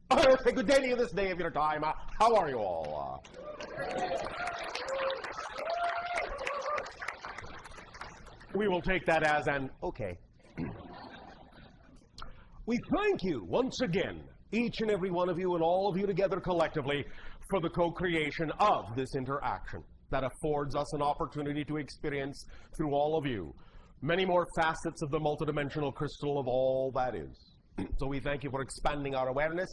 Good day to you this day of your time. How are you all? We will take that as an okay. We thank you once again, each and every one of you and all of you together collectively, for the co-creation of this interaction that affords us an opportunity to experience through all of you many more facets of the multidimensional crystal of all that is. So we thank you for expanding our awareness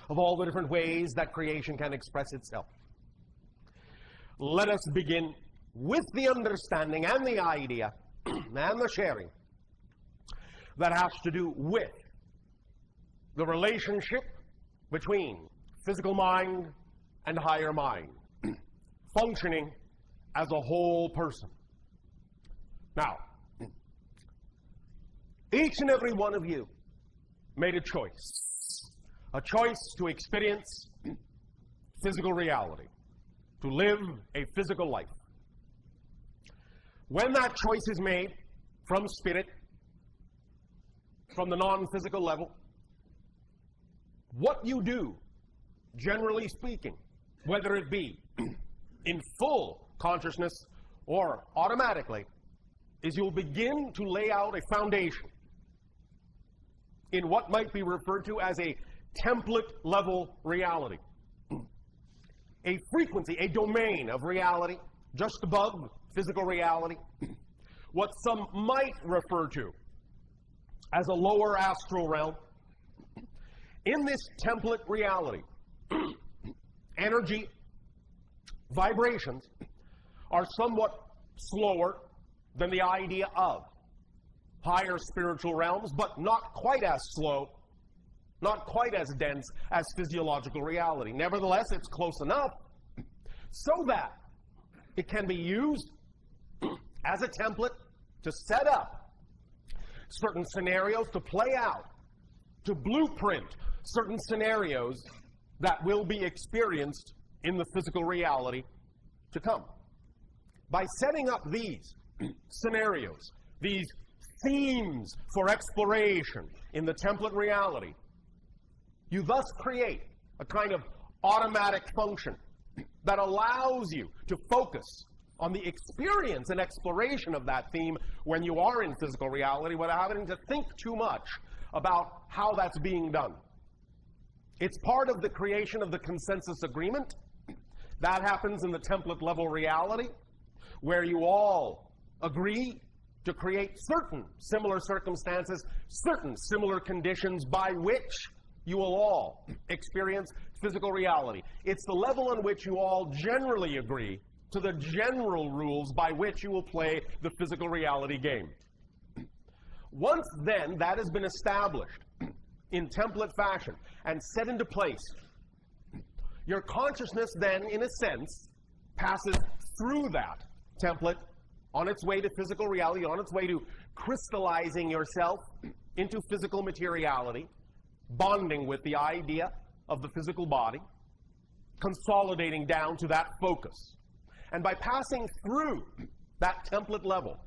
of all the different ways that creation can express itself. Let us begin with the understanding and the idea and the sharing that has to do with the relationship between physical mind and higher mind, functioning as a whole person. Now, each and every one of you made a choice to experience physical reality, to live a physical life. When that choice is made from spirit, from the non-physical level, what you do, generally speaking, whether it be in full consciousness or automatically, is you'll begin to lay out a foundation in what might be referred to as a template level reality. A frequency, a domain of reality just above physical reality, what some might refer to as a lower astral realm. In this template reality, energy vibrations are somewhat slower than the idea of higher spiritual realms, but not quite as slow, not quite as dense as physiological reality. Nevertheless, it's close enough so that it can be used as a template to set up certain scenarios, to play out, to blueprint certain scenarios that will be experienced in the physical reality to come. By setting up these scenarios, these themes for exploration in the template reality, you thus create a kind of automatic function that allows you to focus on the experience and exploration of that theme when you are in physical reality without having to think too much about how that's being done. It's part of the creation of the consensus agreement. That happens in the template level reality, where you all agree to create certain similar circumstances, certain similar conditions by which you will all experience physical reality. It's the level on which you all generally agree to the general rules by which you will play the physical reality game. Once then that has been established in template fashion and set into place, your consciousness then, in a sense, passes through that template on its way to physical reality, on its way to crystallizing yourself into physical materiality, bonding with the idea of the physical body, consolidating down to that focus. And by passing through that template level,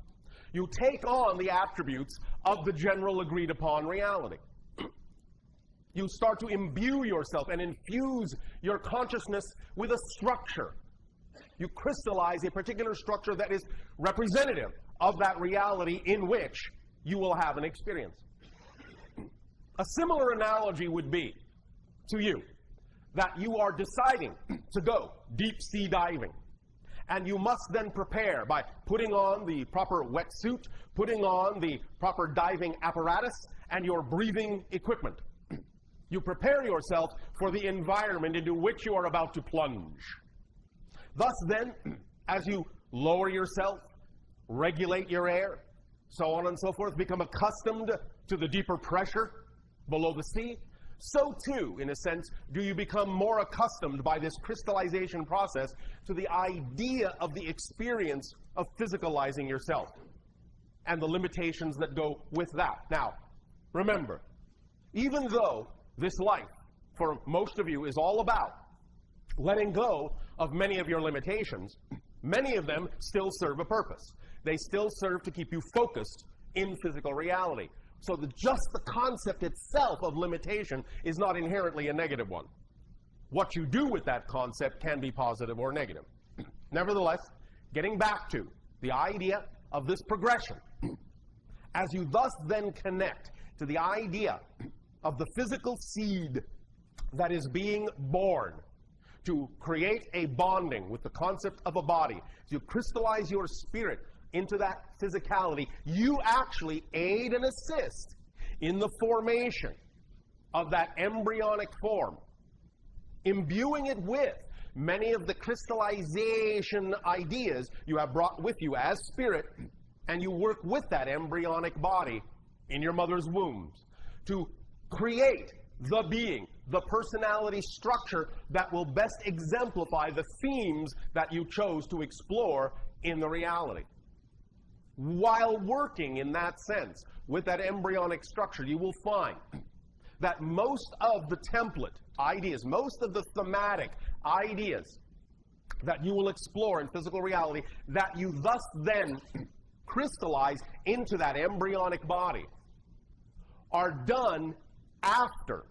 you take on the attributes of the general agreed upon reality. You start to imbue yourself and infuse your consciousness with a structure. You crystallize a particular structure that is representative of that reality in which you will have an experience. A similar analogy would be to you that you are deciding to go deep sea diving. And you must then prepare by putting on the proper wetsuit, putting on the proper diving apparatus, and your breathing equipment. You prepare yourself for the environment into which you are about to plunge. Thus then, as you lower yourself, regulate your air, so on and so forth, become accustomed to the deeper pressure below the sea, so too, in a sense, do you become more accustomed by this crystallization process to the idea of the experience of physicalizing yourself and the limitations that go with that. Now, remember, even though this life, for most of you, is all about letting go of many of your limitations, many of them still serve a purpose. They still serve to keep you focused in physical reality. So just the concept itself of limitation is not inherently a negative one. What you do with that concept can be positive or negative. Nevertheless, getting back to the idea of this progression, as you thus then connect to the idea of the physical seed that is being born to create a bonding with the concept of a body, as you crystallize your spirit into that physicality, you actually aid and assist in the formation of that embryonic form, imbuing it with many of the crystallization ideas you have brought with you as spirit, and you work with that embryonic body in your mother's wombs to create the being, the personality structure that will best exemplify the themes that you chose to explore in the reality. While working in that sense with that embryonic structure, you will find that most of the template ideas, most of the thematic ideas that you will explore in physical reality, that you thus then crystallize into that embryonic body, are done after,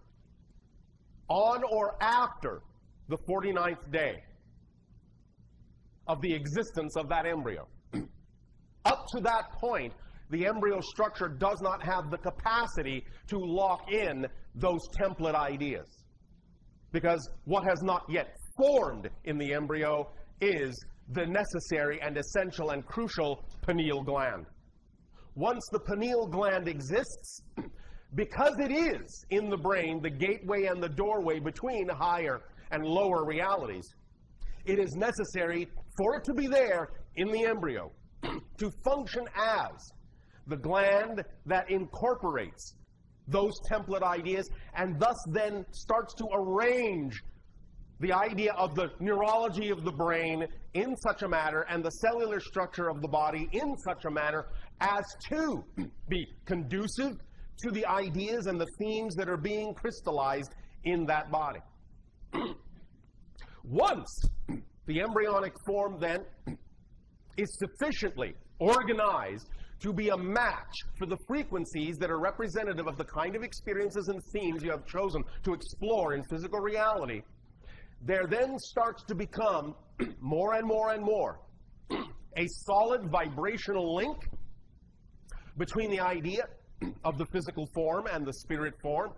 on or after the 49th day of the existence of that embryo. Up to that point, the embryo structure does not have the capacity to lock in those template ideas, because what has not yet formed in the embryo is the necessary and essential and crucial pineal gland. Once the pineal gland exists, because it is in the brain the gateway and the doorway between higher and lower realities, it is necessary for it to be there in the embryo to function as the gland that incorporates those template ideas and thus then starts to arrange the idea of the neurology of the brain in such a manner and the cellular structure of the body in such a manner as to be conducive to the ideas and the themes that are being crystallized in that body. Once the embryonic form then is sufficiently organized to be a match for the frequencies that are representative of the kind of experiences and themes you have chosen to explore in physical reality, there then starts to become more and more and more a solid vibrational link between the idea of the physical form and the spirit form.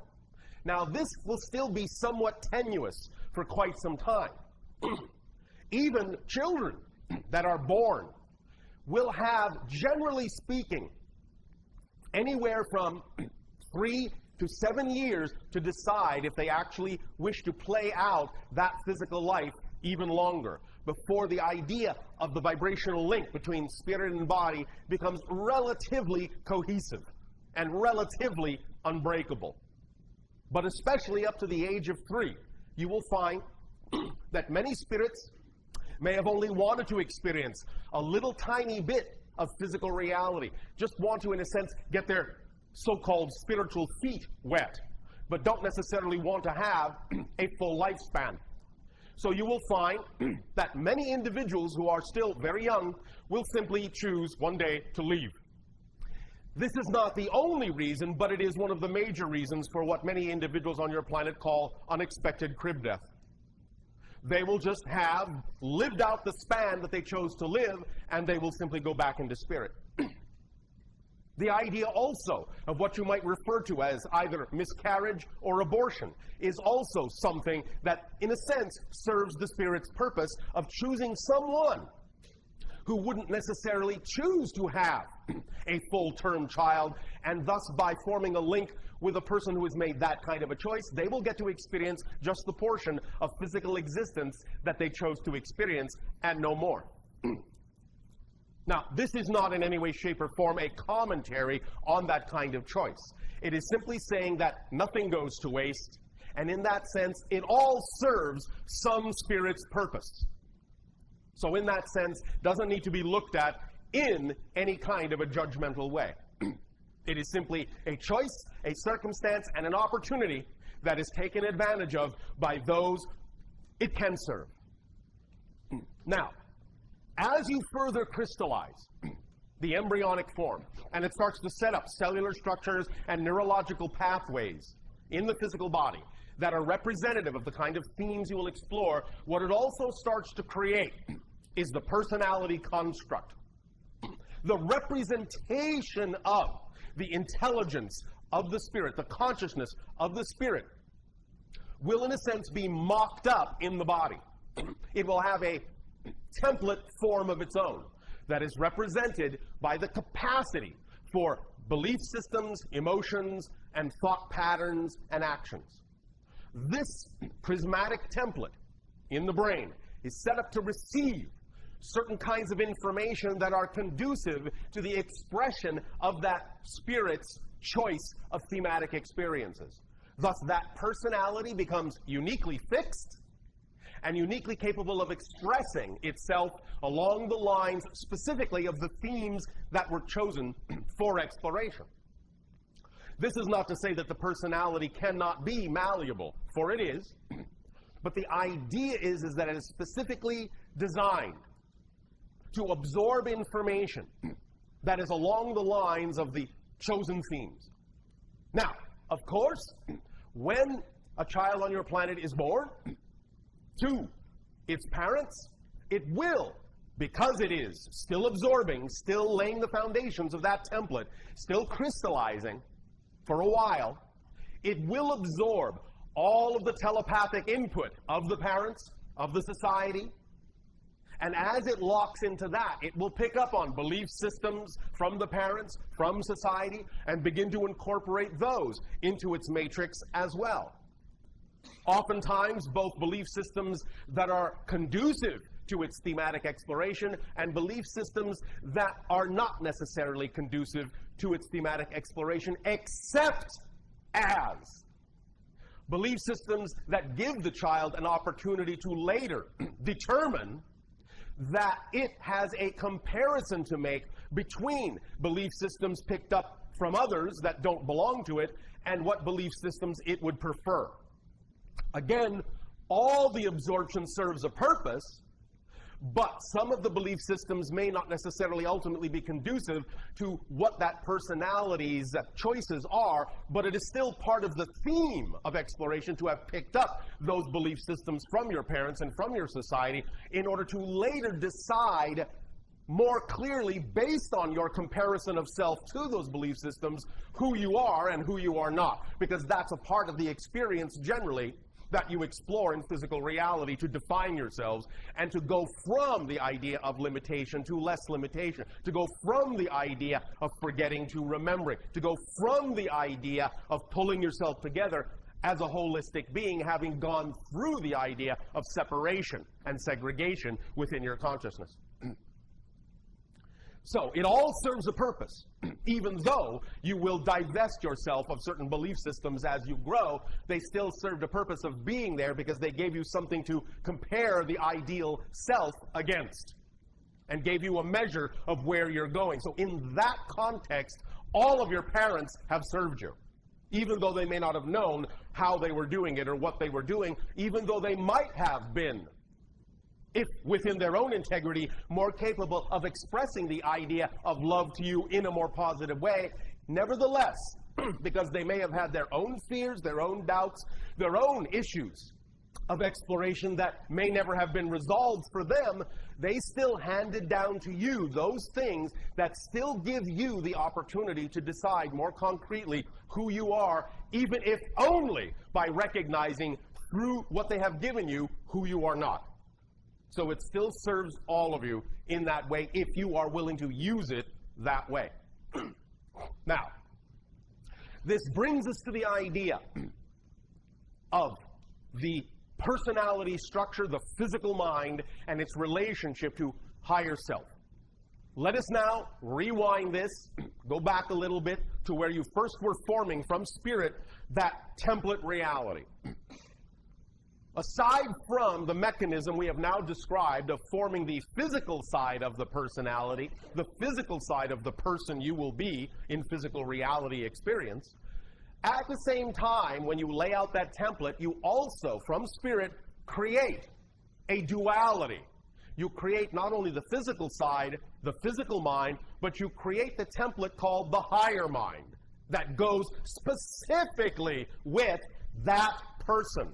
Now, this will still be somewhat tenuous for quite some time. Even children that are born will have, generally speaking, anywhere from 3 to 7 years to decide if they actually wish to play out that physical life even longer, before the idea of the vibrational link between spirit and body becomes relatively cohesive and relatively unbreakable. But especially up to the age of 3, you will find that many spirits may have only wanted to experience a little tiny bit of physical reality, just want to, in a sense, get their so-called spiritual feet wet, but don't necessarily want to have a full lifespan. So you will find that many individuals who are still very young will simply choose one day to leave. This is not the only reason, but it is one of the major reasons for what many individuals on your planet call unexpected crib death. They will just have lived out the span that they chose to live, and they will simply go back into spirit. The idea also of what you might refer to as either miscarriage or abortion is also something that, in a sense, serves the spirit's purpose of choosing someone who wouldn't necessarily choose to have a full-term child, and thus by forming a link with a person who has made that kind of a choice, they will get to experience just the portion of physical existence that they chose to experience and no more. Now, this is not in any way, shape, or form a commentary on that kind of choice. It is simply saying that nothing goes to waste, and in that sense, it all serves some spirit's purpose. So in that sense, doesn't need to be looked at in any kind of a judgmental way. It is simply a choice, a circumstance, and an opportunity that is taken advantage of by those it can serve. Now, as you further crystallize the embryonic form, and it starts to set up cellular structures and neurological pathways in the physical body that are representative of the kind of themes you will explore, what it also starts to create is the personality construct. The representation of the intelligence of the spirit, the consciousness of the spirit, will in a sense be mocked up in the body. It will have a template form of its own that is represented by the capacity for belief systems, emotions, and thought patterns and actions. This prismatic template in the brain is set up to receive certain kinds of information that are conducive to the expression of that spirit's choice of thematic experiences. Thus, that personality becomes uniquely fixed and uniquely capable of expressing itself along the lines specifically of the themes that were chosen for exploration. This is not to say that the personality cannot be malleable, for it is, but the idea is that it is specifically designed to absorb information that is along the lines of the chosen themes. Now, of course, when a child on your planet is born to its parents, it will, because it is still absorbing, still laying the foundations of that template, still crystallizing for a while, it will absorb all of the telepathic input of the parents, of the society, and as it locks into that, it will pick up on belief systems from the parents, from society, and begin to incorporate those into its matrix as well. Oftentimes, both belief systems that are conducive to its thematic exploration and belief systems that are not necessarily conducive to its thematic exploration, except as belief systems that give the child an opportunity to later determine that it has a comparison to make between belief systems picked up from others that don't belong to it and what belief systems it would prefer. Again, all the absorption serves a purpose, but some of the belief systems may not necessarily ultimately be conducive to what that personality's choices are, but it is still part of the theme of exploration to have picked up those belief systems from your parents and from your society in order to later decide more clearly, based on your comparison of self to those belief systems, who you are and who you are not, because that's a part of the experience generally that you explore in physical reality to define yourselves and to go from the idea of limitation to less limitation, to go from the idea of forgetting to remembering, to go from the idea of pulling yourself together as a holistic being, having gone through the idea of separation and segregation within your consciousness. So it all serves a purpose. Even though you will divest yourself of certain belief systems as you grow, they still served a purpose of being there because they gave you something to compare the ideal self against and gave you a measure of where you're going. So in that context, all of your parents have served you, even though they may not have known how they were doing it or what they were doing, even though they might have been, if within their own integrity, more capable of expressing the idea of love to you in a more positive way. Nevertheless, because they may have had their own fears, their own doubts, their own issues of exploration that may never have been resolved for them, they still handed down to you those things that still give you the opportunity to decide more concretely who you are, even if only by recognizing through what they have given you who you are not. So it still serves all of you in that way if you are willing to use it that way. Now, this brings us to the idea of the personality structure, the physical mind, and its relationship to higher self. Let us now rewind this, go back a little bit to where you first were forming from spirit that template reality. Aside from the mechanism we have now described of forming the physical side of the personality, the physical side of the person you will be in physical reality experience, at the same time, when you lay out that template, you also, from spirit, create a duality you create not only the physical side, the physical mind, but you create the template called the higher mind that goes specifically with that person.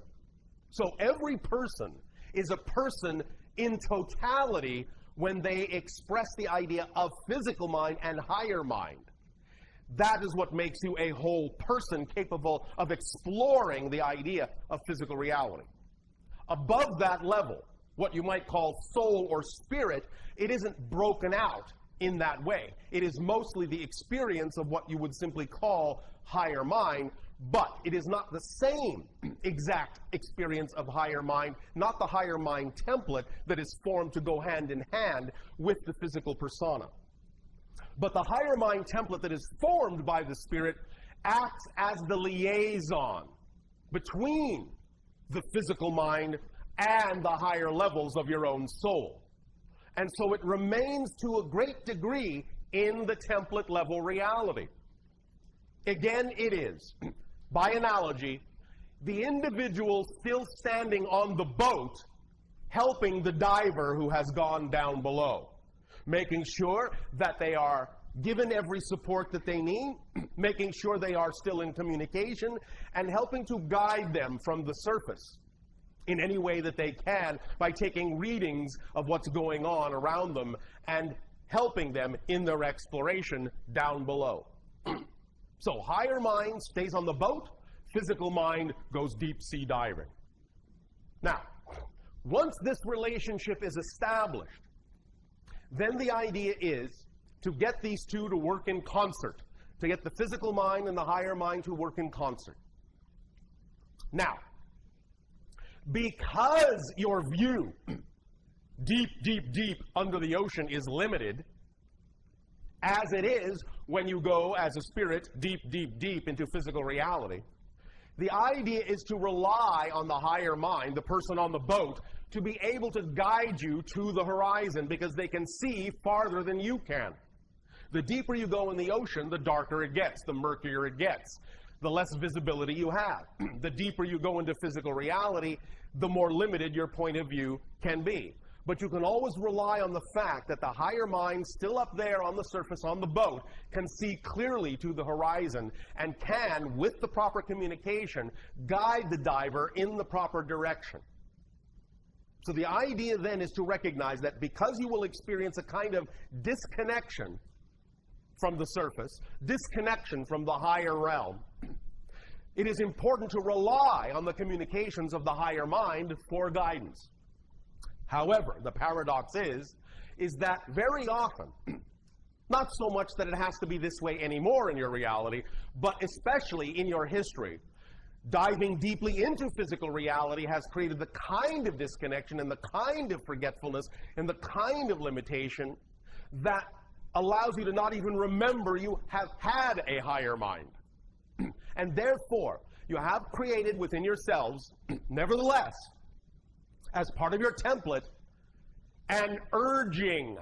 So every person is a person in totality when they express the idea of physical mind and higher mind. That is what makes you a whole person capable of exploring the idea of physical reality. Above that level, what you might call soul or spirit, it isn't broken out in that way. It is mostly the experience of what you would simply call higher mind, but it is not the same exact experience of higher mind, not the higher mind template that is formed to go hand in hand with the physical persona. But the higher mind template that is formed by the spirit acts as the liaison between the physical mind and the higher levels of your own soul. And so it remains to a great degree in the template level reality. Again, it is, by analogy, the individual still standing on the boat helping the diver who has gone down below, making sure that they are given every support that they need, making sure they are still in communication, and helping to guide them from the surface in any way that they can by taking readings of what's going on around them and helping them in their exploration down below. So higher mind stays on the boat, physical mind goes deep sea diving. Now, once this relationship is established, then the idea is to get these two to work in concert, to get the physical mind and the higher mind to work in concert. Now, because your view deep, deep, deep under the ocean is limited, as it is when you go as a spirit deep, deep, deep into physical reality, the idea is to rely on the higher mind, the person on the boat, to be able to guide you to the horizon because they can see farther than you can. The deeper you go in the ocean, the darker it gets, the murkier it gets, the less visibility you have. The deeper you go into physical reality, the more limited your point of view can be. But you can always rely on the fact that the higher mind, still up there on the surface on the boat, can see clearly to the horizon and can, with the proper communication, guide the diver in the proper direction. So the idea then is to recognize that because you will experience a kind of disconnection from the surface, disconnection from the higher realm, it is important to rely on the communications of the higher mind for guidance. However, the paradox is that very often, not so much that it has to be this way anymore in your reality, but especially in your history, diving deeply into physical reality has created the kind of disconnection and the kind of forgetfulness and the kind of limitation that allows you to not even remember you have had a higher mind. And therefore, you have created within yourselves, nevertheless, as part of your template, an urging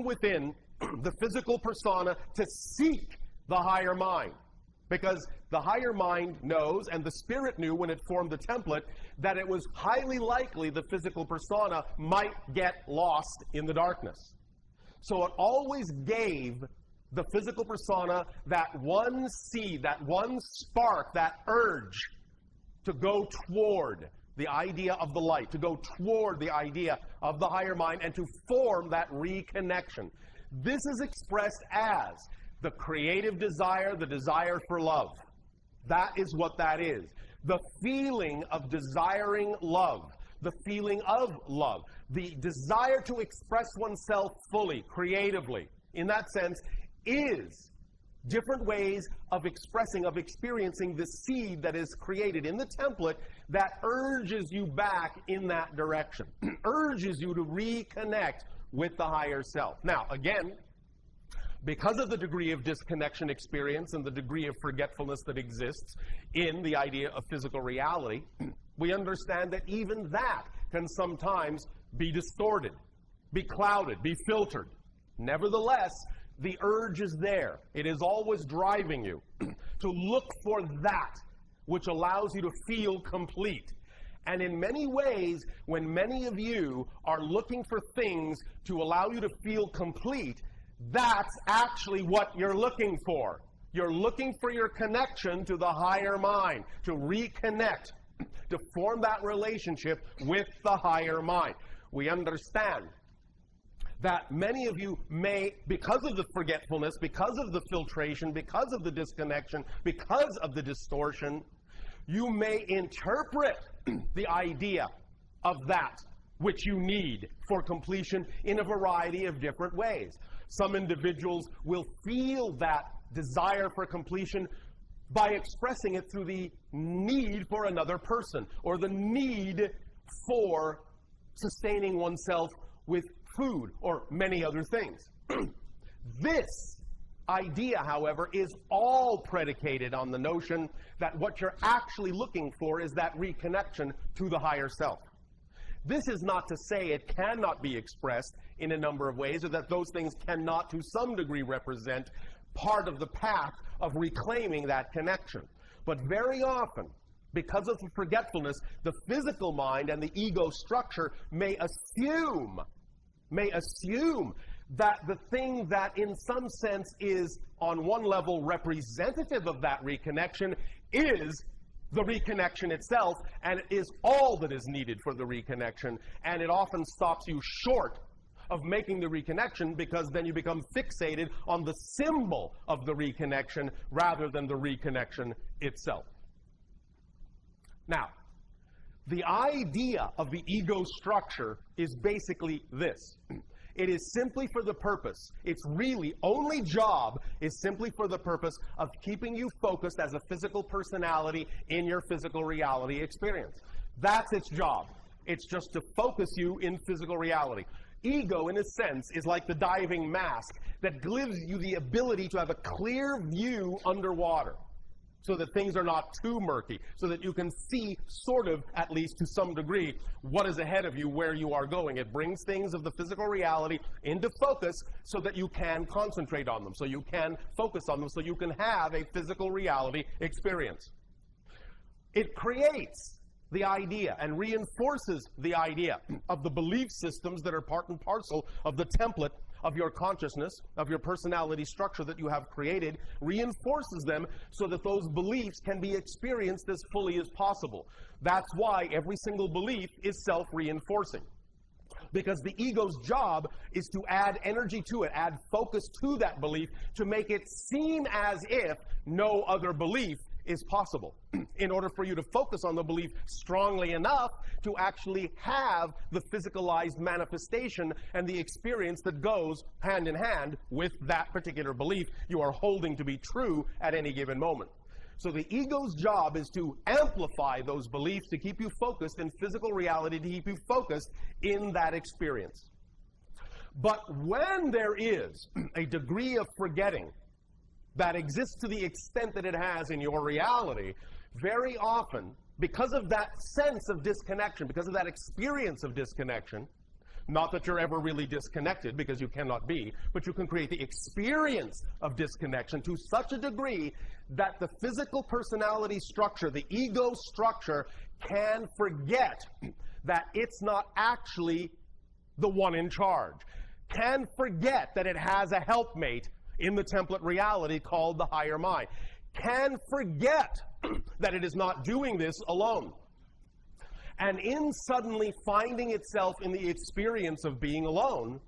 within the physical persona to seek the higher mind. Because the higher mind knows, and the spirit knew when it formed the template, that it was highly likely the physical persona might get lost in the darkness. So it always gave the physical persona that one seed, that one spark, that urge to go toward the idea of the light, to go toward the idea of the higher mind, and to form that reconnection. This is expressed as the creative desire, the desire for love. That is what that is. The feeling of desiring love, the feeling of love, the desire to express oneself fully, creatively, in that sense, is different ways of expressing, of experiencing the seed that is created in the template that urges you back in that direction, urges you to reconnect with the higher self. Now, again, because of the degree of disconnection experience and the degree of forgetfulness that exists in the idea of physical reality, we understand that even that can sometimes be distorted, be clouded, be filtered. Nevertheless, the urge is there. It is always driving you to look for that which allows you to feel complete. And in many ways, when many of you are looking for things to allow you to feel complete, that's actually what you're looking for. You're looking for your connection to the higher mind, to reconnect, to form that relationship with the higher mind. We understand that many of you may, because of the forgetfulness, because of the filtration, because of the disconnection, because of the distortion, you may interpret the idea of that which you need for completion in a variety of different ways. Some individuals will feel that desire for completion by expressing it through the need for another person or the need for sustaining oneself with food or many other things. This idea, however, is all predicated on the notion that what you're actually looking for is that reconnection to the higher self. This is not to say it cannot be expressed in a number of ways, or that those things cannot to some degree represent part of the path of reclaiming that connection. But very often, because of the forgetfulness, the physical mind and the ego structure may assume that the thing that in some sense is on one level representative of that reconnection is the reconnection itself, and it is all that is needed for the reconnection, and it often stops you short of making the reconnection, because then you become fixated on the symbol of the reconnection rather than the reconnection itself. Now, the idea of the ego structure is basically this. It is simply for the purpose, its really only job is simply for the purpose of keeping you focused as a physical personality in your physical reality experience. That's its job. It's just to focus you in physical reality. Ego, in a sense, is like the diving mask that gives you the ability to have a clear view underwater, so that things are not too murky, so that you can see, sort of, at least to some degree, what is ahead of you, where you are going. It brings things of the physical reality into focus so that you can concentrate on them, so you can focus on them, so you can have a physical reality experience. It creates the idea and reinforces the idea of the belief systems that are part and parcel of the template of your consciousness, of your personality structure that you have created, reinforces them so that those beliefs can be experienced as fully as possible. That's why every single belief is self-reinforcing. Because the ego's job is to add energy to it, add focus to that belief, to make it seem as if no other belief is possible, in order for you to focus on the belief strongly enough to actually have the physicalized manifestation and the experience that goes hand in hand with that particular belief you are holding to be true at any given moment. So the ego's job is to amplify those beliefs, to keep you focused in physical reality, to keep you focused in that experience. But when there is a degree of forgetting that exists to the extent that it has in your reality, very often, because of that sense of disconnection, because of that experience of disconnection, not that you're ever really disconnected, because you cannot be, but you can create the experience of disconnection to such a degree that the physical personality structure, the ego structure, can forget that it's not actually the one in charge, can forget that it has a helpmate in the template reality called the higher mind, can forget that it is not doing this alone. And in suddenly finding itself in the experience of being alone,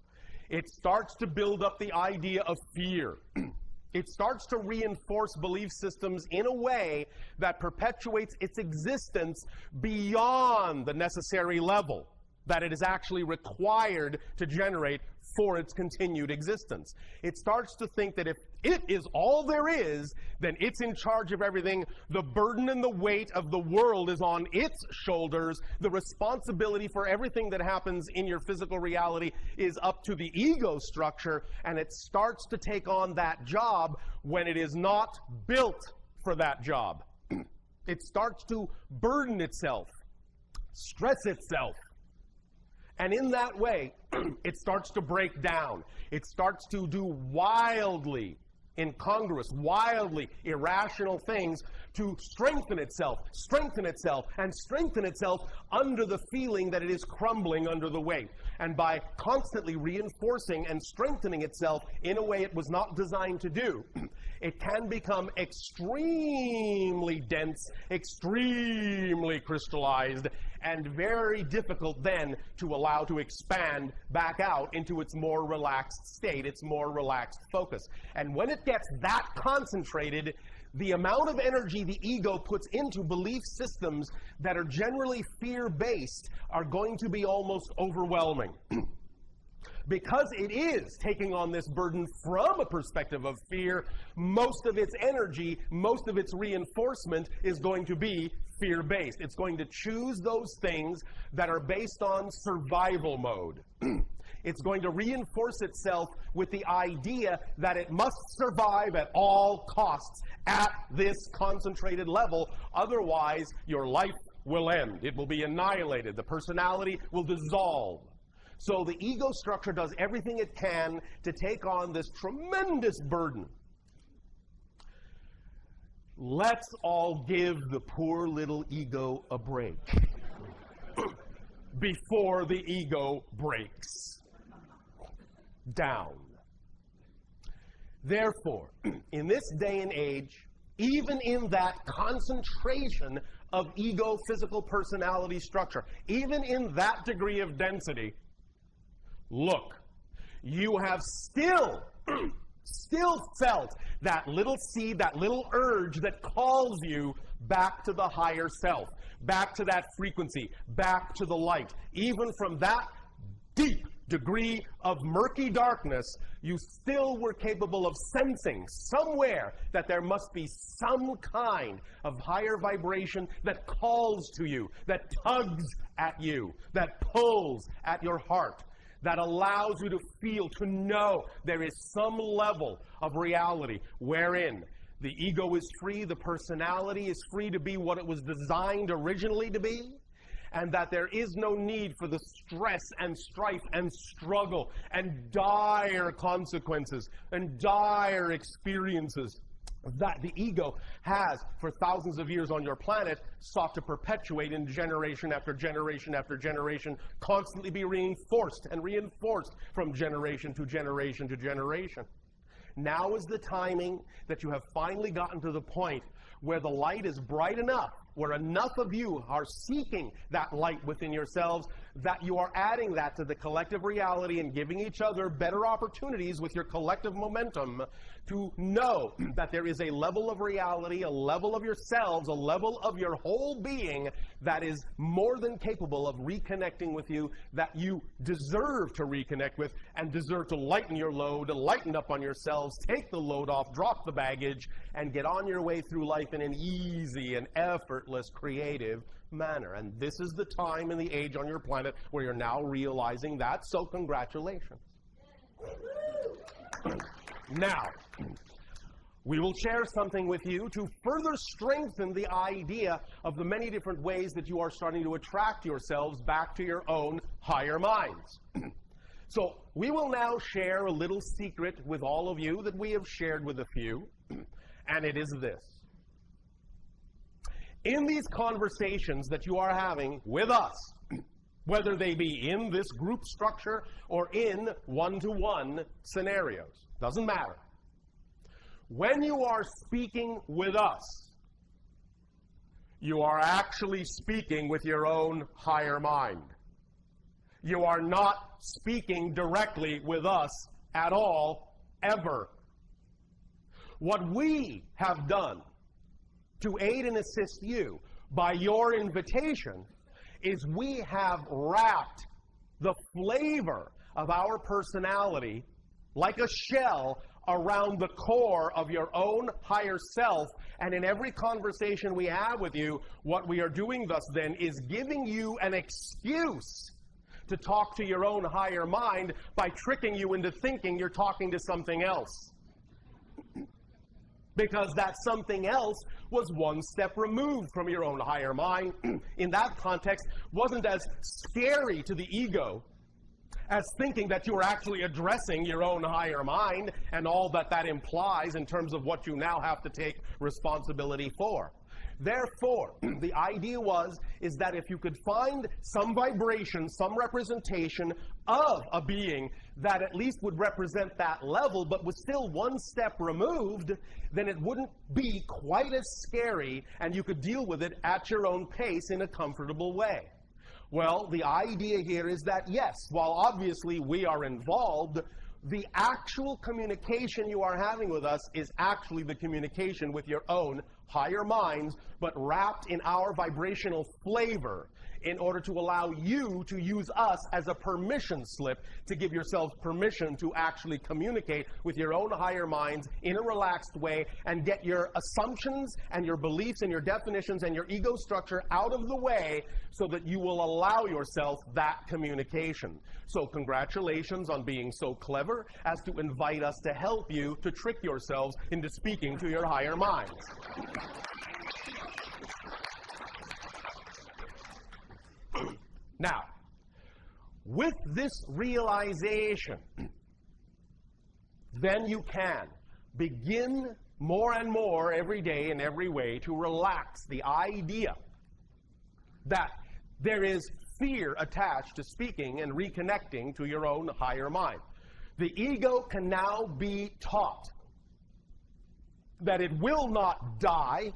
it starts to build up the idea of fear. It starts to reinforce belief systems in a way that perpetuates its existence beyond the necessary level that it is actually required to generate for its continued existence. It starts to think that if it is all there is, then it's in charge of everything. The burden and the weight of the world is on its shoulders. The responsibility for everything that happens in your physical reality is up to the ego structure, and it starts to take on that job when it is not built for that job. It starts to burden itself, stress itself. And in that way, it starts to break down. It starts to do wildly incongruous, wildly irrational things to strengthen itself, and strengthen itself under the feeling that it is crumbling under the weight. And by constantly reinforcing and strengthening itself in a way it was not designed to do, it can become extremely dense, extremely crystallized, and very difficult then to allow to expand back out into its more relaxed state, its more relaxed focus. And when it gets that concentrated, the amount of energy the ego puts into belief systems that are generally fear-based are going to be almost overwhelming. Because it is taking on this burden from a perspective of fear, most of its energy, most of its reinforcement is going to be fear-based. It's going to choose those things that are based on survival mode. It's going to reinforce itself with the idea that it must survive at all costs at this concentrated level. Otherwise, your life will end. It will be annihilated. The personality will dissolve. So the ego structure does everything it can to take on this tremendous burden. Let's all give the poor little ego a break before the ego breaks down. Therefore, in this day and age, even in that concentration of ego physical personality structure, even in that degree of density, look, you have still felt that little seed, that little urge that calls you back to the higher self, back to that frequency, back to the light. Even from that deep degree of murky darkness, you still were capable of sensing somewhere that there must be some kind of higher vibration that calls to you, that tugs at you, that pulls at your heart, that allows you to feel, to know there is some level of reality wherein the ego is free, the personality is free to be what it was designed originally to be, and that there is no need for the stress and strife and struggle and dire consequences and dire experiences that the ego has for thousands of years on your planet sought to perpetuate in generation after generation after generation, constantly be reinforced and reinforced from generation to generation to generation. Now is the timing that you have finally gotten to the point where the light is bright enough, where enough of you are seeking that light within yourselves, that you are adding that to the collective reality and giving each other better opportunities with your collective momentum to know that there is a level of reality, a level of yourselves, a level of your whole being that is more than capable of reconnecting with you, that you deserve to reconnect with and deserve to lighten your load, lighten up on yourselves, take the load off, drop the baggage, and get on your way through life in an easy and effortless, creative manner. And this is the time and the age on your planet where you're now realizing that, so congratulations. Now, we will share something with you to further strengthen the idea of the many different ways that you are starting to attract yourselves back to your own higher minds. So we will now share a little secret with all of you that we have shared with a few, and it is this. In these conversations that you are having with us, whether they be in this group structure or in one-to-one scenarios, doesn't matter. When you are speaking with us, you are actually speaking with your own higher mind. You are not speaking directly with us at all, ever. What we have done to aid and assist you by your invitation is we have wrapped the flavor of our personality like a shell around the core of your own higher self, and in every conversation we have with you, what we are doing thus then is giving you an excuse to talk to your own higher mind by tricking you into thinking you're talking to something else. Because that something else was one step removed from your own higher mind. In that context, wasn't as scary to the ego as thinking that you are actually addressing your own higher mind and all that that implies in terms of what you now have to take responsibility for. Therefore, the idea is that if you could find some vibration, some representation of a being that at least would represent that level, but was still one step removed, then it wouldn't be quite as scary, and you could deal with it at your own pace in a comfortable way. Well, the idea here is that, yes, while obviously we are involved, the actual communication you are having with us is actually the communication with your own higher minds, but wrapped in our vibrational flavor in order to allow you to use us as a permission slip to give yourselves permission to actually communicate with your own higher minds in a relaxed way and get your assumptions and your beliefs and your definitions and your ego structure out of the way so that you will allow yourself that communication. So congratulations on being so clever as to invite us to help you to trick yourselves into speaking to your higher minds. Now, with this realization, then you can begin more and more every day in every way to relax the idea that there is fear attached to speaking and reconnecting to your own higher mind. The ego can now be taught that it will not die,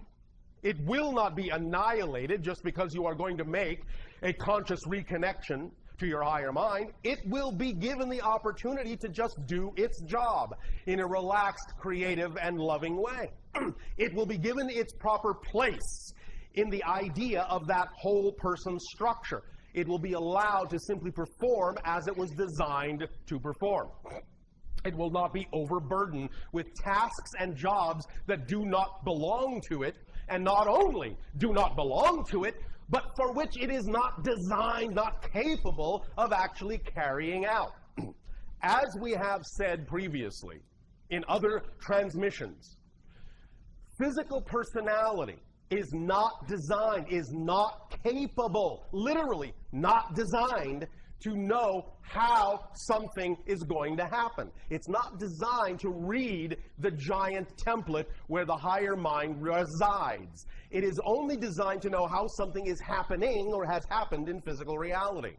it will not be annihilated just because you are going to make a conscious reconnection to your higher mind. It will be given the opportunity to just do its job in a relaxed, creative, and loving way. It will be given its proper place in the idea of that whole person's structure. It will be allowed to simply perform as it was designed to perform. It will not be overburdened with tasks and jobs that do not belong to it, and not only do not belong to it, but for which it is not designed, not capable of actually carrying out. As we have said previously in other transmissions, physical personality is not designed, is not capable, literally not designed to know how something is going to happen. It's not designed to read the giant template where the higher mind resides. It is only designed to know how something is happening or has happened in physical reality.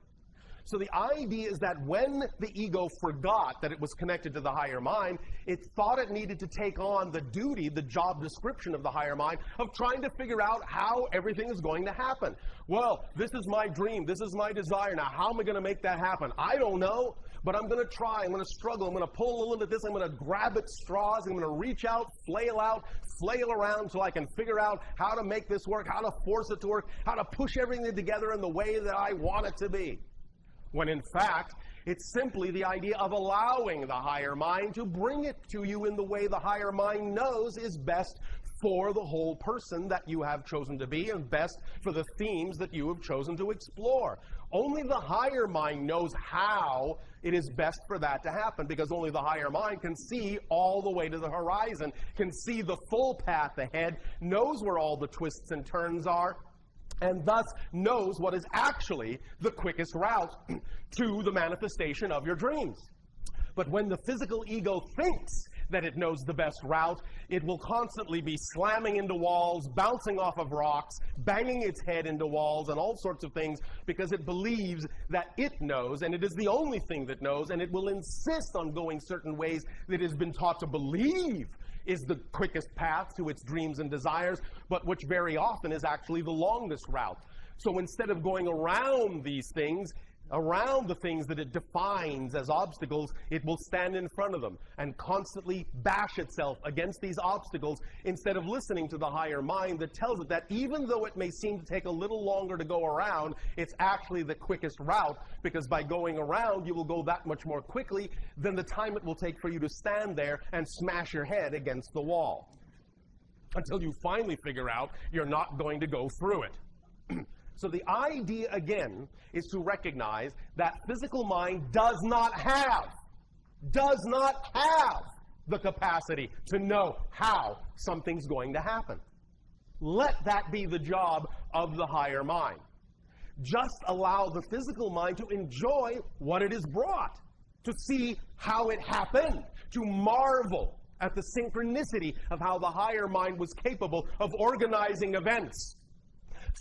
So the idea is that when the ego forgot that it was connected to the higher mind, it thought it needed to take on the duty, the job description of the higher mind of trying to figure out how everything is going to happen. Well, this is my dream, this is my desire, now how am I going to make that happen? I don't know, but I'm going to try, I'm going to struggle, I'm going to pull a little bit of this, I'm going to grab at straws, I'm going to reach out, flail around so I can figure out how to make this work, how to force it to work, how to push everything together in the way that I want it to be. When in fact, it's simply the idea of allowing the higher mind to bring it to you in the way the higher mind knows is best for the whole person that you have chosen to be and best for the themes that you have chosen to explore. Only the higher mind knows how it is best for that to happen, because only the higher mind can see all the way to the horizon, can see the full path ahead, knows where all the twists and turns are, and thus knows what is actually the quickest route to the manifestation of your dreams. But when the physical ego thinks that it knows the best route, it will constantly be slamming into walls, bouncing off of rocks, banging its head into walls, and all sorts of things, because it believes that it knows, and it is the only thing that knows, and it will insist on going certain ways that it has been taught to believe is the quickest path to its dreams and desires, but which very often is actually the longest route. So instead of going around these things, around the things that it defines as obstacles, it will stand in front of them and constantly bash itself against these obstacles instead of listening to the higher mind that tells it that even though it may seem to take a little longer to go around, it's actually the quickest route, because by going around you will go that much more quickly than the time it will take for you to stand there and smash your head against the wall, until you finally figure out you're not going to go through it. So the idea, again, is to recognize that physical mind does not have the capacity to know how something's going to happen. Let that be the job of the higher mind. Just allow the physical mind to enjoy what it is brought, to see how it happened, to marvel at the synchronicity of how the higher mind was capable of organizing events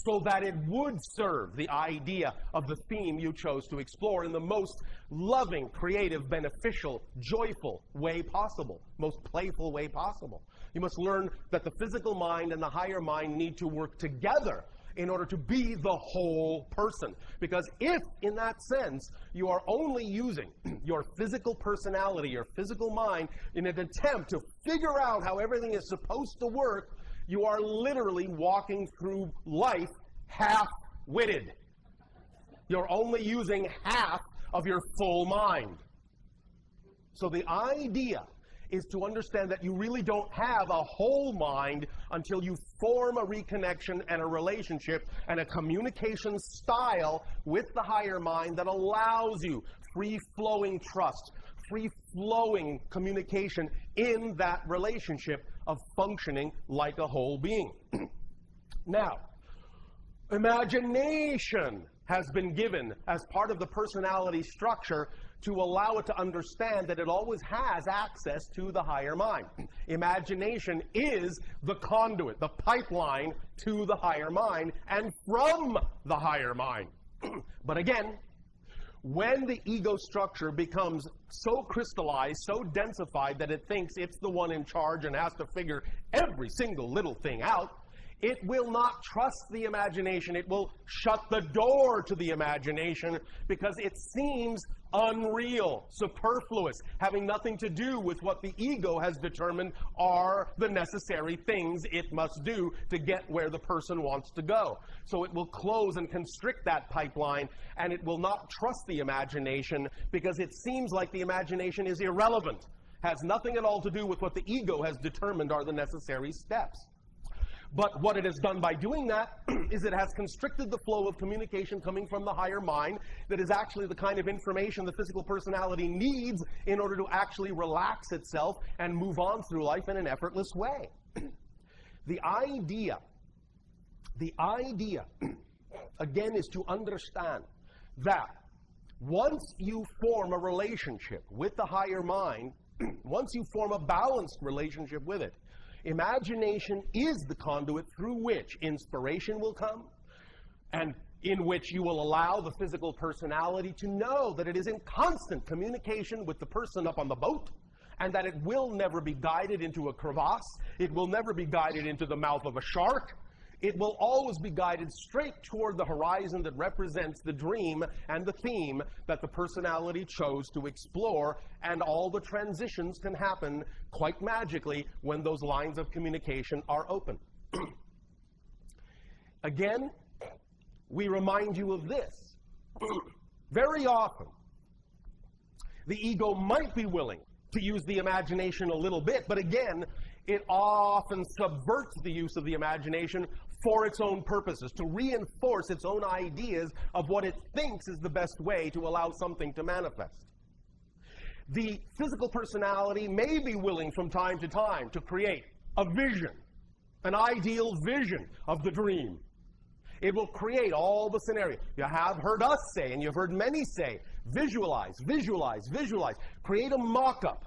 so that it would serve the idea of the theme you chose to explore in the most loving, creative, beneficial, joyful way possible, most playful way possible. You must learn that the physical mind and the higher mind need to work together in order to be the whole person. Because if, in that sense, you are only using your physical personality, your physical mind, in an attempt to figure out how everything is supposed to work, you are literally walking through life half-witted. You're only using half of your full mind. So the idea is to understand that you really don't have a whole mind until you form a reconnection and a relationship and a communication style with the higher mind that allows you free-flowing trust, free-flowing communication in that relationship of functioning like a whole being. Now, imagination has been given as part of the personality structure to allow it to understand that it always has access to the higher mind. Imagination is the conduit, the pipeline to the higher mind and from the higher mind. But again, when the ego structure becomes so crystallized, so densified that it thinks it's the one in charge and has to figure every single little thing out, it will not trust the imagination. It will shut the door to the imagination because it seems unreal, superfluous, having nothing to do with what the ego has determined are the necessary things it must do to get where the person wants to go. So it will close and constrict that pipeline, and it will not trust the imagination because it seems like the imagination is irrelevant, has nothing at all to do with what the ego has determined are the necessary steps. But what it has done by doing that is it has constricted the flow of communication coming from the higher mind that is actually the kind of information the physical personality needs in order to actually relax itself and move on through life in an effortless way. The idea, again, is to understand that once you form a relationship with the higher mind, once you form a balanced relationship with it, imagination is the conduit through which inspiration will come, and in which you will allow the physical personality to know that it is in constant communication with the person up on the boat, and that it will never be guided into a crevasse, it will never be guided into the mouth of a shark. It will always be guided straight toward the horizon that represents the dream and the theme that the personality chose to explore, and all the transitions can happen quite magically when those lines of communication are open. Again, we remind you of this. Very often, the ego might be willing to use the imagination a little bit, but again, it often subverts the use of the imagination for its own purposes, to reinforce its own ideas of what it thinks is the best way to allow something to manifest. The physical personality may be willing from time to time to create a vision, an ideal vision of the dream. It will create all the scenarios. You have heard us say, and you've heard many say, visualize, visualize, visualize. Create a mock-up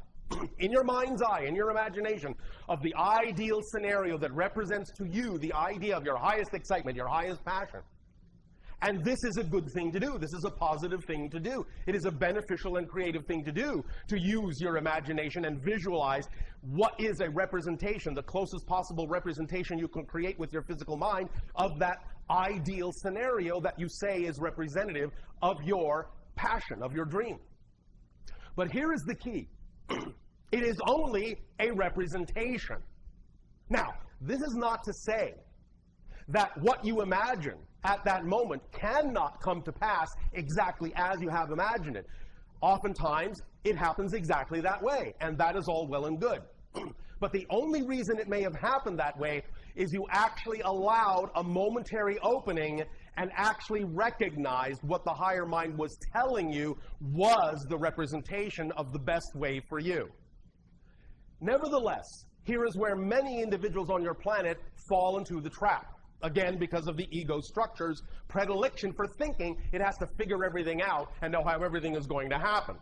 in your mind's eye, in your imagination, of the ideal scenario that represents to you the idea of your highest excitement, your highest passion. And this is a good thing to do. This is a positive thing to do. It is a beneficial and creative thing to do, to use your imagination and visualize what is a representation, the closest possible representation you can create with your physical mind of that ideal scenario that you say is representative of your passion, of your dream. But here is the key. It is only a representation. Now, this is not to say that what you imagine at that moment cannot come to pass exactly as you have imagined it. Oftentimes, it happens exactly that way, and that is all well and good. But the only reason it may have happened that way is you actually allowed a momentary opening and actually recognized what the higher mind was telling you was the representation of the best way for you. Nevertheless, here is where many individuals on your planet fall into the trap Again, because of the ego structure's predilection for thinking, it has to figure everything out and know how everything is going to happen.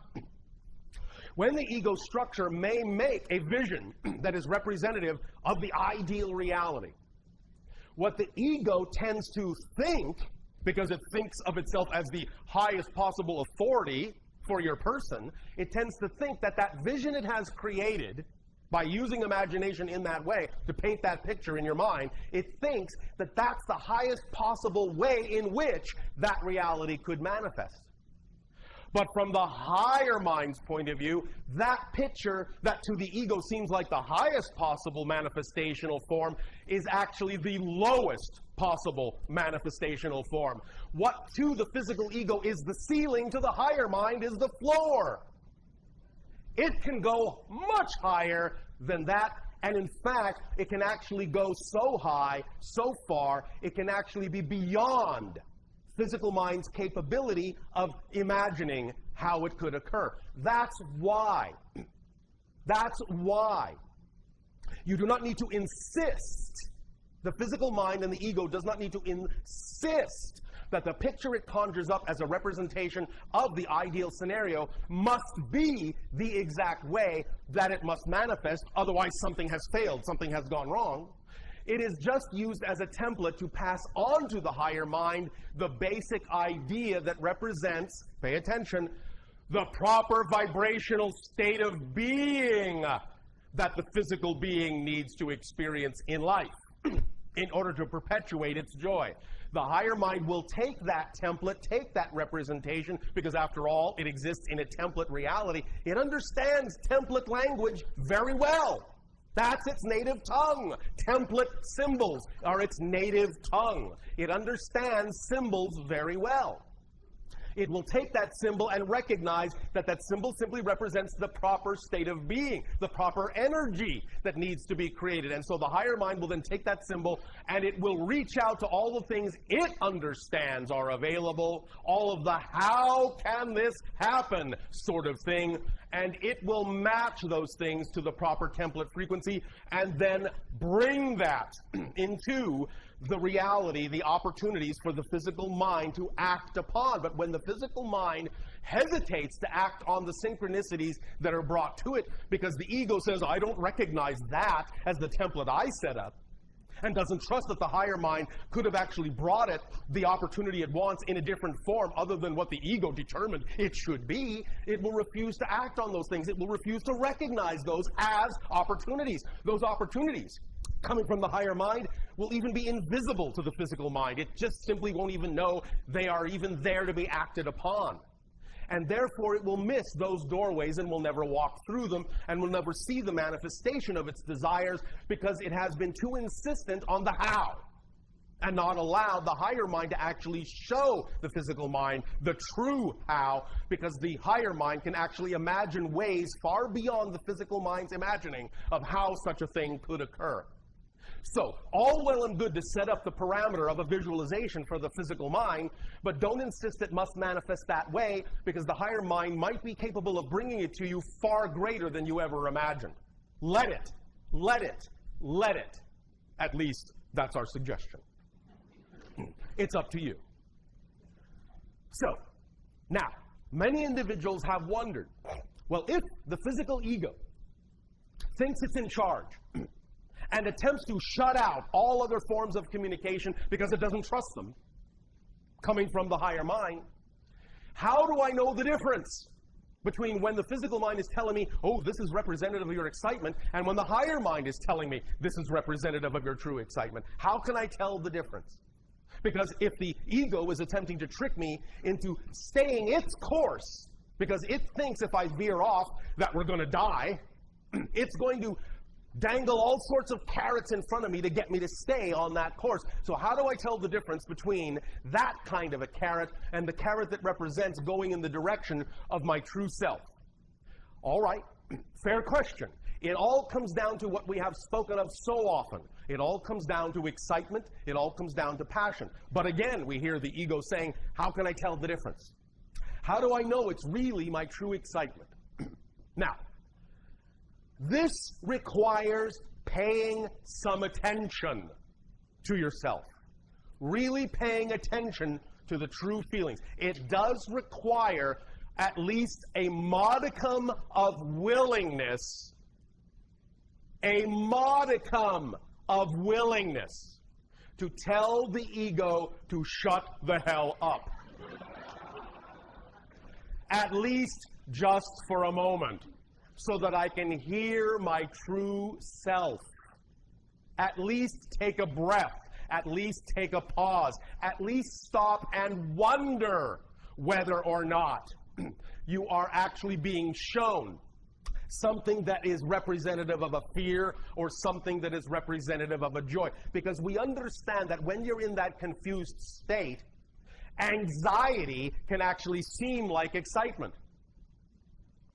When the ego structure may make a vision that is representative of the ideal reality, what the ego tends to think, because it thinks of itself as the highest possible authority for your person, it tends to think that that vision it has created by using imagination in that way to paint that picture in your mind, it thinks that that's the highest possible way in which that reality could manifest. But from the higher mind's point of view, that picture that to the ego seems like the highest possible manifestational form is actually the lowest possible manifestational form. What to the physical ego is the ceiling, to the higher mind is the floor. It can go much higher than that, and in fact, it can actually go so high, so far, it can actually be beyond physical mind's capability of imagining how it could occur. That's why you do not need to insist, the physical mind and the ego does not need to insist that the picture it conjures up as a representation of the ideal scenario must be the exact way that it must manifest, otherwise something has failed, something has gone wrong. It is just used as a template to pass on to the higher mind the basic idea that represents, pay attention, the proper vibrational state of being that the physical being needs to experience in life in order to perpetuate its joy. The higher mind will take that template, take that representation, because after all, it exists in a template reality. It understands template language very well. That's its native tongue. Template symbols are its native tongue. It understands symbols very well. It will take that symbol and recognize that that symbol simply represents the proper state of being, the proper energy that needs to be created. And so the higher mind will then take that symbol and it will reach out to all the things it understands are available, all of the how can this happen sort of thing, and it will match those things to the proper template frequency and then bring that into the reality, the opportunities for the physical mind to act upon. But when the physical mind hesitates to act on the synchronicities that are brought to it because the ego says, I don't recognize that as the template I set up, and doesn't trust that the higher mind could have actually brought it the opportunity it wants in a different form other than what the ego determined it should be, it will refuse to act on those things. It will refuse to recognize those as opportunities. Those opportunities coming from the higher mind will even be invisible to the physical mind. It just simply won't even know they are even there to be acted upon. And therefore it will miss those doorways and will never walk through them and will never see the manifestation of its desires because it has been too insistent on the how and not allowed the higher mind to actually show the physical mind the true how, because the higher mind can actually imagine ways far beyond the physical mind's imagining of how such a thing could occur. So, all well and good to set up the parameter of a visualization for the physical mind, but don't insist it must manifest that way, because the higher mind might be capable of bringing it to you far greater than you ever imagined. Let it. Let it. Let it. At least, that's our suggestion. It's up to you. So, now, many individuals have wondered, well, if the physical ego thinks it's in charge, and attempts to shut out all other forms of communication because it doesn't trust them, coming from the higher mind, how do I know the difference between when the physical mind is telling me, oh, this is representative of your excitement, and when the higher mind is telling me, this is representative of your true excitement? How can I tell the difference? Because if the ego is attempting to trick me into staying its course, because it thinks if I veer off that we're going to die, it's going to dangle all sorts of carrots in front of me to get me to stay on that course. So how do I tell the difference between that kind of a carrot and the carrot that represents going in the direction of my true self? All right, fair question. It all comes down to what we have spoken of so often. It all comes down to excitement. It all comes down to passion. But again, we hear the ego saying, how can I tell the difference? How do I know it's really my true excitement? Now, this requires paying some attention to yourself. really paying attention to the true feelings. It does require at least a modicum of willingness, a modicum of willingness to tell the ego to shut the hell up. At least just for a moment, so that I can hear my true self. At least take a breath. At least take a pause. At least stop and wonder whether or not you are actually being shown something that is representative of a fear or something that is representative of a joy. Because we understand that when you're in that confused state, anxiety can actually seem like excitement.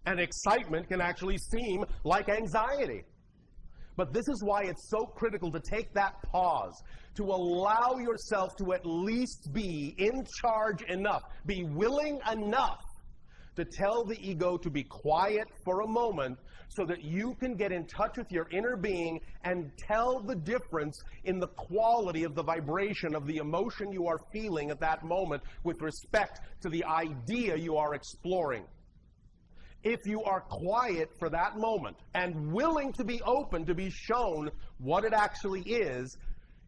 And excitement can actually seem like anxiety. But this is why it's so critical to take that pause, to allow yourself to at least be in charge enough, be willing enough to tell the ego to be quiet for a moment so that you can get in touch with your inner being and tell the difference in the quality of the vibration of the emotion you are feeling at that moment with respect to the idea you are exploring. If you are quiet for that moment and willing to be open to be shown what it actually is,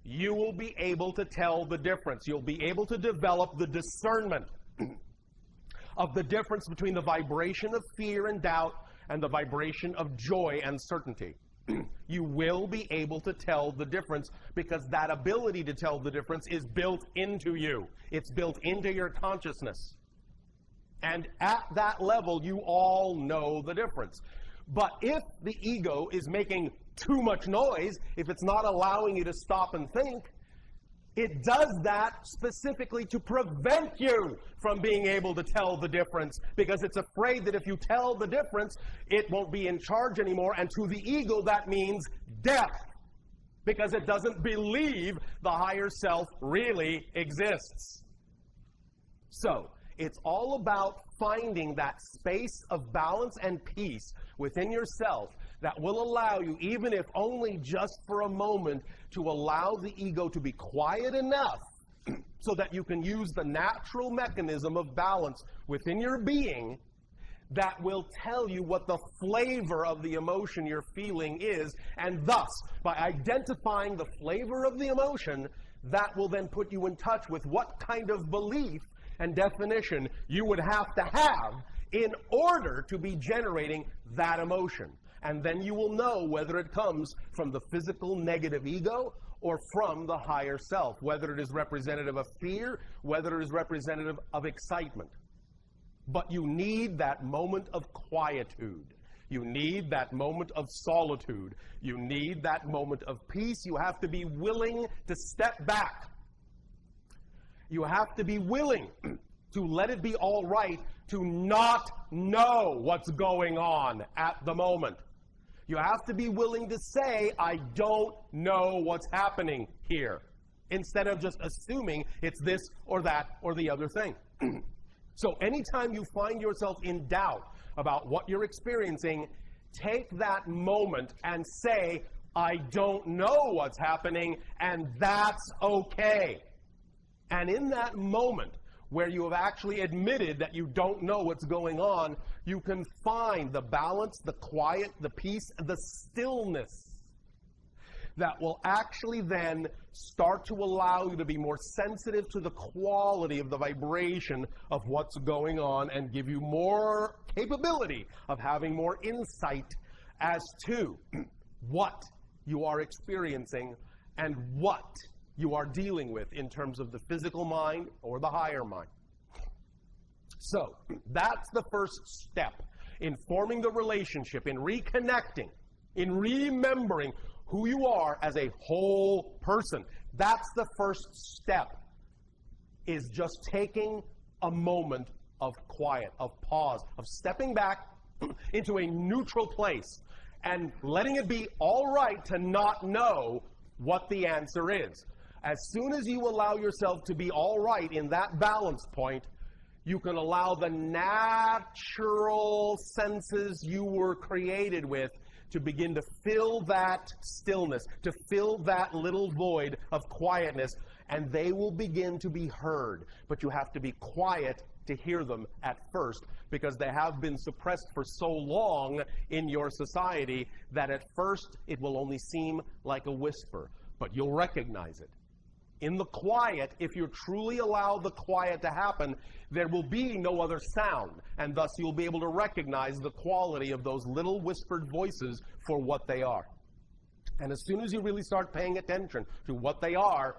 you will be able to tell the difference. You'll be able to develop the discernment of the difference between the vibration of fear and doubt and the vibration of joy and certainty. You will be able to tell the difference because that ability to tell the difference is built into you. It's built into your consciousness. And at that level, you all know the difference. But if the ego is making too much noise, if it's not allowing you to stop and think, it does that specifically to prevent you from being able to tell the difference, because it's afraid that if you tell the difference, it won't be in charge anymore, and to the ego that means death, because it doesn't believe the higher self really exists. So, it's all about finding that space of balance and peace within yourself that will allow you, even if only just for a moment, to allow the ego to be quiet enough so that you can use the natural mechanism of balance within your being that will tell you what the flavor of the emotion you're feeling is, and thus, by identifying the flavor of the emotion, that will then put you in touch with what kind of belief and definition you would have to have in order to be generating that emotion. And then you will know whether it comes from the physical negative ego or from the higher self, whether it is representative of fear, whether it is representative of excitement. But you need that moment of quietude. You need that moment of solitude. You need that moment of peace. You have to be willing to step back. You have to be willing to let it be all right to not know what's going on at the moment. You have to be willing to say, I don't know what's happening here, instead of just assuming it's this or that or the other thing. So anytime you find yourself in doubt about what you're experiencing, take that moment and say, I don't know what's happening, and that's okay. And in that moment where you have actually admitted that you don't know what's going on, you can find the balance, the quiet, the peace, the stillness that will actually then start to allow you to be more sensitive to the quality of the vibration of what's going on and give you more capability of having more insight as to what you are experiencing and what you are dealing with in terms of the physical mind or the higher mind. So, that's the first step in forming the relationship, in reconnecting, in remembering who you are as a whole person. That's the first step, is just taking a moment of quiet, of pause, of stepping back into a neutral place and letting it be all right to not know what the answer is. As soon as you allow yourself to be all right in that balance point, you can allow the natural senses you were created with to begin to fill that stillness, to fill that little void of quietness, and they will begin to be heard. But you have to be quiet to hear them at first, because they have been suppressed for so long in your society that at first it will only seem like a whisper, but you'll recognize it. In the quiet, if you truly allow the quiet to happen, there will be no other sound, and thus you'll be able to recognize the quality of those little whispered voices for what they are. And as soon as you really start paying attention to what they are,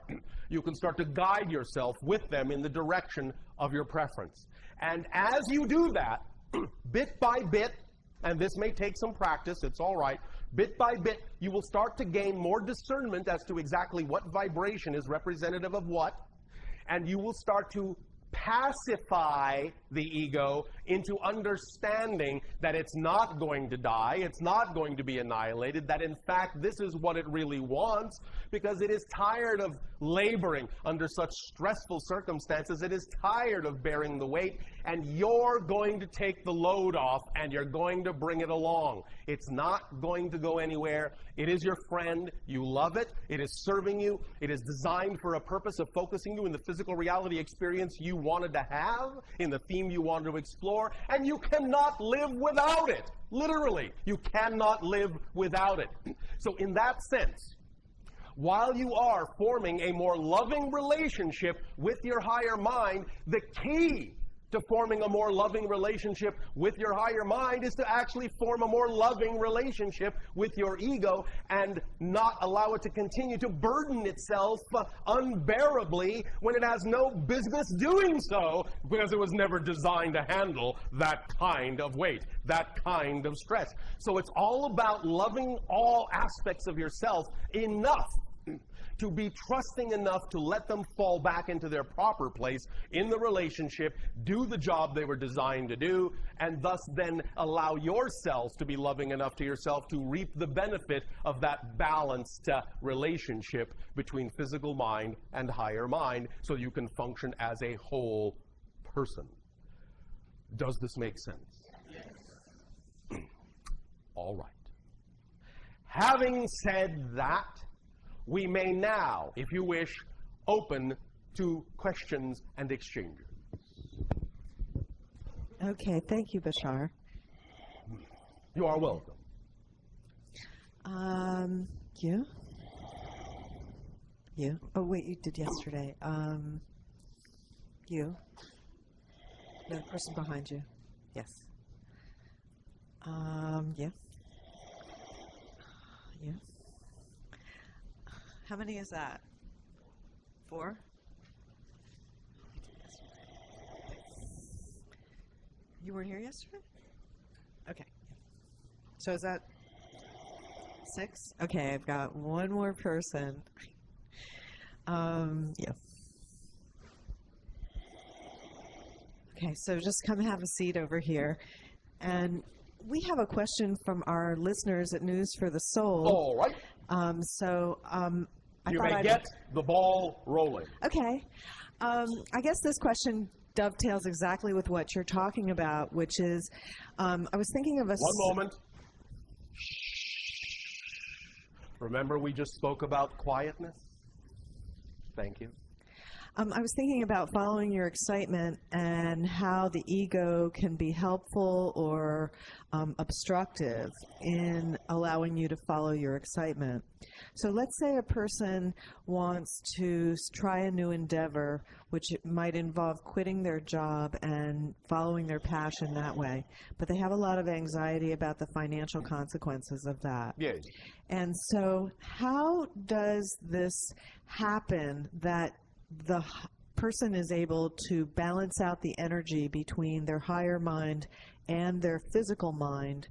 you can start to guide yourself with them in the direction of your preference. And as you do that, bit by bit, and this may take some practice, it's all right, bit by bit, you will start to gain more discernment as to exactly what vibration is representative of what, and you will start to pacify the ego into understanding that it's not going to die, it's not going to be annihilated, that in fact this is what it really wants, because it is tired of laboring under such stressful circumstances, it is tired of bearing the weight, and you're going to take the load off and you're going to bring it along. It's not going to go anywhere. It is your friend. You love it. It is serving you. It is designed for a purpose of focusing you in the physical reality experience you wanted to have, in the theme you wanted to explore, and you cannot live without it. Literally, you cannot live without it. So in that sense, while you are forming a more loving relationship with your higher mind, the key to forming a more loving relationship with your higher mind is to actually form a more loving relationship with your ego and not allow it to continue to burden itself unbearably when it has no business doing so, because it was never designed to handle that kind of weight, that kind of stress. So it's all about loving all aspects of yourself enough to be trusting enough to let them fall back into their proper place in the relationship, do the job they were designed to do, and thus then allow yourselves to be loving enough to yourself to reap the benefit of that balanced relationship between physical mind and higher mind, so you can function as a whole person. Does this make sense? Yes. All right. Having said that, we may now, if you wish, open to questions and exchanges. Okay, thank you, Bashar. You are welcome. You? You? Oh, wait, you did yesterday. You? No, the person behind you. Yes. Yeah. You? How many is that? 4? You weren't here yesterday? Okay. So is that 6? Okay, I've got one more person. Yeah. Okay, so just come have a seat over here. And we have a question from our listeners at News for the Soul. All right. I you thought may get the ball rolling. Okay. I guess this question dovetails exactly with what you're talking about, which is, I was thinking of a... One moment. Remember we just spoke about quietness? Thank you. I was thinking about following your excitement and how the ego can be helpful or obstructive in allowing you to follow your excitement. So let's say a person wants to try a new endeavor, which might involve quitting their job and following their passion that way, but they have a lot of anxiety about the financial consequences of that. Yes. And so how does this happen that the person is able to balance out the energy between their higher mind and their physical mind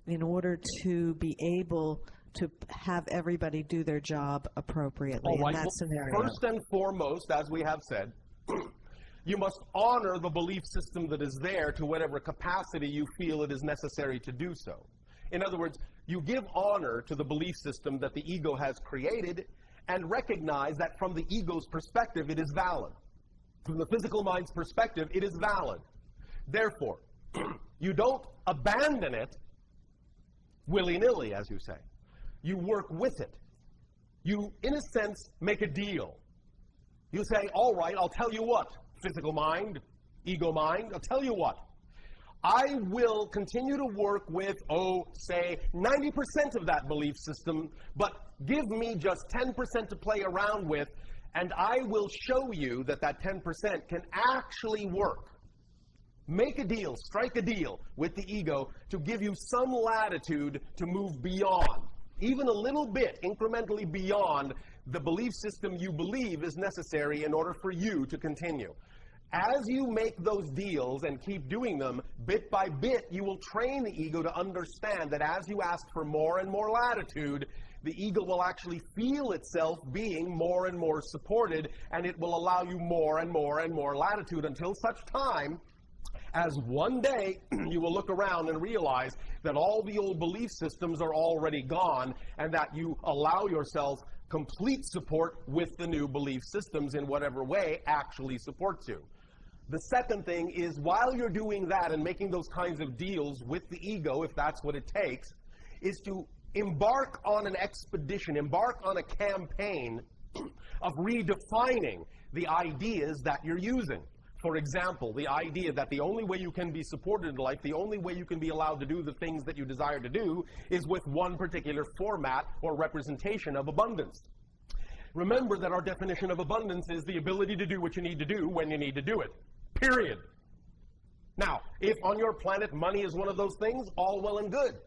in order to be able to have everybody do their job appropriately in that scenario? First and foremost, as we have said, you must honor the belief system that is there to whatever capacity you feel it is necessary to do so. In other words, you give honor to the belief system that the ego has created and recognize that from the ego's perspective, it is valid. From the physical mind's perspective, it is valid. Therefore, you don't abandon it willy-nilly, as you say. You work with it. You, in a sense, make a deal. You say, all right, I'll tell you what, physical mind, ego mind, I'll tell you what. I will continue to work with, say, 90% of that belief system, but give me just 10% to play around with, and I will show you that that 10% can actually work. Make a deal, strike a deal with the ego to give you some latitude to move beyond, even a little bit, incrementally beyond the belief system you believe is necessary in order for you to continue. As you make those deals and keep doing them, bit by bit, you will train the ego to understand that as you ask for more and more latitude, the ego will actually feel itself being more and more supported, and it will allow you more and more and more latitude until such time as one day you will look around and realize that all the old belief systems are already gone, and that you allow yourself complete support with the new belief systems in whatever way actually supports you. The second thing is, while you're doing that and making those kinds of deals with the ego, if that's what it takes, is to embark on an expedition, embark on a campaign of redefining the ideas that you're using. For example, the idea that the only way you can be supported in life, the only way you can be allowed to do the things that you desire to do, is with one particular format or representation of abundance. Remember that our definition of abundance is the ability to do what you need to do when you need to do it. Period. Now, if on your planet money is one of those things, all well and good.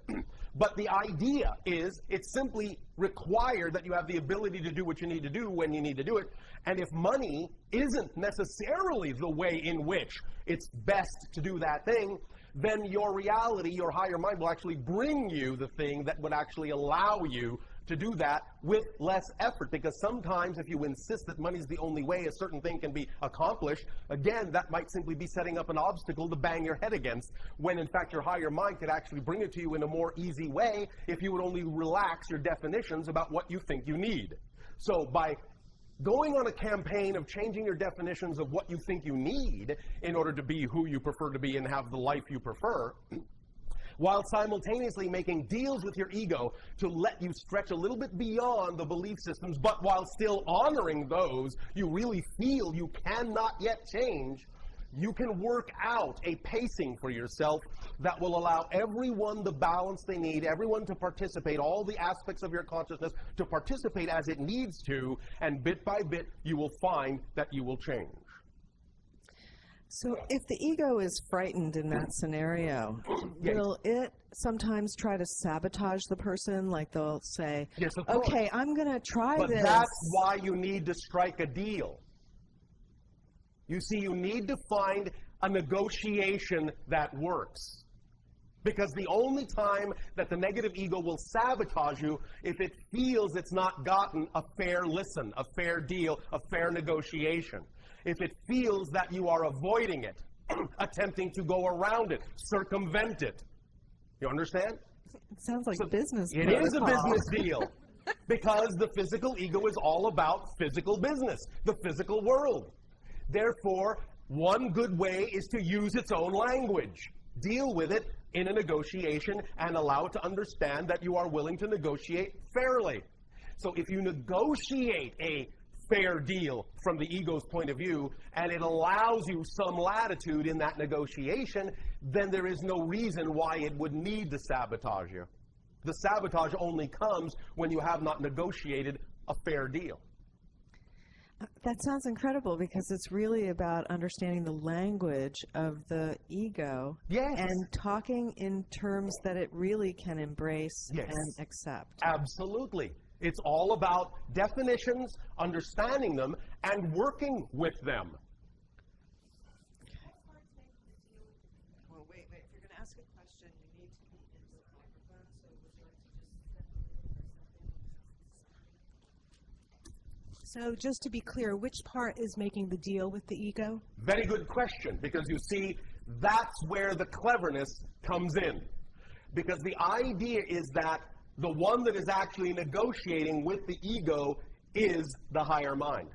But the idea is it's simply required that you have the ability to do what you need to do when you need to do it. And if money isn't necessarily the way in which it's best to do that thing, then your reality, your higher mind, will actually bring you the thing that would actually allow you to do that with less effort. Because sometimes if you insist that money's the only way a certain thing can be accomplished, again, that might simply be setting up an obstacle to bang your head against, when in fact your higher mind could actually bring it to you in a more easy way if you would only relax your definitions about what you think you need. So by going on a campaign of changing your definitions of what you think you need in order to be who you prefer to be and have the life you prefer, while simultaneously making deals with your ego to let you stretch a little bit beyond the belief systems, but while still honoring those you really feel you cannot yet change, you can work out a pacing for yourself that will allow everyone the balance they need, everyone to participate, all the aspects of your consciousness to participate as it needs to, and bit by bit you will find that you will change. So if the ego is frightened in that scenario, will it sometimes try to sabotage the person? Like they'll say, yes, of course. Okay, I'm going to try but this. But that's why you need to strike a deal. You see, you need to find a negotiation that works. Because the only time that the negative ego will sabotage you if it feels it's not gotten a fair listen, a fair deal, a fair negotiation. If it feels that you are avoiding it, attempting to go around it, circumvent it. You understand? It sounds like business. It is a business deal. Because the physical ego is all about physical business, the physical world. Therefore, one good way is to use its own language. Deal with it in a negotiation and allow it to understand that you are willing to negotiate fairly. So if you negotiate a fair deal from the ego's point of view, and it allows you some latitude in that negotiation, then there is no reason why it would need to sabotage you. The sabotage only comes when you have not negotiated a fair deal. That sounds incredible, because it's really about understanding the language of the ego. Yes. And talking in terms that it really can embrace and accept. Absolutely. It's all about definitions, understanding them, and working with them. Well, wait. If you're going to ask a question, you need to be in the microphone. So would you like to just So just to be clear, which part is making the deal with the ego? Very good question, because you see, that's where the cleverness comes in. Because the idea is that the one that is actually negotiating with the ego is the higher mind.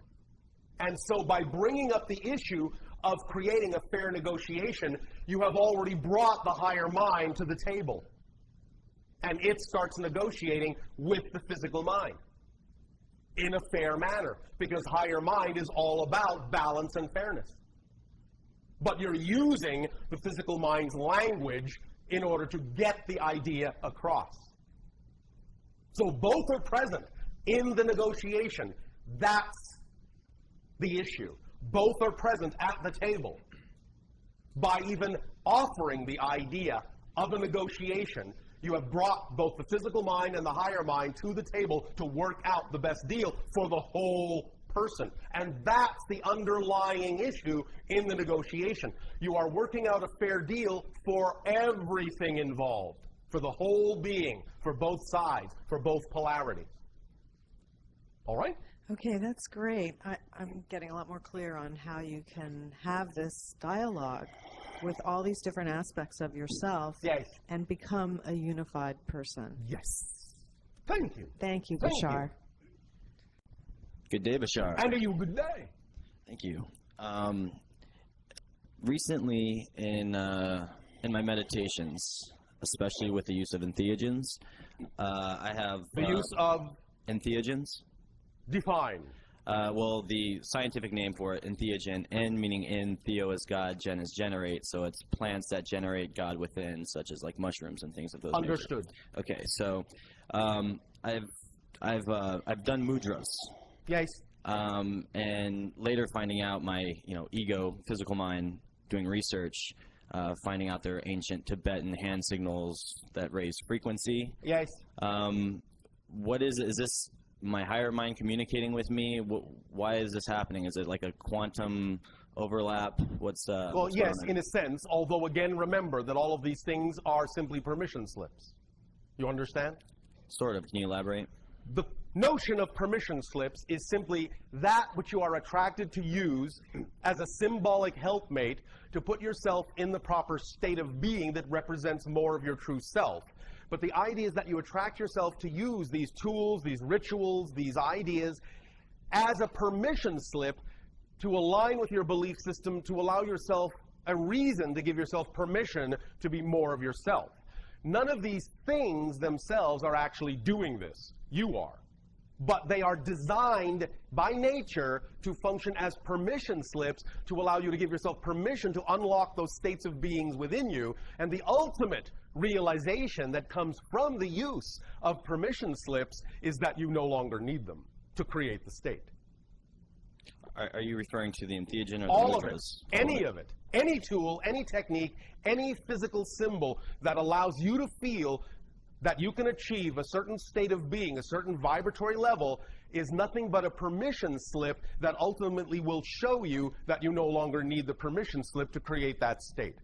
And so by bringing up the issue of creating a fair negotiation, you have already brought the higher mind to the table. And it starts negotiating with the physical mind in a fair manner, because higher mind is all about balance and fairness. But you're using the physical mind's language in order to get the idea across. So both are present in the negotiation. That's the issue. Both are present at the table. By even offering the idea of a negotiation, you have brought both the physical mind and the higher mind to the table to work out the best deal for the whole person. And that's the underlying issue in the negotiation. You are working out a fair deal for everything involved, for the whole being, for both sides, for both polarities. All right? Okay, that's great. I'm getting a lot more clear on how you can have this dialogue with all these different aspects of yourself, Yes. and become a unified person. Yes. Thank you. Thank you, Thank Bashar. Good day, Bashar. And you good day. Thank you. Recently, in my meditations, especially with the use of entheogens, I have The use of entheogens. define. Well, the scientific name for it, entheogen, en meaning in, theo is God, gen is generate, so it's plants that generate God within, such as like mushrooms and things of those nature. Understood. Okay, so I've done mudras. Yes. And later finding out my ego, physical mind, doing research, finding out there are ancient Tibetan hand signals that raise frequency. Yes. What is this? My higher mind communicating with me? Why is this happening? Is it like a quantum overlap? Well, what's yes, going on? in a sense, although again, remember that all of these things are simply permission slips. You understand? Sort of. Can you elaborate? The notion of permission slips is simply that which you are attracted to use as a symbolic helpmate to put yourself in the proper state of being that represents more of your true self. But the idea is that you attract yourself to use these tools, these rituals, these ideas as a permission slip to align with your belief system, to allow yourself a reason to give yourself permission to be more of yourself. None of these things themselves are actually doing this. You are. But they are designed by nature to function as permission slips to allow you to give yourself permission to unlock those states of beings within you. And the ultimate realization that comes from the use of permission slips is that you no longer need them to create the state. Are you referring to the entheogen or All the of it, mudras? any of it, any tool, any technique, any physical symbol that allows you to feel that you can achieve a certain state of being, a certain vibratory level, is nothing but a permission slip that ultimately will show you that you no longer need the permission slip to create that state.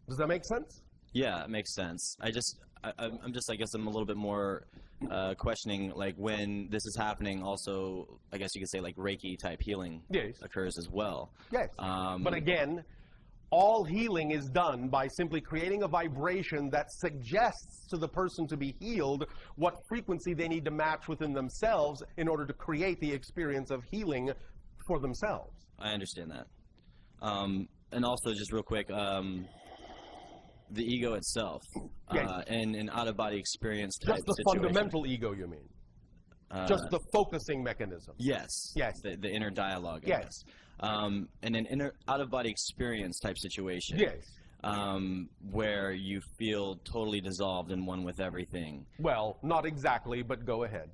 Does that make sense? Yeah, it makes sense. I guess I'm a little bit more questioning, like, when this is happening. Also, I guess you could say like Reiki type healing Yes. occurs as well. Yes. But again, all healing is done by simply creating a vibration that suggests to the person to be healed what frequency they need to match within themselves in order to create the experience of healing for themselves. I understand that. And also, just real quick, the ego itself, Yes. and an out-of-body experience type Just the situation. fundamental ego, you mean? Just the focusing mechanism. Yes. Yes. The inner dialogue, I Yes. guess. And an out-of-body experience type situation. Yes. Where you feel totally dissolved and one with everything. Well, not exactly, but go ahead.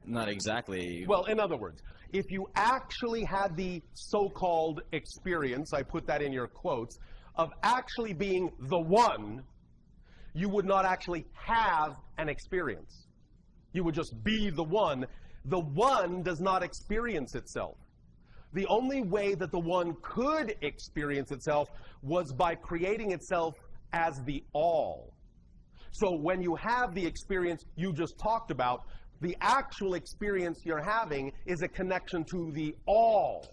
Not exactly. Well, in other words, if you actually had the so-called experience, I put that in your quotes, of actually being the one, you would not actually have an experience. You would just be the one. The one does not experience itself. The only way that the one could experience itself was by creating itself as the all. So when you have the experience you just talked about, the actual experience you're having is a connection to the all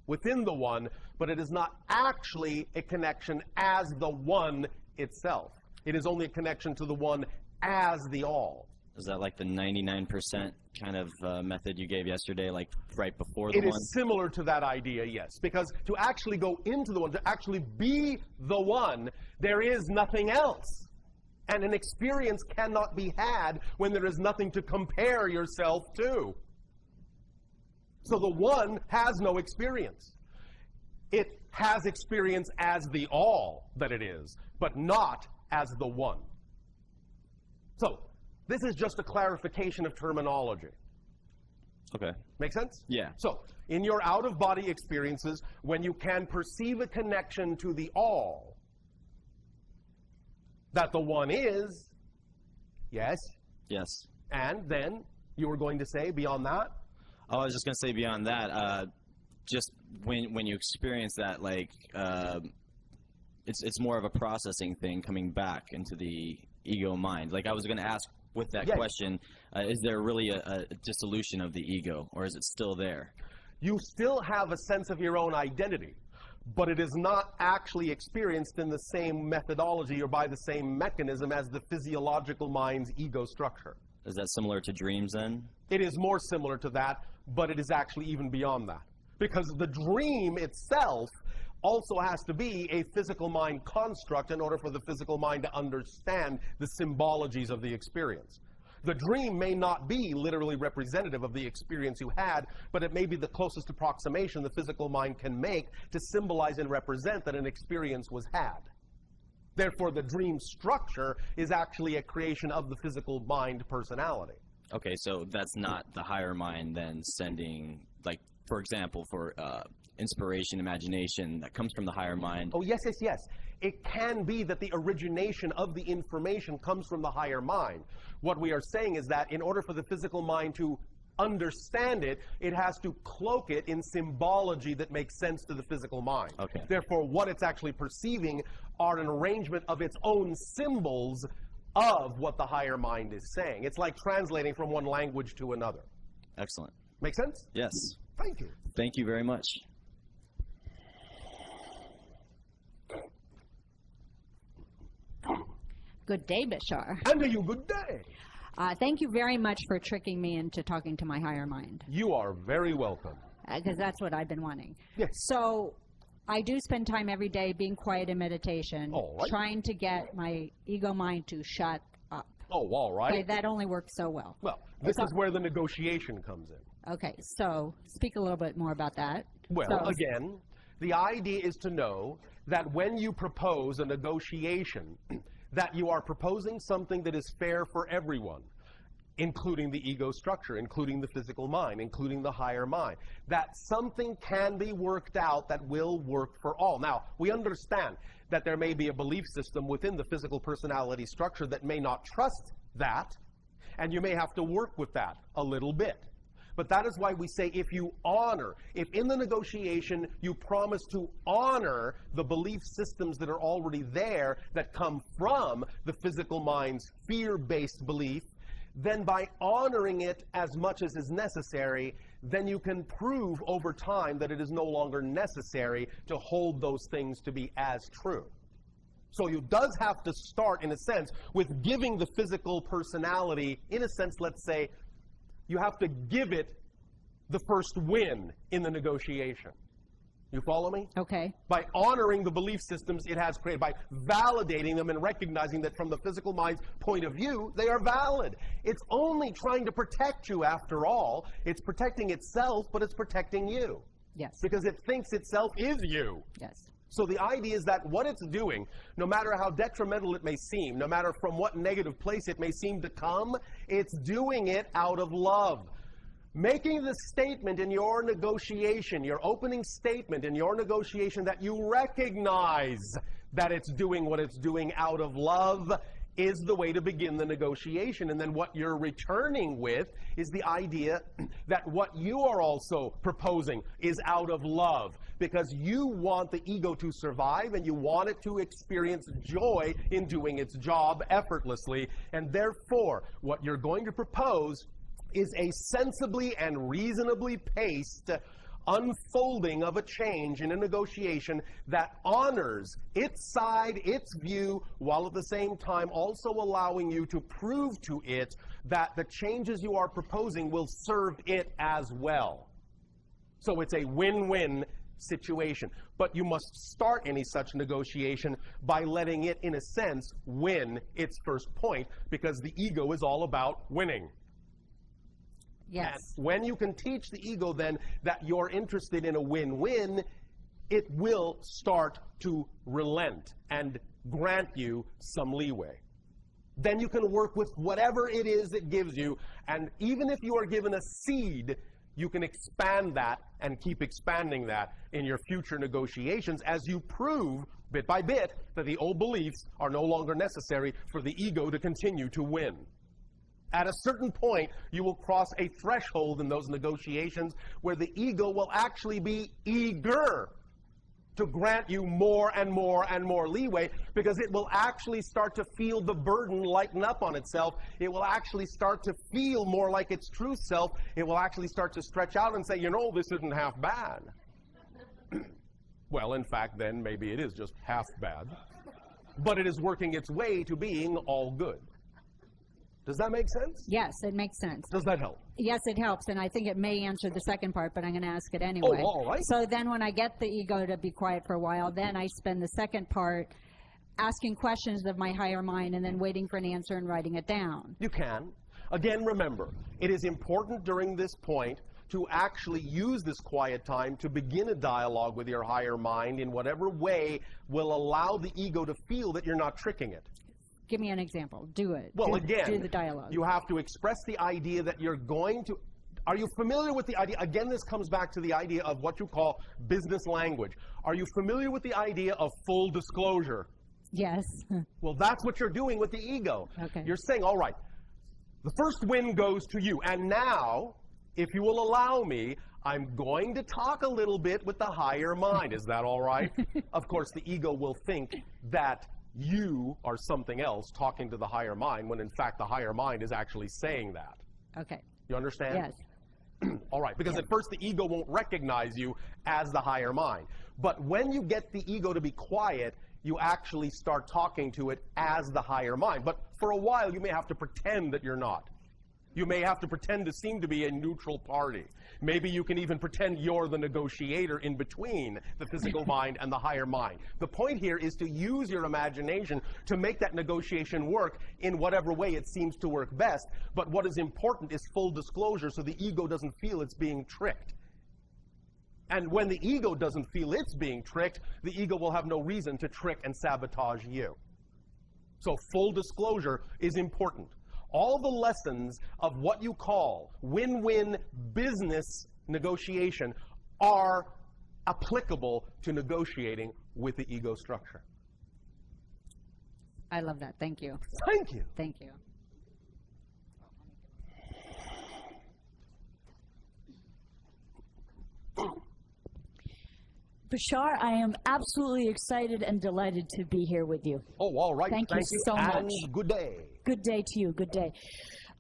within the one, but it is not actually a connection as the one itself. It is only a connection to the one as the all. Is that like the 99% kind of method you gave yesterday, like right before the It one? is similar to that idea, yes. Because to actually go into the one, to actually be the one, there is nothing else. And an experience cannot be had when there is nothing to compare yourself to. So the one has no experience. It has experience as the all that it is, but not as the one. So this is just a clarification of terminology. Okay. Make sense? Yeah. So in your out-of-body experiences, when you can perceive a connection to the all, that the one is, yes, Yes. and then you were going to say beyond that? Oh, I was just going to say beyond that, just when you experience that, like, it's more of a processing thing coming back into the ego mind. Like I was going to ask with that Yeah. question, is there really a dissolution of the ego, or is it still there? You still have a sense of your own identity, but it is not actually experienced in the same methodology or by the same mechanism as the physiological mind's ego structure. Is that similar to dreams then? It is more similar to that, but it is actually even beyond that. Because the dream itself also has to be a physical mind construct in order for the physical mind to understand the symbologies of the experience. The dream may not be literally representative of the experience you had, but it may be the closest approximation the physical mind can make to symbolize and represent that an experience was had. Therefore, the dream structure is actually a creation of the physical mind personality. Okay, so that's not the higher mind then sending, like, for example, for inspiration, imagination that comes from the higher mind. Oh, yes, yes, yes. It can be that the origination of the information comes from the higher mind. What we are saying is that in order for the physical mind to understand it, it has to cloak it in symbology that makes sense to the physical mind. Okay. Therefore, what it's actually perceiving are an arrangement of its own symbols of what the higher mind is saying. It's like translating from one language to another. Excellent. Make sense? Yes. Thank you. Thank you very much. Good day, Bashar. And to you, good day. Thank you very much for tricking me into talking to my higher mind, You are very welcome. because that's what I've been wanting. Yes. So I do spend time every day being quiet in meditation, All right. trying to get my ego mind to shut up. Oh, all right. Okay, that only works so well. Well, this is where the negotiation comes in. Okay, so speak a little bit more about that. Well, So- again, the idea is to know that when you propose a negotiation, that you are proposing something that is fair for everyone, including the ego structure, including the physical mind, including the higher mind. That something can be worked out that will work for all. Now, we understand that there may be a belief system within the physical personality structure that may not trust that, and you may have to work with that a little bit. But that is why we say if you honor, if in the negotiation you promise to honor the belief systems that are already there that come from the physical mind's fear-based belief, then by honoring it as much as is necessary, then you can prove over time that it is no longer necessary to hold those things to be as true. So you does have to start, in a sense, with giving the physical personality, in a sense, let's say, you have to give it the first win in the negotiation. You follow me? Okay. By honoring the belief systems it has created, by validating them and recognizing that from the physical mind's point of view, they are valid. It's only trying to protect you after all. It's protecting itself, but it's protecting you. Yes. Because it thinks itself is you. Yes. So the idea is that what it's doing, no matter how detrimental it may seem, no matter from what negative place it may seem to come, it's doing it out of love. Making the statement in your negotiation, your opening statement in your negotiation that you recognize that it's doing what it's doing out of love is the way to begin the negotiation. And then what you're returning with is the idea that what you are also proposing is out of love, because you want the ego to survive and you want it to experience joy in doing its job effortlessly. And therefore, what you're going to propose is a sensibly and reasonably paced unfolding of a change in a negotiation that honors its side, its view, while at the same time also allowing you to prove to it that the changes you are proposing will serve it as well. So it's a win-win situation. But you must start any such negotiation by letting it, in a sense, win its first point, because the ego is all about winning. Yes. And when you can teach the ego then that you're interested in a win-win, it will start to relent and grant you some leeway. Then you can work with whatever it is it gives you, and even if you are given a seed, you can expand that and keep expanding that in your future negotiations as you prove, bit by bit, that the old beliefs are no longer necessary for the ego to continue to win. At a certain point, you will cross a threshold in those negotiations where the ego will actually be eager to grant you more and more and more leeway, because it will actually start to feel the burden lighten up on itself. It will actually start to feel more like its true self. It will actually start to stretch out and say, you know, this isn't half bad. Well, in fact, then maybe it is just half bad. But it is working its way to being all good. Does that make sense? Yes, it makes sense. Does that help? Yes, it helps, and I think it may answer the second part, but I'm going to ask it anyway. Oh, all right. So then when I get the ego to be quiet for a while, then I spend the second part asking questions of my higher mind and then waiting for an answer and writing it down. You can. Again, remember, it is important during this point to actually use this quiet time to begin a dialogue with your higher mind in whatever way will allow the ego to feel that you're not tricking it. Give me an example. Do it. Well, do again, the dialogue. you have to express the idea that you're going to... Are you familiar with the idea? Again, this comes back to the idea of what you call business language. Are you familiar with the idea of full disclosure? Yes. Well, that's what you're doing with the ego. Okay. You're saying, all right, the first win goes to you. And now, if you will allow me, I'm going to talk a little bit with the higher mind. Is that all right? Of course, the ego will think that you are something else talking to the higher mind, when in fact the higher mind is actually saying that. Okay. You understand? Yes. All right, because at first the ego won't recognize you as the higher mind. But when you get the ego to be quiet, you actually start talking to it as the higher mind. But for a while, you may have to pretend that you're not. You may have to pretend to seem to be a neutral party. Maybe you can even pretend you're the negotiator in between the physical mind and the higher mind. The point here is to use your imagination to make that negotiation work in whatever way it seems to work best. But what is important is full disclosure, so the ego doesn't feel it's being tricked. And when the ego doesn't feel it's being tricked, the ego will have no reason to trick and sabotage you. So full disclosure is important. All the lessons of what you call win-win business negotiation are applicable to negotiating with the ego structure. I love that. Thank you. Thank you. Thank you. Bashar, I am absolutely excited and delighted to be here with you. Oh, all right. Thank you so and much. Good day. Good day to you. Good day.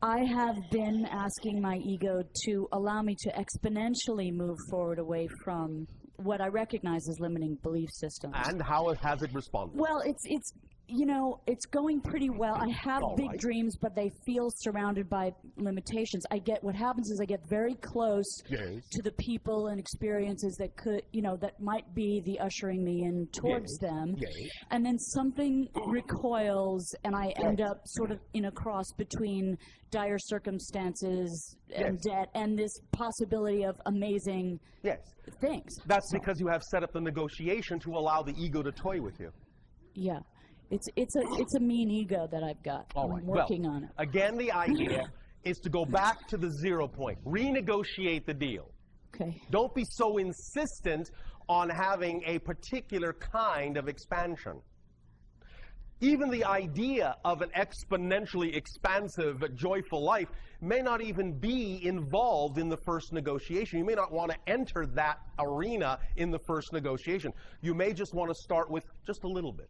I have been asking my ego to allow me to exponentially move forward away from what I recognize as limiting belief systems. And how has it responded? Well, it's you know, it's going pretty well. I have All big right. dreams, but they feel surrounded by limitations. What happens is I get very close Yes. to the people and experiences that could, you know, that might be the ushering me in towards Yes. them. Yes. And then something recoils, and I end up sort of in a cross between dire circumstances and Yes. debt and this possibility of amazing Yes. things. That's because you have set up the negotiation to allow the ego to toy with you. Yeah. It's a mean ego that I've got. All I'm right. working well, on it. Again, the idea is to go back to the 0 point. Renegotiate the deal. Okay. Don't be so insistent on having a particular kind of expansion. Even the idea of an exponentially expansive, joyful life may not even be involved in the first negotiation. You may not want to enter that arena in the first negotiation. You may just want to start with just a little bit.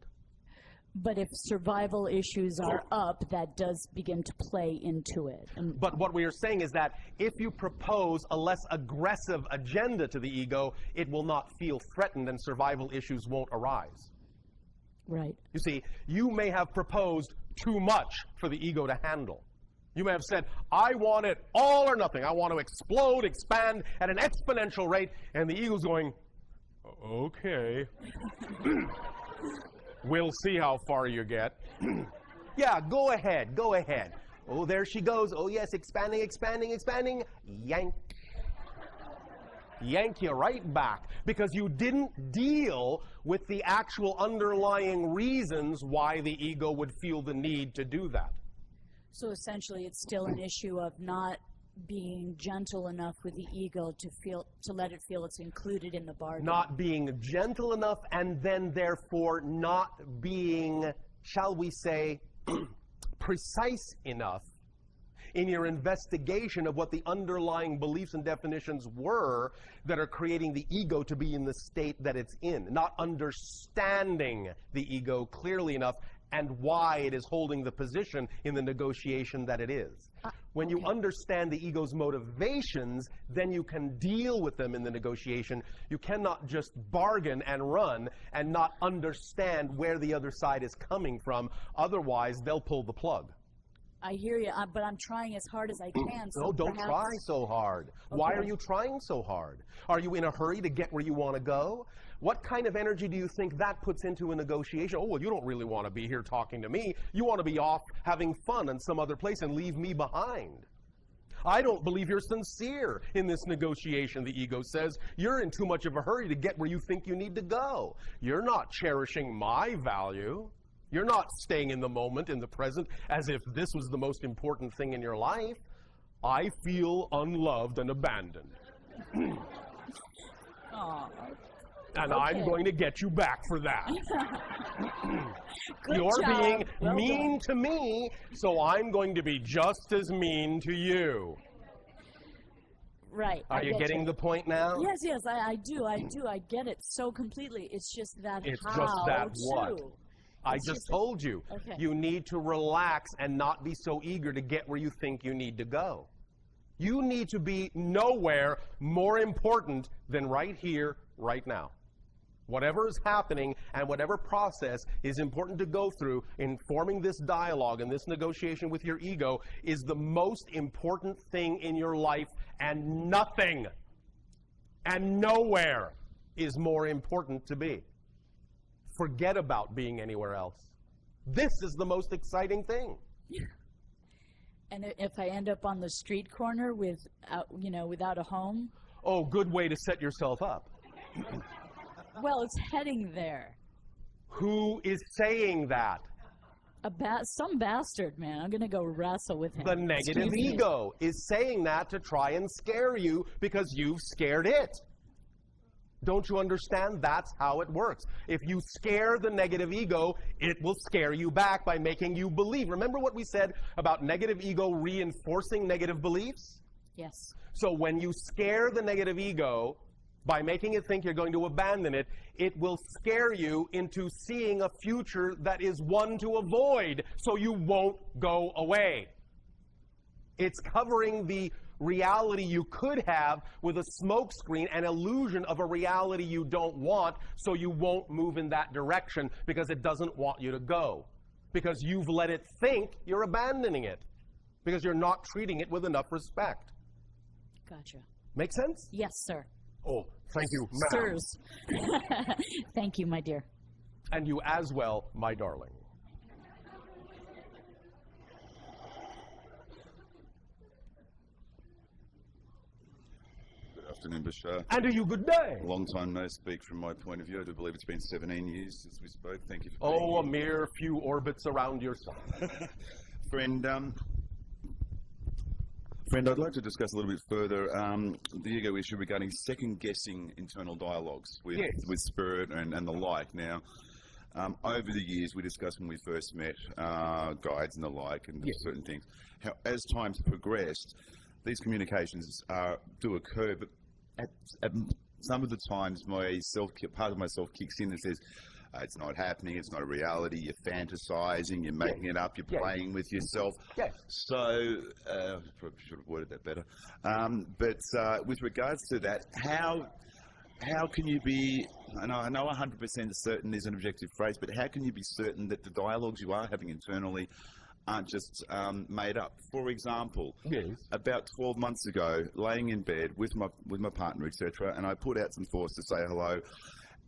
But if survival issues are up, that does begin to play into it. But what we are saying is that if you propose a less aggressive agenda to the ego, it will not feel threatened and survival issues won't arise. Right. You see, you may have proposed too much for the ego to handle. You may have said, I want it all or nothing. I want to explode, expand at an exponential rate, and the ego's going, Okay. We'll see how far you get. Yeah, go ahead, go ahead. Oh, there she goes. Oh, yes, expanding, expanding, expanding. Yank. Yank you right back because you didn't deal with the actual underlying reasons why the ego would feel the need to do that. So essentially, it's still an issue of not being gentle enough with the ego to let it feel it's included in the bargain. Not being gentle enough, and then therefore not being, shall we say, precise enough in your investigation of what the underlying beliefs and definitions were that are creating the ego to be in the state that it's in. Not understanding the ego clearly enough and why it is holding the position in the negotiation that it is. When you understand the ego's motivations, then you can deal with them in the negotiation. You cannot just bargain and run and not understand where the other side is coming from. Otherwise, they'll pull the plug. I hear you, but I'm trying as hard as I can. So No, don't perhaps- try so hard. Why Okay. are you trying so hard? Are you in a hurry to get where you want to go? What kind of energy do you think that puts into a negotiation? Oh, well, you don't really want to be here talking to me. You want to be off having fun in some other place and leave me behind. I don't believe you're sincere in this negotiation, the ego says. You're in too much of a hurry to get where you think you need to go. You're not cherishing my value. You're not staying in the moment, in the present, as if this was the most important thing in your life. I feel unloved and abandoned. Aw, And Okay. I'm going to get you back for that. good You're job. being Well mean done. to me, so I'm going to be just as mean to you. Right. Are I you get getting the point now? Yes, I do. I get it so completely. It's just that It's how just that what? to. I It's just just- told you. Okay. You need to relax and not be so eager to get where you think you need to go. You need to be nowhere more important than right here, right now. Whatever is happening and whatever process is important to go through in forming this dialogue and this negotiation with your ego is the most important thing in your life, and nothing and nowhere is more important to be. Forget about being anywhere else. This is the most exciting thing. And if I end up on the street corner without a home, Oh, good way to set yourself up. well, it's heading there. Who is saying that? Some bastard, man. I'm gonna go wrestle with him. The negative Excuse me. ego is saying that to try and scare you because you've scared it. Don't you understand? That's how it works. If you scare the negative ego, it will scare you back by making you believe. Remember what we said about negative ego reinforcing negative beliefs? Yes. So when you scare the negative ego by making it think you're going to abandon it, it will scare you into seeing a future that is one to avoid, so you won't go away. It's covering the reality you could have with a smokescreen, an illusion of a reality you don't want, so you won't move in that direction because it doesn't want you to go. Because you've let it think you're abandoning it. Because you're not treating it with enough respect. Gotcha. Make sense? Yes, sir. Oh, thank you, ma'am. Sirs. Thank you, my dear. And you as well, my darling. Good afternoon, Bashar. And to you, good day. Long time no speak from my point of view. I do believe it's been 17 years since we spoke. Thank you for Oh, a being mere few orbits around your sun. here. Friend, I'd like to discuss a little bit further the ego issue regarding second-guessing internal dialogues with, Yes. with spirit and the like. Now, over the years, we discussed when we first met guides and the like and Yes. certain things. How, as time's progressed, these communications do occur, but at some of the times, part of myself kicks in and says, it's not happening, it's not a reality, you're fantasizing, you're making it up, you're Yes. playing with yourself. Yes. So, probably should have worded that better. But with regards to that, how can you be, and I know 100% certain is an objective phrase, but how can you be certain that the dialogues you are having internally aren't just made up? For example, Yes. about 12 months ago, laying in bed with my partner, etc., and I put out some thoughts to say hello,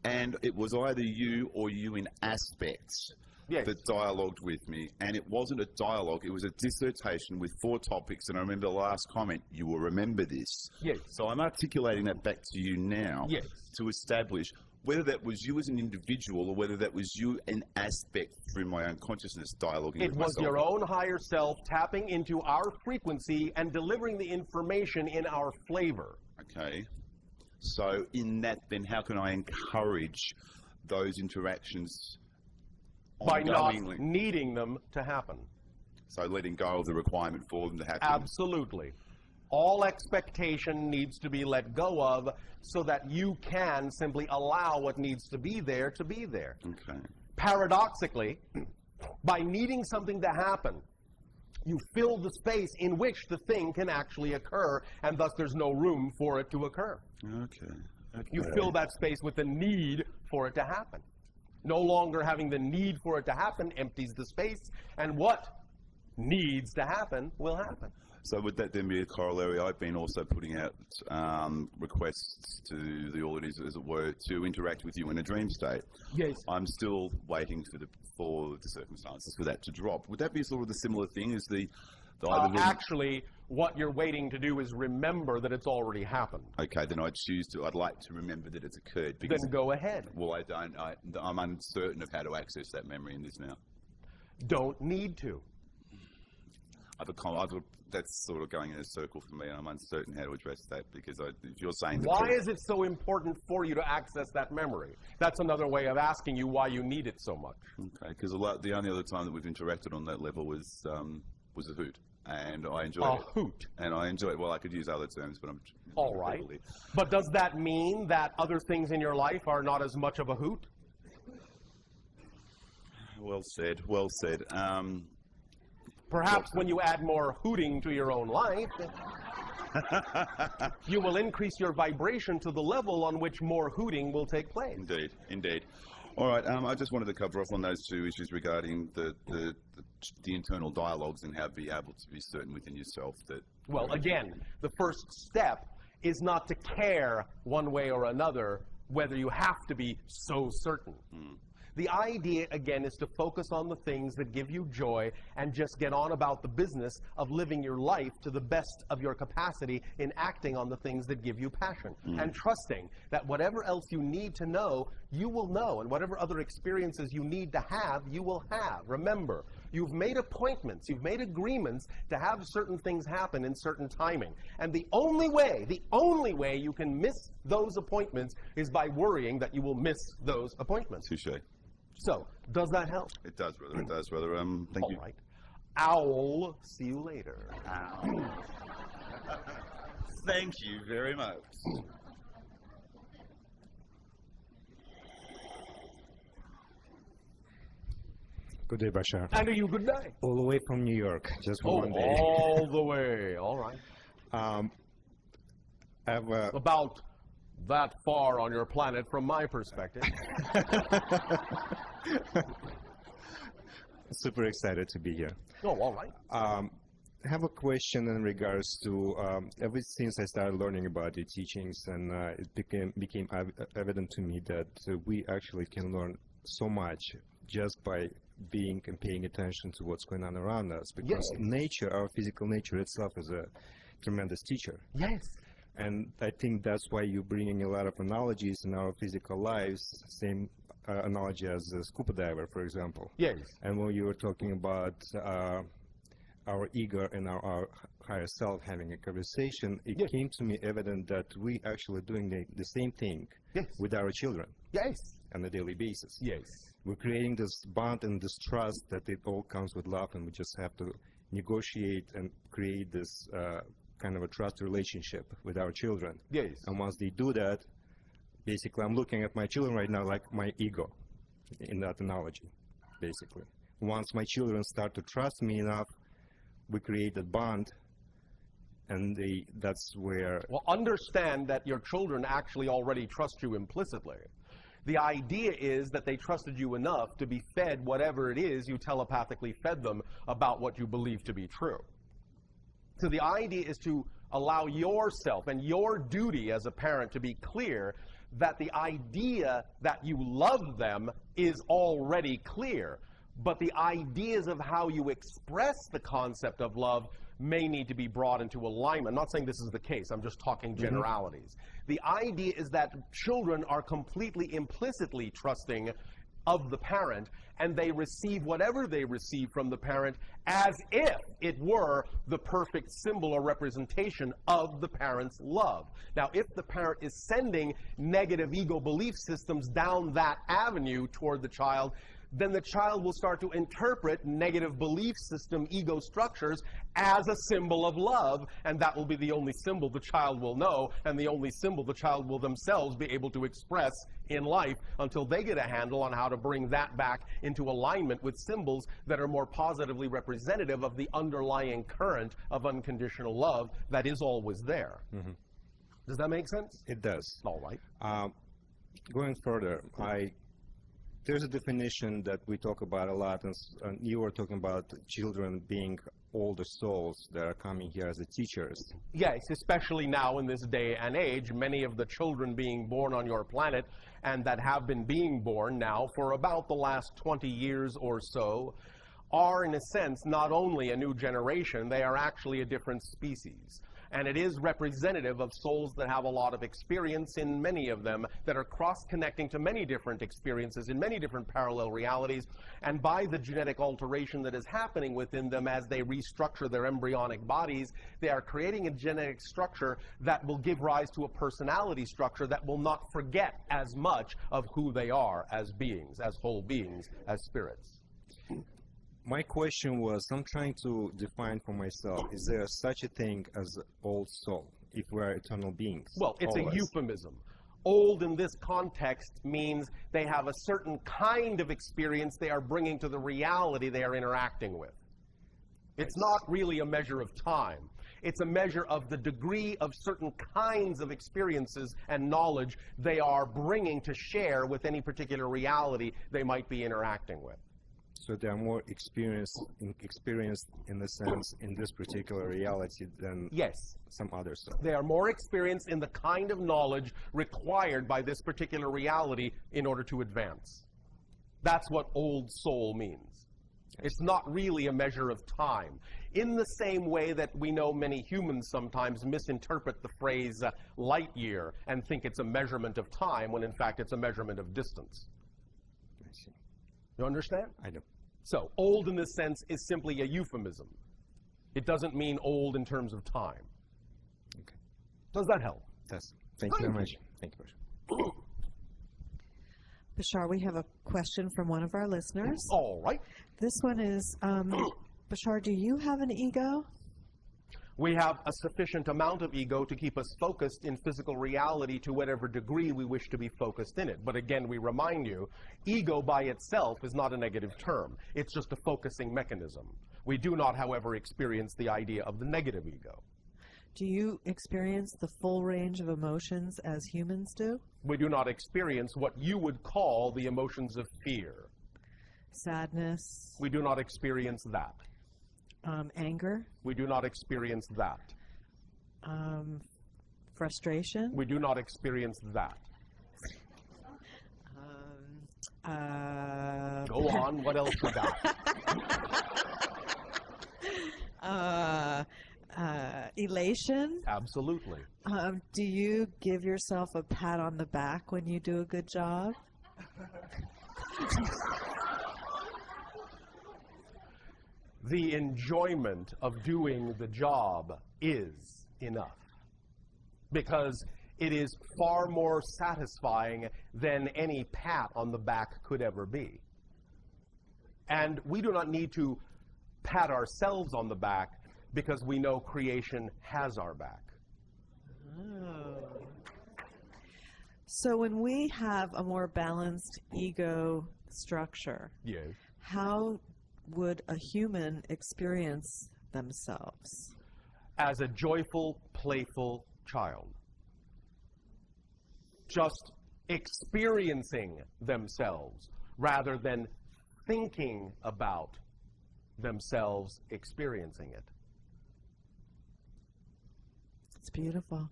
and it was either you or you in aspects Yes. that dialogued with me, and it wasn't a dialogue, it was a dissertation with 4 topics, and I remember the last comment, you will remember this. Yes. So I'm articulating that back to you now Yes. to establish whether that was you as an individual or whether that was you an aspect through my own consciousness dialoguing It with was myself. your own higher self tapping into our frequency and delivering the information in our flavor. Okay. So in that, then how can I encourage those interactions By not ongoingly? needing them to happen. So letting go of the requirement for them to happen. Absolutely. All expectation needs to be let go of so that you can simply allow what needs to be there to be there. Okay. Paradoxically, by needing something to happen, you fill the space in which the thing can actually occur, and thus there's no room for it to occur. Okay. You fill that space with the need for it to happen. No longer having the need for it to happen empties the space, and what needs to happen will happen. So would that then be a corollary? I've been also putting out requests to the audience, as it were, to interact with you in a dream state. Yes. I'm still waiting for the circumstances for that to drop. Would that be sort of the similar thing as the either Actually, what you're waiting to do is remember that it's already happened. Okay, then I'd like to remember that it's occurred. Because, Then go ahead. well, I'm uncertain of how to access that memory in this now. Don't need to. That's sort of going in a circle for me, and I'm uncertain how to address that, because if you're saying the Why truth- is it so important for you to access that memory? That's another way of asking you why you need it so much. Okay, because the only other time that we've interacted on that level was a hoot, and I enjoyed A it. hoot. And I enjoyed it. Well, I could use other terms, but I'm... All right. But does that mean that other things in your life are not as much of a hoot? Well said, well said. Perhaps when you add more hooting to your own life, you will increase your vibration to the level on which more hooting will take place. Indeed, indeed. All right, I just wanted to cover off on those 2 issues regarding the internal dialogues and how to be able to be certain within yourself that... Well, again, the first step is not to care one way or another whether you have to be so certain. The idea, again, is to focus on the things that give you joy and just get on about the business of living your life to the best of your capacity in acting on the things that give you passion. And trusting that whatever else you need to know, you will know. And whatever other experiences you need to have, you will have. Remember, you've made appointments, you've made agreements to have certain things happen in certain timing. And the only way you can miss those appointments is by worrying that you will miss those appointments. Touché. So, does that help? It does, brother. It does, brother. Thank you. All right. Owl, see you later. Thank you very much. Good day, Bashar. And to you, good night. All the way from New York, just for Oh, one day. all the way. All right. I have About that far on your planet from my perspective. super excited to be here. Oh, all right. I have a question in regards to ever since I started learning about the teachings, and it became evident to me that we actually can learn so much just by being and paying attention to what's going on around us, because Yes. nature, our physical nature itself, is a tremendous teacher. Yes. And I think that's why you're bringing a lot of analogies in our physical lives, same analogy as a scuba diver, for example. Yes. And when you were talking about our ego and our higher self having a conversation, it Yes. came to me evident that we actually doing the same thing Yes. with our children Yes. on a daily basis. Yes. We're creating this bond and this trust that it all comes with love, and we just have to negotiate and create this kind of a trust relationship with our children. Yes. And once they do that, basically I'm looking at my children right now like my ego in that analogy, basically. Once my children start to trust me enough, we create a bond, and that's where... Well, understand that your children actually already trust you implicitly. The idea is that they trusted you enough to be fed whatever it is you telepathically fed them about what you believe to be true. So the idea is to allow yourself and your duty as a parent to be clear that the idea that you love them is already clear, but the ideas of how you express the concept of love may need to be brought into alignment. I'm not saying this is the case, I'm just talking generalities. The idea is that children are completely implicitly trusting of the parent, and they receive whatever they receive from the parent as if it were the perfect symbol or representation of the parent's love. Now, if the parent is sending negative ego belief systems down that avenue toward the child, then the child will start to interpret negative belief system ego structures as a symbol of love, and that will be the only symbol the child will know, and the only symbol the child will themselves be able to express in life until they get a handle on how to bring that back into alignment with symbols that are more positively representative of the underlying current of unconditional love that is always there. Does that make sense? It does. All right. Going further, there's a definition that we talk about a lot, and you were talking about children being older souls that are coming here as the teachers. Yes, especially now in this day and age, many of the children being born on your planet and that have been being born now for about the last 20 years or so are, in a sense, not only a new generation, they are actually a different species. And it is representative of souls that have a lot of experience in many of them, that are cross-connecting to many different experiences in many different parallel realities. And by the genetic alteration that is happening within them as they restructure their embryonic bodies, they are creating a genetic structure that will give rise to a personality structure that will not forget as much of who they are as beings, as whole beings, as spirits. My question was, I'm trying to define for myself, is there such a thing as old soul, if we are eternal beings? Well, it's always? a euphemism. Old in this context means they have a certain kind of experience they are bringing to the reality they are interacting with. It's not really a measure of time. It's a measure of the degree of certain kinds of experiences and knowledge they are bringing to share with any particular reality they might be interacting with. So they are more experienced in the sense in this particular reality than Yes. some other soul. They are more experienced in the kind of knowledge required by this particular reality in order to advance. That's what old soul means. It's not really a measure of time. In the same way that we know many humans sometimes misinterpret the phrase light year and think it's a measurement of time when in fact it's a measurement of distance. I see. You understand? I do. So, old in this sense is simply a euphemism. It doesn't mean old in terms of time. Okay. Does that help? That's, thank you very much. Thank you, Bashar. Bashar, we have a question from one of our listeners. All right. This one is, Bashar, do you have an ego? We have a sufficient amount of ego to keep us focused in physical reality to whatever degree we wish to be focused in it. But again, we remind you, ego by itself is not a negative term. It's just a focusing mechanism. We do not, however, experience the idea of the negative ego. Do you experience the full range of emotions as humans do? We do not experience what you would call the emotions of fear. Sadness, We do not experience that. anger, We do not experience that. frustration, We do not experience that. Go on, what else you got? Elation. Absolutely. Do you give yourself a pat on the back when you do a good job? The enjoyment of doing the job is enough, because it is far more satisfying than any pat on the back could ever be. And we do not need to pat ourselves on the back because we know creation has our back. So when we have a more balanced ego structure, Yes. how would a human experience themselves? As a joyful, playful child. Just experiencing themselves rather than thinking about themselves experiencing it. It's beautiful.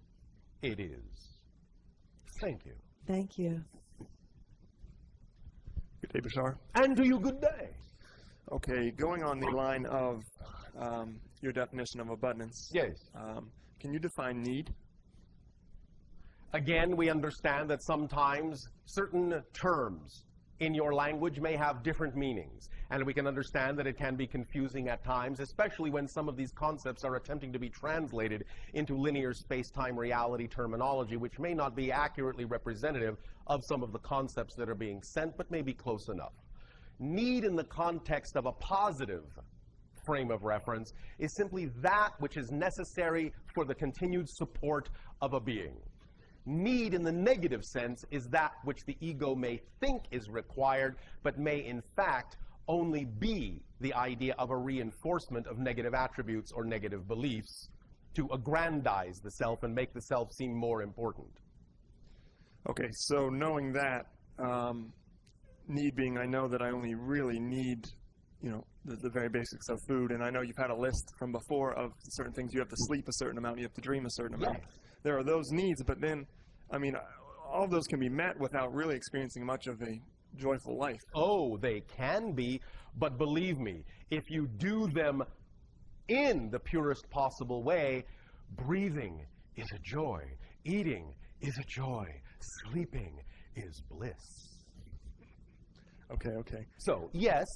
It is. Thank you. Thank you. Good day, Bashar. And to you, good day. Okay, going on the line of your definition of abundance. Yes. Can you define need? Again, we understand that sometimes certain terms in your language may have different meanings. And we can understand that it can be confusing at times, especially when some of these concepts are attempting to be translated into linear space-time reality terminology, which may not be accurately representative of some of the concepts that are being sent, but may be close enough. Need in the context of a positive frame of reference is simply that which is necessary for the continued support of a being. Need in the negative sense is that which the ego may think is required, but may in fact only be the idea of a reinforcement of negative attributes or negative beliefs to aggrandize the self and make the self seem more important. Okay, so knowing that, need being I know that I only really need, the very basics of food, and I know you've had a list from before of certain things. You have to sleep a certain amount, you have to dream a certain amount. Yes. There are those needs, but then, all of those can be met without really experiencing much of a joyful life. Oh, they can be, but believe me, if you do them in the purest possible way, breathing is a joy, eating is a joy, sleeping is bliss. Okay. So, yes,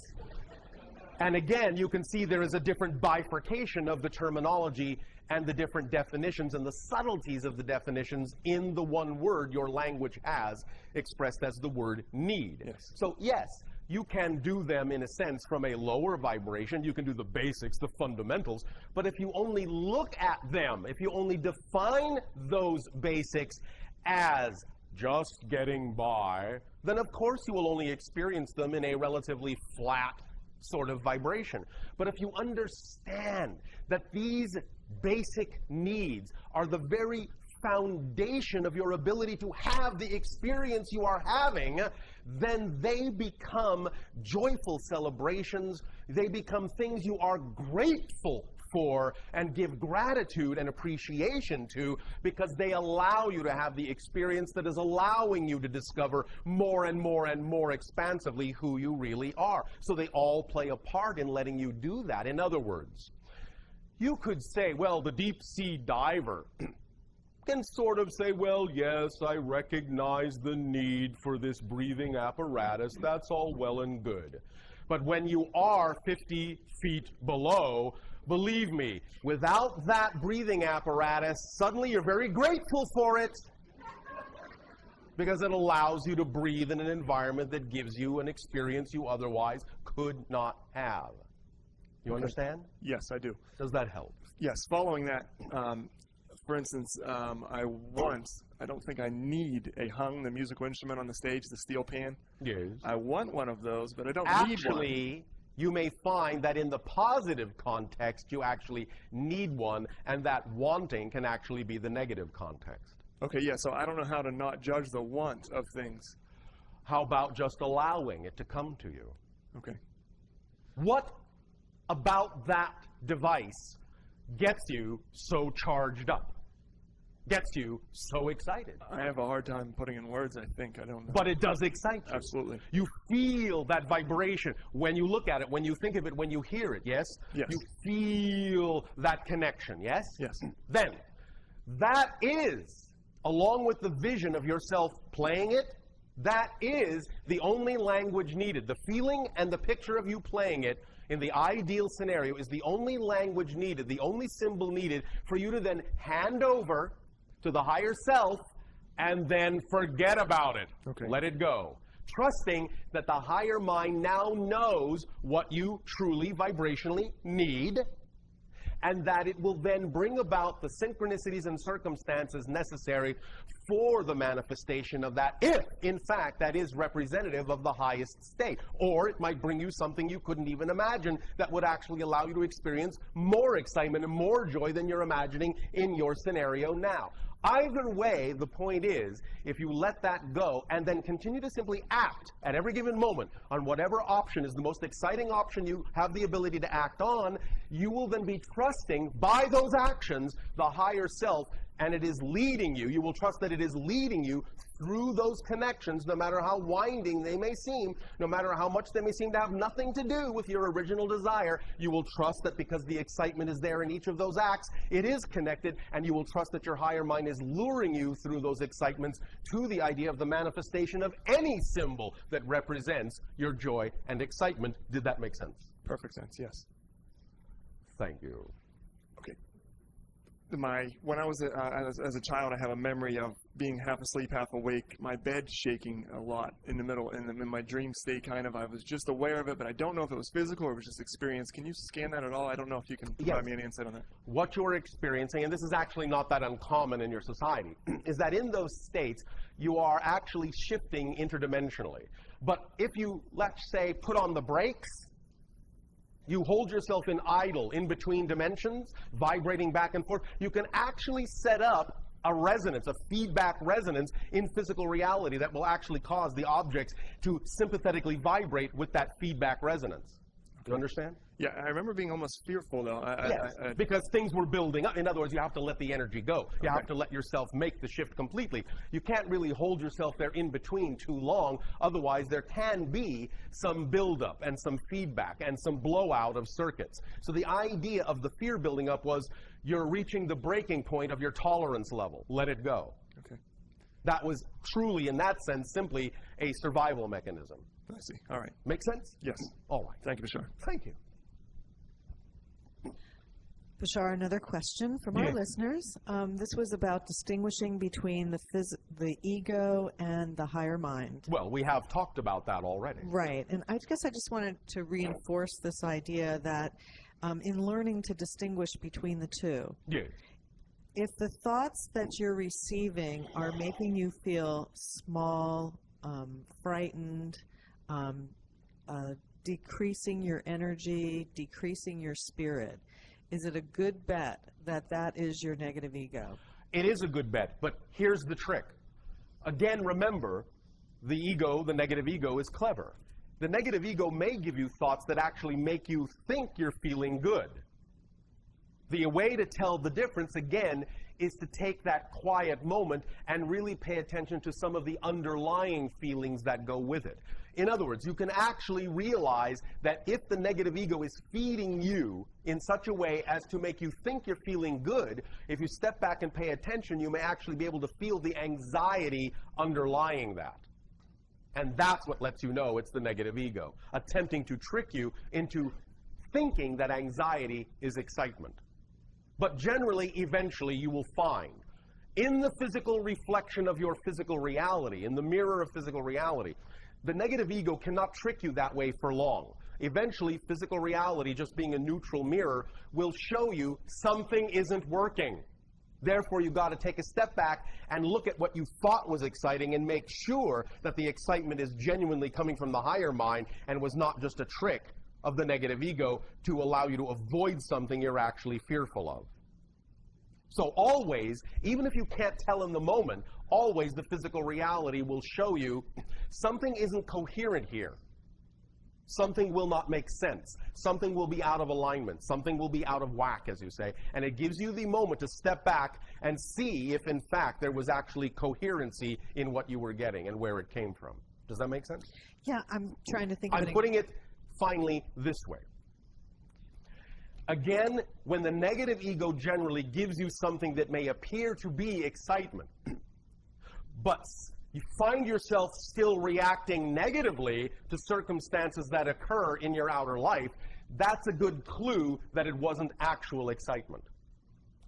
and again, you can see there is a different bifurcation of the terminology and the different definitions and the subtleties of the definitions in the one word your language has expressed as the word need. Yes. So, yes, you can do them in a sense from a lower vibration. You can do the basics, the fundamentals. But if you only look at them, if you only define those basics as just getting by, then of course you will only experience them in a relatively flat sort of vibration. But if you understand that these basic needs are the very foundation of your ability to have the experience you are having, then they become joyful celebrations. They become things you are grateful for and give gratitude and appreciation to, because they allow you to have the experience that is allowing you to discover more and more and more expansively who you really are. So they all play a part in letting you do that. In other words, you could say, well, the deep sea diver can sort of say, well, yes, I recognize the need for this breathing apparatus. That's all well and good. But when you are 50 feet below, believe me, without that breathing apparatus, suddenly you're very grateful for it, because it allows you to breathe in an environment that gives you an experience you otherwise could not have. You understand? Yes, I do. Does that help? Yes, following that, for instance, I don't think I need a hung, the musical instrument on the stage, the steel pan. Yes. I want one of those, but I don't need one. Actually, you may find that in the positive context, you actually need one, and that wanting can actually be the negative context. Okay, yeah, so I don't know how to not judge the want of things. How about just allowing it to come to you? Okay. What about that device gets you so charged up? Gets you so excited? I have a hard time putting in words, I think. I don't know. But it does excite you. Absolutely. You feel that vibration when you look at it, when you think of it, when you hear it, yes? Yes. You feel that connection, yes? Yes. Then, that is, along with the vision of yourself playing it, that is the only language needed. The feeling and the picture of you playing it in the ideal scenario is the only language needed, the only symbol needed for you to then hand over to the higher self and then forget about it. Okay. Let it go. Trusting that the higher mind now knows what you truly vibrationally need, and that it will then bring about the synchronicities and circumstances necessary for the manifestation of that, if, in fact, that is representative of the highest state. Or it might bring you something you couldn't even imagine that would actually allow you to experience more excitement and more joy than you're imagining in your scenario now. Either way, the point is, if you let that go and then continue to simply act at every given moment on whatever option is the most exciting option you have the ability to act on, you will then be trusting by those actions the higher self, and it is leading you. You will trust that it is leading you through those connections, no matter how winding they may seem, no matter how much they may seem to have nothing to do with your original desire, you will trust that because the excitement is there in each of those acts, it is connected, and you will trust that your higher mind is luring you through those excitements to the idea of the manifestation of any symbol that represents your joy and excitement. Did that make sense? Perfect sense, yes. Thank you. Okay. When I was as a child, I have a memory of being half asleep, half awake, my bed shaking a lot in the middle, and in my dream state, kind of. I was just aware of it, but I don't know if it was physical or it was just experience. Can you scan that at all? I don't know if you can provide me any insight on that. What you're experiencing, and this is actually not that uncommon in your society, is that in those states, you are actually shifting interdimensionally. But if you, let's say, put on the brakes, you hold yourself in idle, in between dimensions, vibrating back and forth, you can actually set up a resonance, a feedback resonance in physical reality that will actually cause the objects to sympathetically vibrate with that feedback resonance. Do you understand? Yeah, I remember being almost fearful, though. Because things were building up. In other words, you have to let the energy go. You have to let yourself make the shift completely. You can't really hold yourself there in between too long. Otherwise, there can be some buildup and some feedback and some blowout of circuits. So the idea of the fear building up was you're reaching the breaking point of your tolerance level. Let it go. Okay. That was truly, in that sense, simply a survival mechanism. I see. All right. Make sense? Yes. All right. Thank you, Bashar. Thank you. Bashar, another question from our listeners. This was about distinguishing between the ego and the higher mind. Well, we have talked about that already. Right. And I guess I just wanted to reinforce this idea that in learning to distinguish between the two, Yes. if the thoughts that you're receiving are making you feel small, frightened, decreasing your energy, decreasing your spirit, is it a good bet that that is your negative ego? It is a good bet, but here's the trick. Again, remember, the ego, the negative ego, is clever. The negative ego may give you thoughts that actually make you think you're feeling good. The way to tell the difference, again, is to take that quiet moment and really pay attention to some of the underlying feelings that go with it. In other words, you can actually realize that if the negative ego is feeding you in such a way as to make you think you're feeling good, if you step back and pay attention, you may actually be able to feel the anxiety underlying that. And that's what lets you know it's the negative ego, attempting to trick you into thinking that anxiety is excitement. But generally, eventually, you will find in the physical reflection of your physical reality, in the mirror of physical reality, the negative ego cannot trick you that way for long. Eventually, physical reality, just being a neutral mirror, will show you something isn't working. Therefore, you've got to take a step back and look at what you thought was exciting and make sure that the excitement is genuinely coming from the higher mind and was not just a trick of the negative ego to allow you to avoid something you're actually fearful of. So always, even if you can't tell in the moment, always the physical reality will show you something isn't coherent here. Something will not make sense. Something will be out of alignment. Something will be out of whack, as you say. And it gives you the moment to step back and see if, in fact, there was actually coherency in what you were getting and where it came from. Does that make sense? Yeah, I'm trying to think of I'm putting it finally this way. Again, when the negative ego generally gives you something that may appear to be excitement, but you find yourself still reacting negatively to circumstances that occur in your outer life, that's a good clue that it wasn't actual excitement,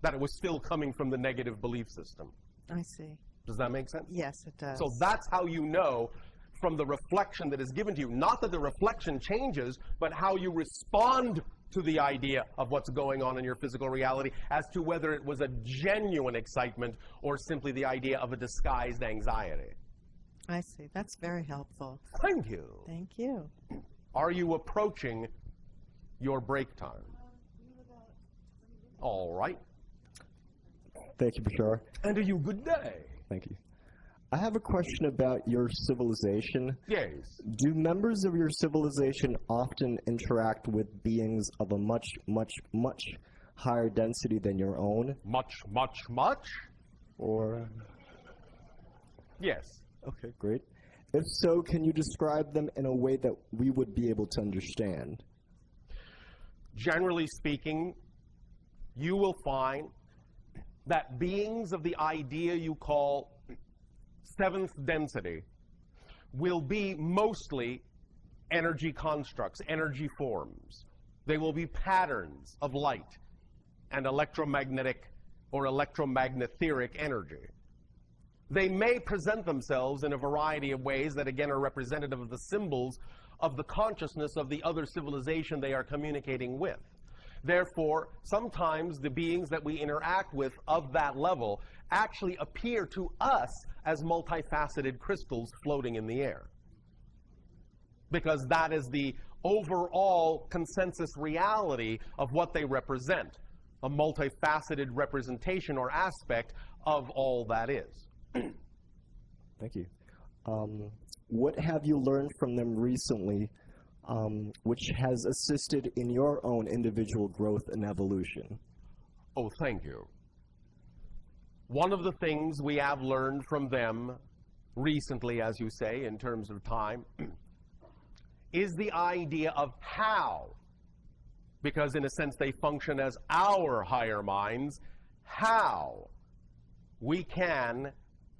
that it was still coming from the negative belief system. I see. Does that make sense? Yes, it does. So that's how you know from the reflection that is given to you, not that the reflection changes, but how you respond to the idea of what's going on in your physical reality as to whether it was a genuine excitement or simply the idea of a disguised anxiety. I see. That's very helpful. Thank you. Thank you. Are you approaching your break time? All right. Thank you, Bashar. And to you, good day. Thank you. I have a question about your civilization. Yes. Do members of your civilization often interact with beings of a much, much, much higher density than your own? Much? Or... Yes. Okay, great. If so, can you describe them in a way that we would be able to understand? Generally speaking, you will find that beings of the idea you call seventh density will be mostly energy constructs, energy forms. They will be patterns of light and electromagnetic or electromagnetheric energy. They may present themselves in a variety of ways that again are representative of the symbols of the consciousness of the other civilization they are communicating with. Therefore, sometimes the beings that we interact with of that level actually appear to us as multifaceted crystals floating in the air. Because that is the overall consensus reality of what they represent, a multifaceted representation or aspect of all that is. Thank you. What have you learned from them recently which has assisted in your own individual growth and evolution? Oh, thank you. One of the things we have learned from them recently, as you say, in terms of time, is the idea of how, because in a sense they function as our higher minds, how we can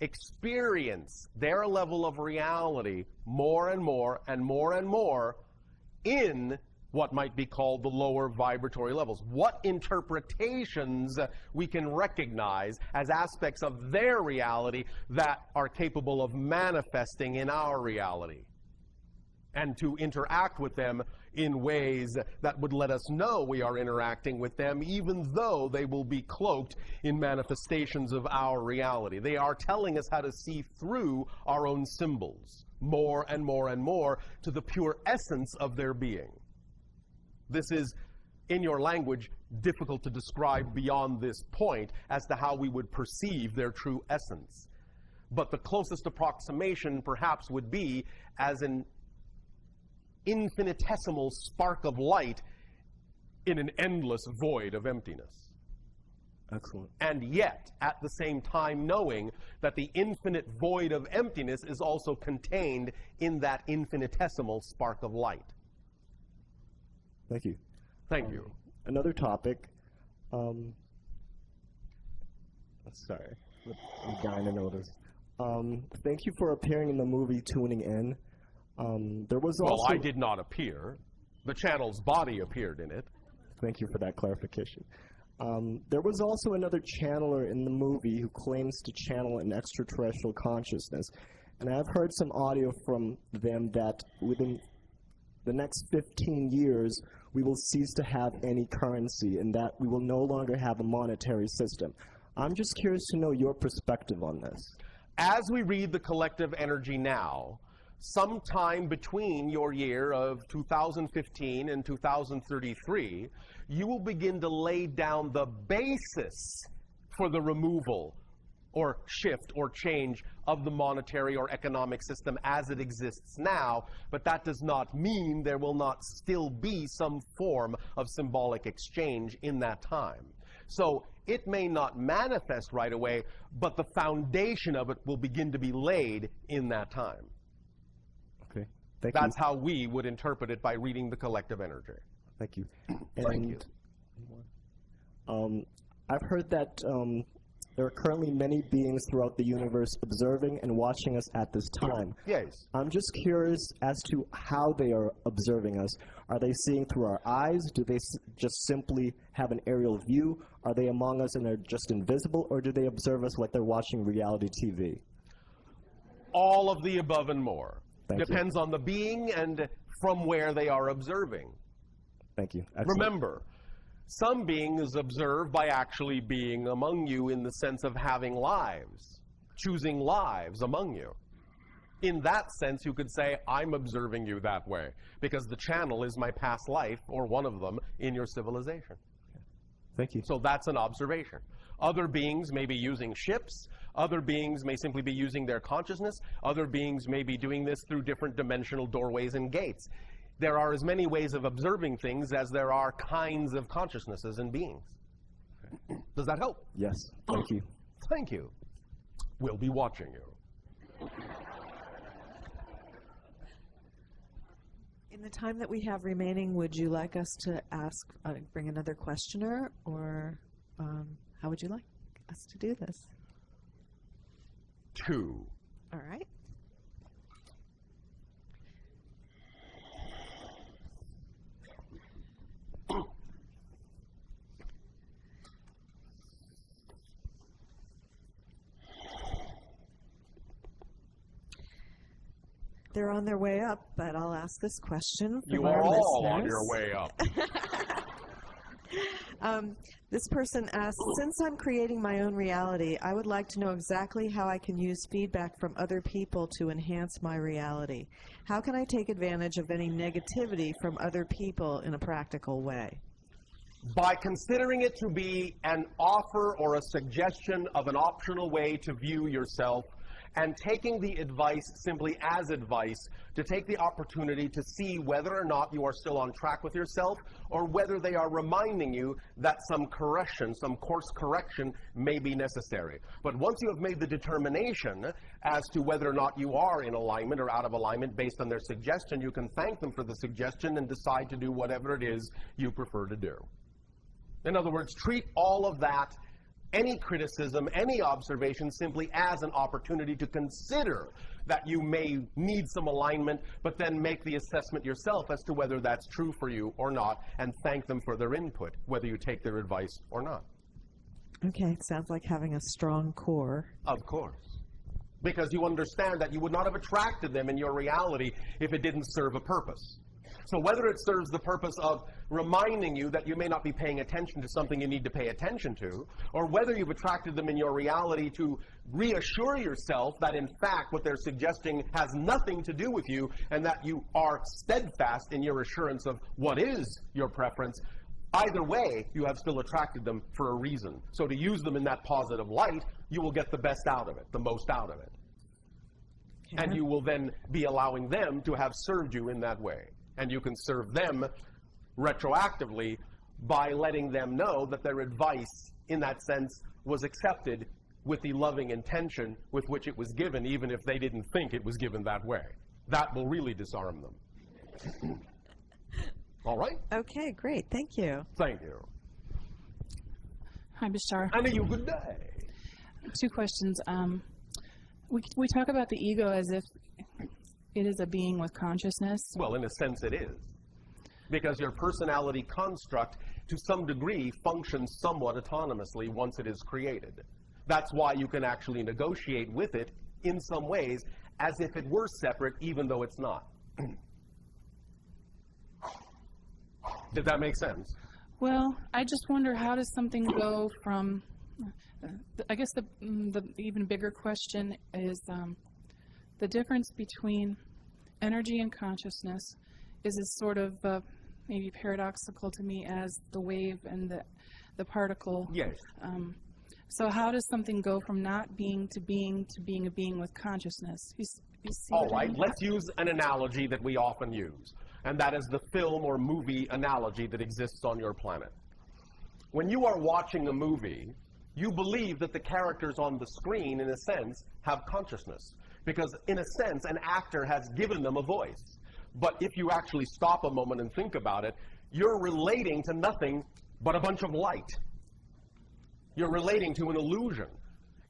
experience their level of reality more and more and more and more in what might be called the lower vibratory levels. What interpretations we can recognize as aspects of their reality that are capable of manifesting in our reality, and to interact with them in ways that would let us know we are interacting with them, even though they will be cloaked in manifestations of our reality. They are telling us how to see through our own symbols more and more and more to the pure essence of their being. This is, in your language, difficult to describe beyond this point as to how we would perceive their true essence. But the closest approximation perhaps would be as an infinitesimal spark of light in an endless void of emptiness. Excellent. And yet, at the same time, knowing that the infinite void of emptiness is also contained in that infinitesimal spark of light. Thank you. Thank you. Another topic. Sorry, I'm dying to notice. Thank you for appearing in the movie Tuning In. There was also... Well, I did not appear. The channel's body appeared in it. Thank you for that clarification. There was also another channeler in the movie who claims to channel an extraterrestrial consciousness. And I've heard some audio from them that within the next 15 years, we will cease to have any currency and that we will no longer have a monetary system. I'm just curious to know your perspective on this. As we read the collective energy now, sometime between your year of 2015 and 2033, you will begin to lay down the basis for the removal or shift or change of the monetary or economic system as it exists now, but that does not mean there will not still be some form of symbolic exchange in that time. So it may not manifest right away, but the foundation of it will begin to be laid in that time. Okay, thank you. That's how we would interpret it by reading the collective energy. Thank you. Thank you. I've heard that there are currently many beings throughout the universe observing and watching us at this time. Yes. I'm just curious as to how they are observing us. Are they seeing through our eyes? Do they just simply have an aerial view? Are they among us and they're just invisible? Or do they observe us like they're watching reality TV? All of the above and more. Thank you. Depends on the being and from where they are observing. Thank you. Excellent. Remember, some beings observe by actually being among you in the sense of having lives, choosing lives among you. In that sense, you could say, I'm observing you that way, because the channel is my past life, or one of them, in your civilization. Thank you. So that's an observation. Other beings may be using ships. Other beings may simply be using their consciousness. Other beings may be doing this through different dimensional doorways and gates. There are as many ways of observing things as there are kinds of consciousnesses and beings. Does that help? Yes. Thank you. Thank you. We'll be watching you. In the time that we have remaining, would you like us to bring another questioner, or how would you like us to do this? 2. All right. They're on their way up, but I'll ask this question for You our are all listeners. on your way up. This person asks, since I'm creating my own reality, I would like to know exactly how I can use feedback from other people to enhance my reality. How can I take advantage of any negativity from other people in a practical way? By considering it to be an offer or a suggestion of an optional way to view yourself, and taking the advice simply as advice, to take the opportunity to see whether or not you are still on track with yourself, or whether they are reminding you that some correction, some course correction may be necessary. But once you have made the determination as to whether or not you are in alignment or out of alignment based on their suggestion, you can thank them for the suggestion and decide to do whatever it is you prefer to do. In other words, treat all of that, any criticism, any observation, simply as an opportunity to consider that you may need some alignment, but then make the assessment yourself as to whether that's true for you or not, and thank them for their input, whether you take their advice or not. Okay, it sounds like having a strong core. Of course. Because you understand that you would not have attracted them in your reality if it didn't serve a purpose. So whether it serves the purpose of reminding you that you may not be paying attention to something you need to pay attention to, or whether you've attracted them in your reality to reassure yourself that in fact what they're suggesting has nothing to do with you, and that you are steadfast in your assurance of what is your preference, either way, you have still attracted them for a reason. So to use them in that positive light, you will get the best out of it, the most out of it. Okay. And you will then be allowing them to have served you in that way. And you can serve them retroactively by letting them know that their advice, in that sense, was accepted with the loving intention with which it was given, even if they didn't think it was given that way. That will really disarm them. All right? Okay, great. Thank you. Thank you. Hi, Bashar. And you good day. 2 questions. We talk about the ego as if it is a being with consciousness. Well, in a sense it is. Because your personality construct, to some degree, functions somewhat autonomously once it is created. That's why you can actually negotiate with it in some ways as if it were separate, even though it's not. Did that make sense? Well, I just wonder, how does something go from, I guess the even bigger question is the difference between energy and consciousness is as sort of maybe paradoxical to me as the wave and the particle. Yes. So how does something go from not being to being a being with consciousness? You see All what I right, mean? let's use an analogy that we often use, and that is the film or movie analogy that exists on your planet. When you are watching a movie, you believe that the characters on the screen, in a sense, have consciousness. Because, in a sense, an actor has given them a voice. But if you actually stop a moment and think about it, you're relating to nothing but a bunch of light. You're relating to an illusion.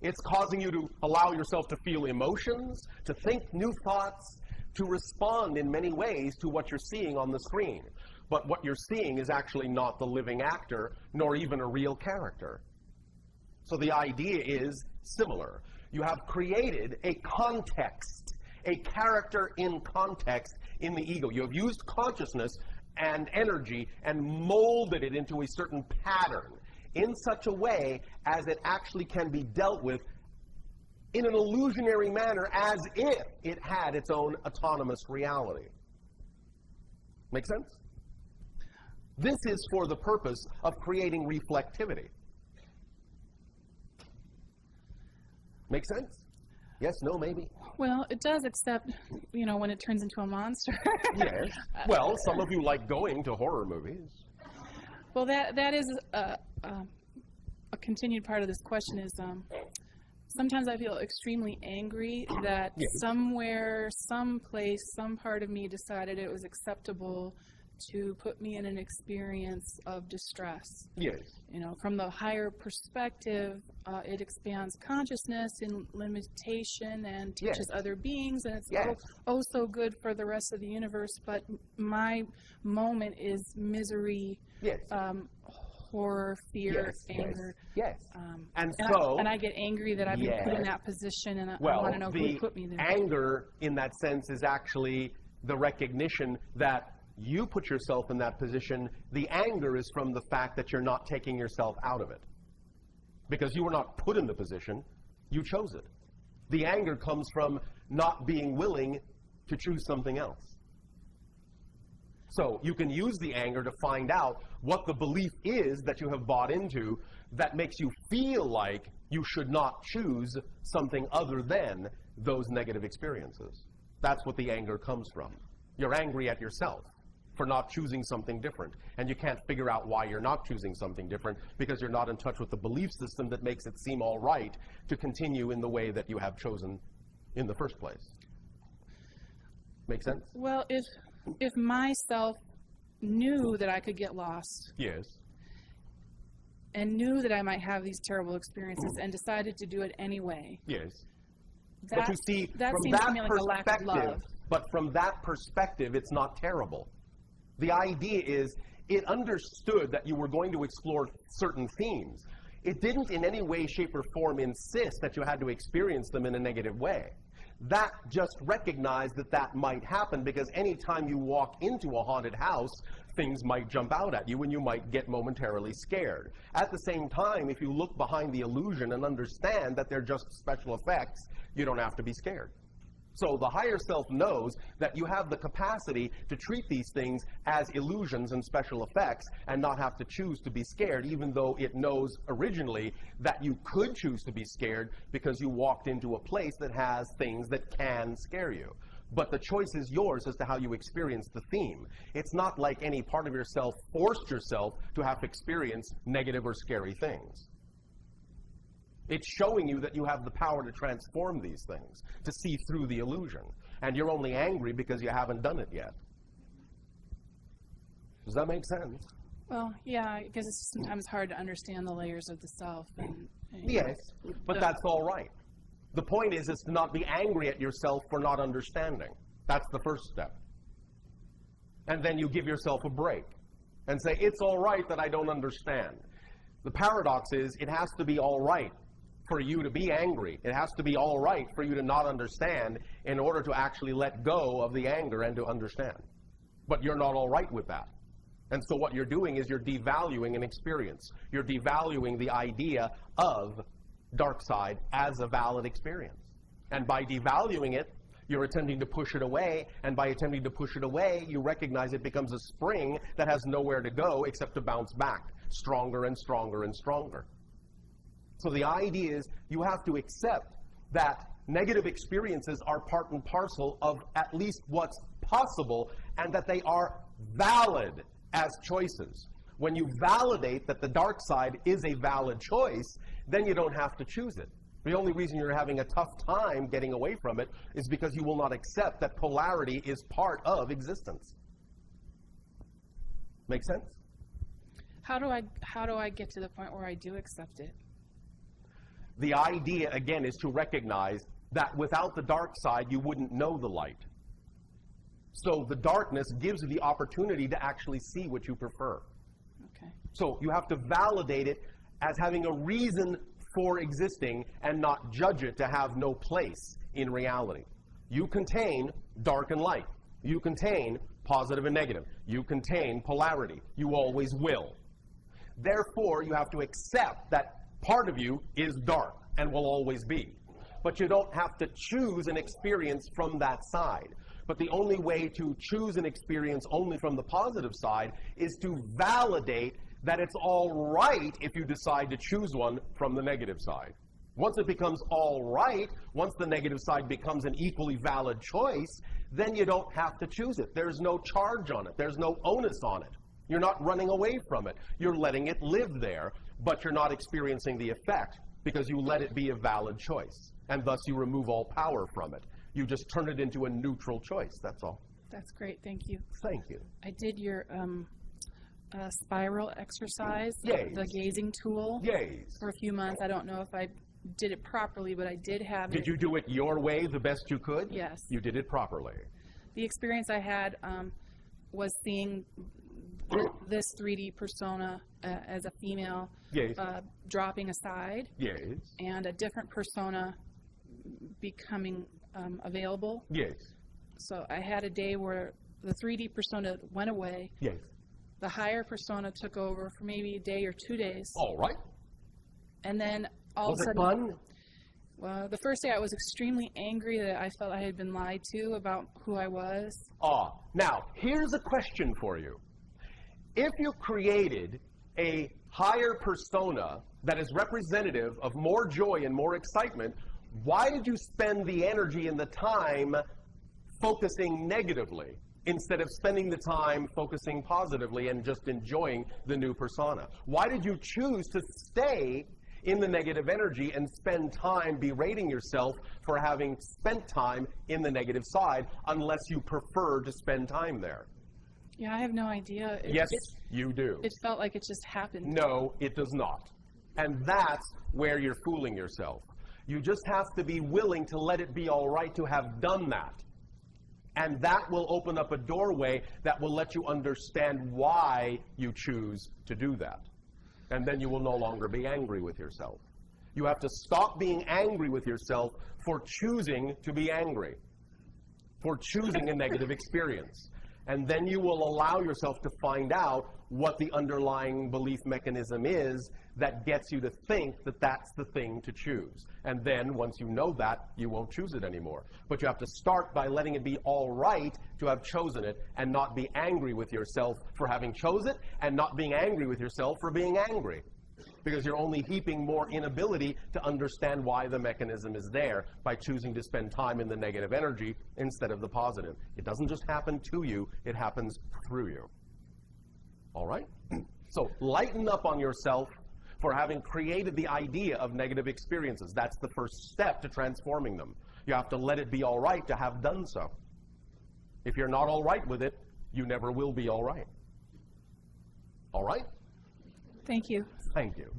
It's causing you to allow yourself to feel emotions, to think new thoughts, to respond in many ways to what you're seeing on the screen. But what you're seeing is actually not the living actor, nor even a real character. So the idea is similar. You have created a context, a character in context in the ego. You have used consciousness and energy and molded it into a certain pattern in such a way as it actually can be dealt with in an illusionary manner as if it had its own autonomous reality. Make sense? This is for the purpose of creating reflectivity. Make sense? Yes, no, maybe? Well, it does, except, when it turns into a monster. Yes. Well, some of you like going to horror movies. Well, that is a continued part of this question is, sometimes I feel extremely angry that somewhere, someplace, some part of me decided it was acceptable to put me in an experience of distress. Yes. You know, from the higher perspective, it expands consciousness in limitation and teaches other beings, and it's oh so good for the rest of the universe. But my moment is misery, horror, fear, anger. And I get angry that I've been put in that position, and I want to know who put me there. Anger, in that sense, is actually the recognition that you put yourself in that position. The anger is from the fact that you're not taking yourself out of it. Because you were not put in the position, you chose it. The anger comes from not being willing to choose something else. So you can use the anger to find out what the belief is that you have bought into that makes you feel like you should not choose something other than those negative experiences. That's what the anger comes from. You're angry at yourself for not choosing something different. And you can't figure out why you're not choosing something different because you're not in touch with the belief system that makes it seem all right to continue in the way that you have chosen in the first place. Make sense? Well, if myself knew that I could get lost. Yes. And knew that I might have these terrible experiences and decided to do it anyway. Yes. That, but you see, that from seems that to me like a lack of love. But from that perspective, it's not terrible. The idea is it understood that you were going to explore certain themes. It didn't in any way, shape, or form insist that you had to experience them in a negative way. That just recognized that that might happen because anytime you walk into a haunted house, things might jump out at you and you might get momentarily scared. At the same time, if you look behind the illusion and understand that they're just special effects, you don't have to be scared. So the higher self knows that you have the capacity to treat these things as illusions and special effects and not have to choose to be scared, even though it knows originally that you could choose to be scared because you walked into a place that has things that can scare you. But the choice is yours as to how you experience the theme. It's not like any part of yourself forced yourself to have to experience negative or scary things. It's showing you that you have the power to transform these things, to see through the illusion. And you're only angry because you haven't done it yet. Does that make sense? Well, yeah, because it's sometimes hard to understand the layers of the self. And yes, but that's all right. The point is to not be angry at yourself for not understanding. That's the first step. And then you give yourself a break and say, it's all right that I don't understand. The paradox is it has to be all right for you to be angry. It has to be all right for you to not understand in order to actually let go of the anger and to understand. But you're not all right with that. And so what you're doing is you're devaluing an experience. You're devaluing the idea of dark side as a valid experience. And by devaluing it, you're attempting to push it away, and by attempting to push it away, you recognize it becomes a spring that has nowhere to go except to bounce back, stronger and stronger and stronger. So the idea is you have to accept that negative experiences are part and parcel of at least what's possible, and that they are valid as choices. When you validate that the dark side is a valid choice, then you don't have to choose it. The only reason you're having a tough time getting away from it is because you will not accept that polarity is part of existence. Make sense? How do I get to the point where I do accept it? The idea, again, is to recognize that without the dark side, you wouldn't know the light. So the darkness gives you the opportunity to actually see what you prefer. Okay. So you have to validate it as having a reason for existing and not judge it to have no place in reality. You contain dark and light. You contain positive and negative. You contain polarity. You always will. Therefore, you have to accept that part of you is dark and will always be. But you don't have to choose an experience from that side. But the only way to choose an experience only from the positive side is to validate that it's all right if you decide to choose one from the negative side. Once it becomes all right, once the negative side becomes an equally valid choice, then you don't have to choose it. There's no charge on it. There's no onus on it. You're not running away from it. You're letting it live there, but you're not experiencing the effect. because you let it be a valid choice, and thus you remove all power from it. You just turn it into a neutral choice, that's all. That's great. Thank you. Thank you. I did your spiral exercise, Yes. the gazing tool, Yes. for a few months. I don't know if I did it properly, but I did have it. Did you do it your way the best you could? Yes. You did it properly. The experience I had was seeing this 3D persona as a female Yes. dropping aside, Yes. and a different persona becoming available. Yes. So I had a day where the 3D persona went away. Yes. The higher persona took over for maybe a day or 2 days. All right. And then all Was of a it sudden, fun? well, the first day I was extremely angry that I felt I had been lied to about who I was. Now, here's a question for you. If you created a higher persona that is representative of more joy and more excitement, why did you spend the energy and the time focusing negatively instead of spending the time focusing positively and just enjoying the new persona? Why did you choose to stay in the negative energy and spend time berating yourself for having spent time in the negative side unless you prefer to spend time there? Yeah, I have no idea. Yes, you do. It felt like it just happened. No, it does not. And that's where you're fooling yourself. You just have to be willing to let it be all right to have done that. And that will open up a doorway that will let you understand why you choose to do that. And then you will no longer be angry with yourself. You have to stop being angry with yourself for choosing to be angry, for choosing a negative experience. And then you will allow yourself to find out what the underlying belief mechanism is that gets you to think that that's the thing to choose. And then once you know that, you won't choose it anymore. But you have to start by letting it be all right to have chosen it and not be angry with yourself for having chosen it and not being angry with yourself for being angry. Because you're only heaping more inability to understand why the mechanism is there by choosing to spend time in the negative energy instead of the positive. It doesn't just happen to you, it happens through you. All right? So lighten up on yourself for having created the idea of negative experiences. That's the first step to transforming them. You have to let it be all right to have done so. If you're not all right with it, you never will be all right. All right? Thank you. Thank you.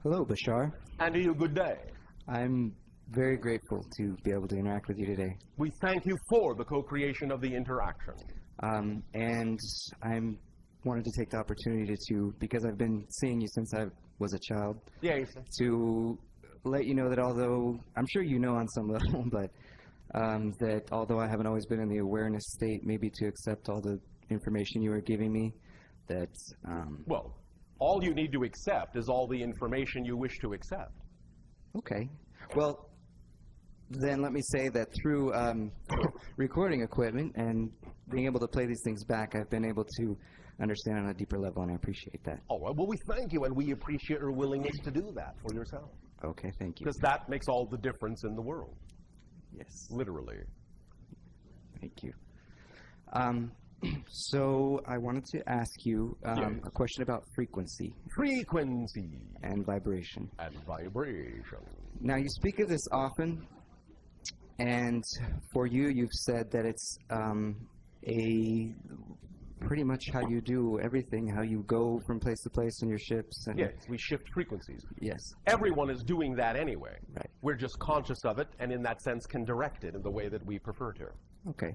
Hello, Bashar. And to you, good day. I'm very grateful to be able to interact with you today. We thank you for the co-creation of the interaction. And I wanted to take the opportunity to, because I've been seeing you since I was a child, Yes. to let you know that although, I'm sure you know on some level, but that although I haven't always been in the awareness state, maybe to accept all the information you were giving me, that... Well, all you need to accept is all the information you wish to accept. Okay. Well, then let me say that through recording equipment and being able to play these things back, I've been able to understand on a deeper level, and I appreciate that. All right. Well, we thank you, and we appreciate your willingness to do that for yourself. Okay, thank you. Because that makes all the difference in the world. Yes. Literally. Thank you. So I wanted to ask you a question about frequency. Frequency. And vibration. And vibration. Now, you speak of this often, and for you, you've said that it's pretty much how you do everything, how you go from place to place in your ships. And Yes, we shift frequencies. Yes. Everyone is doing that anyway. Right. We're just conscious of it, and in that sense can direct it in the way that we prefer to. Okay.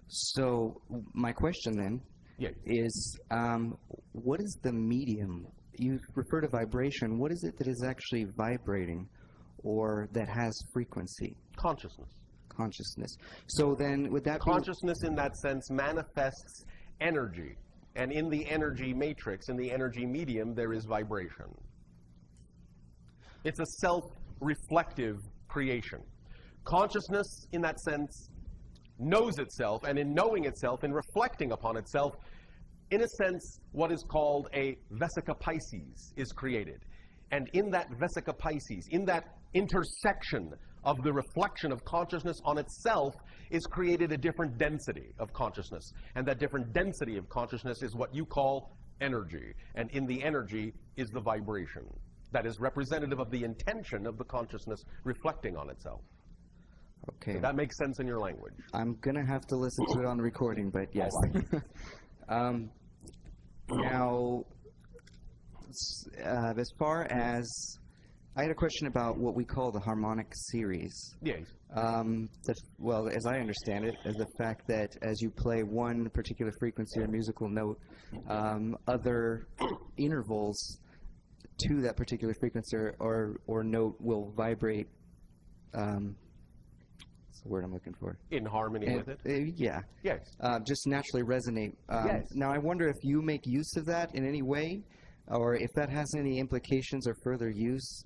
So my question then is, what is the medium? You refer to vibration. What is it that is actually vibrating or that has frequency? Consciousness. Consciousness. So then would that Consciousness in that sense manifests energy. And in the energy matrix, in the energy medium, there is vibration. It's a self-reflective creation. Consciousness, in that sense, knows itself, and in knowing itself, in reflecting upon itself, in a sense, what is called a Vesica Pisces is created. And in that Vesica Pisces, in that intersection of the reflection of consciousness on itself is created a different density of consciousness. And that different density of consciousness is what you call energy. And in the energy is the vibration that is representative of the intention of the consciousness reflecting on itself. Okay. Does that make sense in your language? I'm going to have to listen to it on the recording, but yes. Now, as far as I had a question about what we call the harmonic series. Yes. Well, as I understand it, is the fact that as you play one particular frequency or musical note, other intervals to that particular frequency or note will vibrate. What's the word I'm looking for? In harmony with it? Yeah. Yes. Just naturally resonate. Yes. Now, I wonder if you make use of that in any way, or if that has any implications or further use.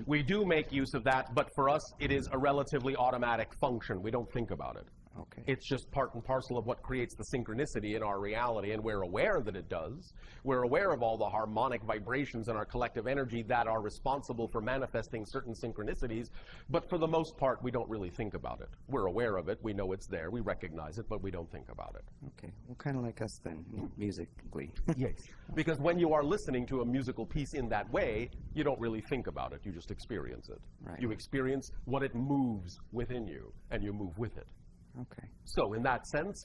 We do make use of that, but for us, it is a relatively automatic function. We don't think about it. Okay. It's just part and parcel of what creates the synchronicity in our reality, and we're aware that it does. We're aware of all the harmonic vibrations in our collective energy that are responsible for manifesting certain synchronicities, but for the most part, we don't really think about it. We're aware of it, we know it's there, we recognize it, but we don't think about it. Okay. Well, kind of like us then, musically. Yes. Because when you are listening to a musical piece in that way, you don't really think about it, you just experience it. Right. You experience what it moves within you, and you move with it. Okay. So in that sense,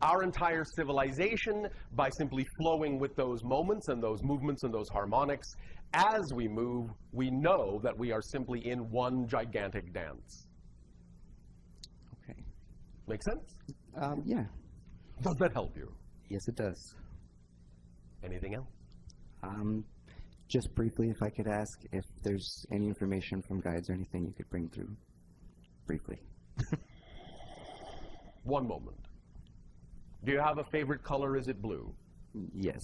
our entire civilization, by simply flowing with those moments and those movements and those harmonics, as we move, we know that we are simply in one gigantic dance. Okay. Make sense? Yeah. Does that help you? Yes, it does. Anything else? Just briefly, if I could ask if there's any information from guides or anything you could bring through, briefly. One moment. Do you have a favorite color? Is it blue? Yes.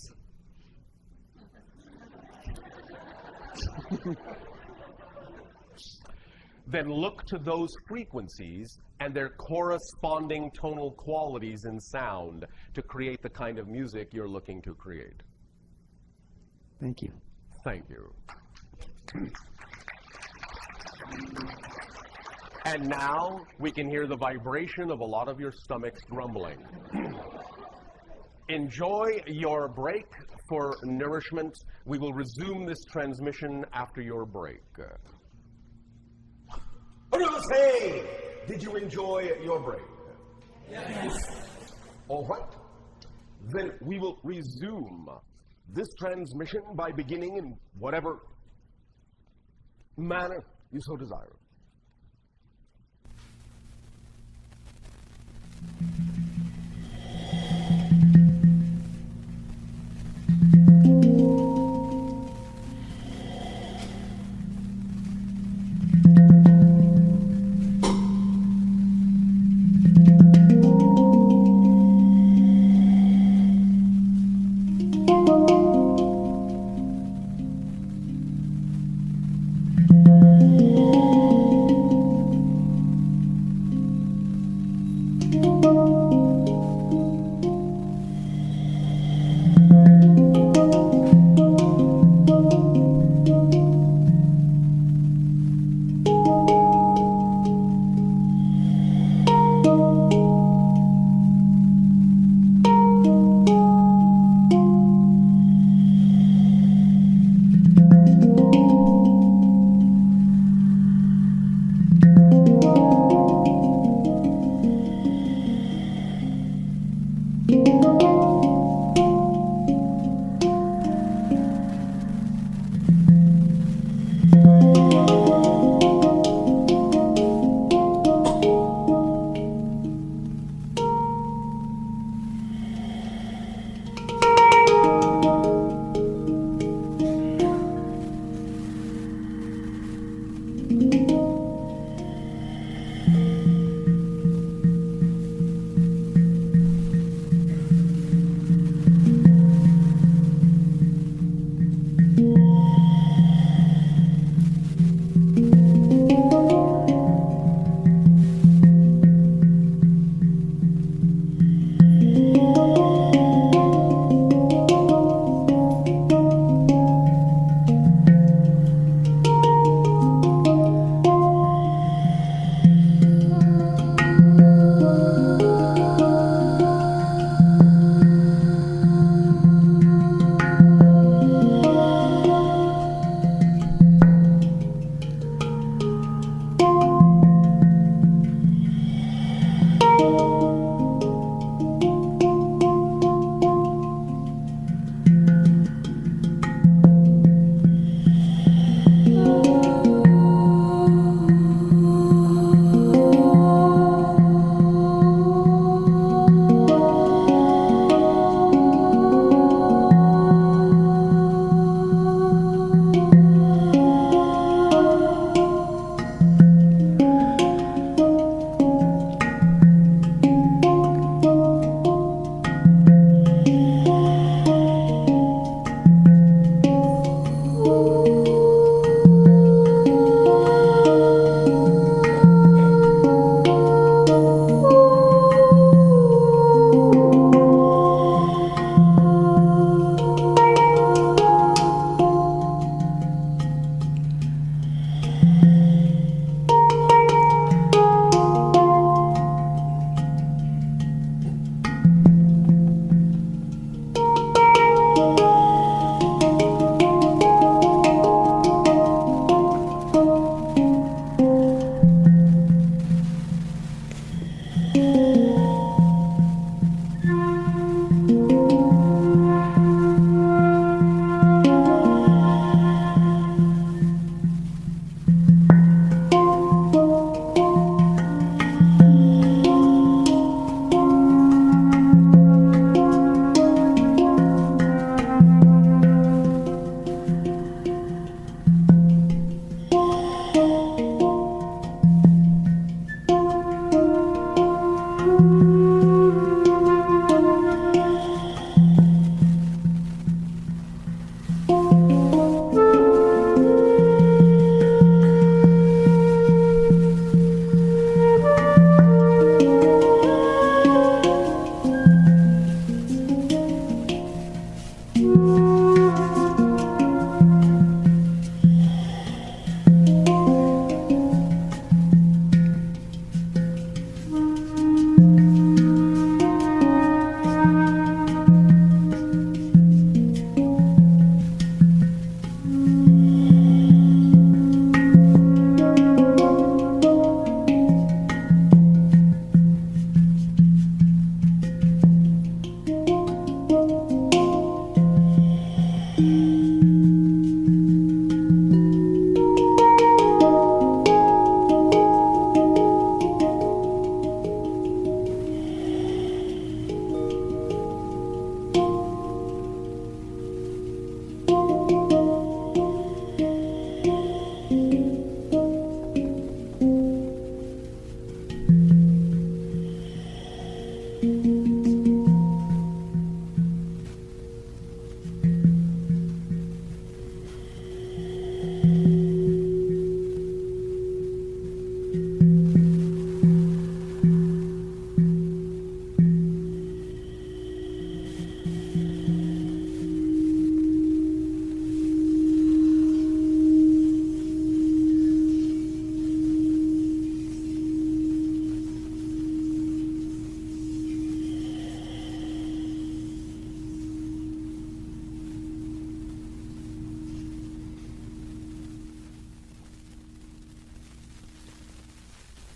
Then look to those frequencies and their corresponding tonal qualities in sound to create the kind of music you're looking to create. Thank you. Thank you. And now we can hear the vibration of a lot of your stomachs grumbling. Enjoy your break for nourishment. We will resume this transmission after your break. Hey, did you enjoy your break? Yes. All right. Then we will resume this transmission by beginning in whatever manner you so desire.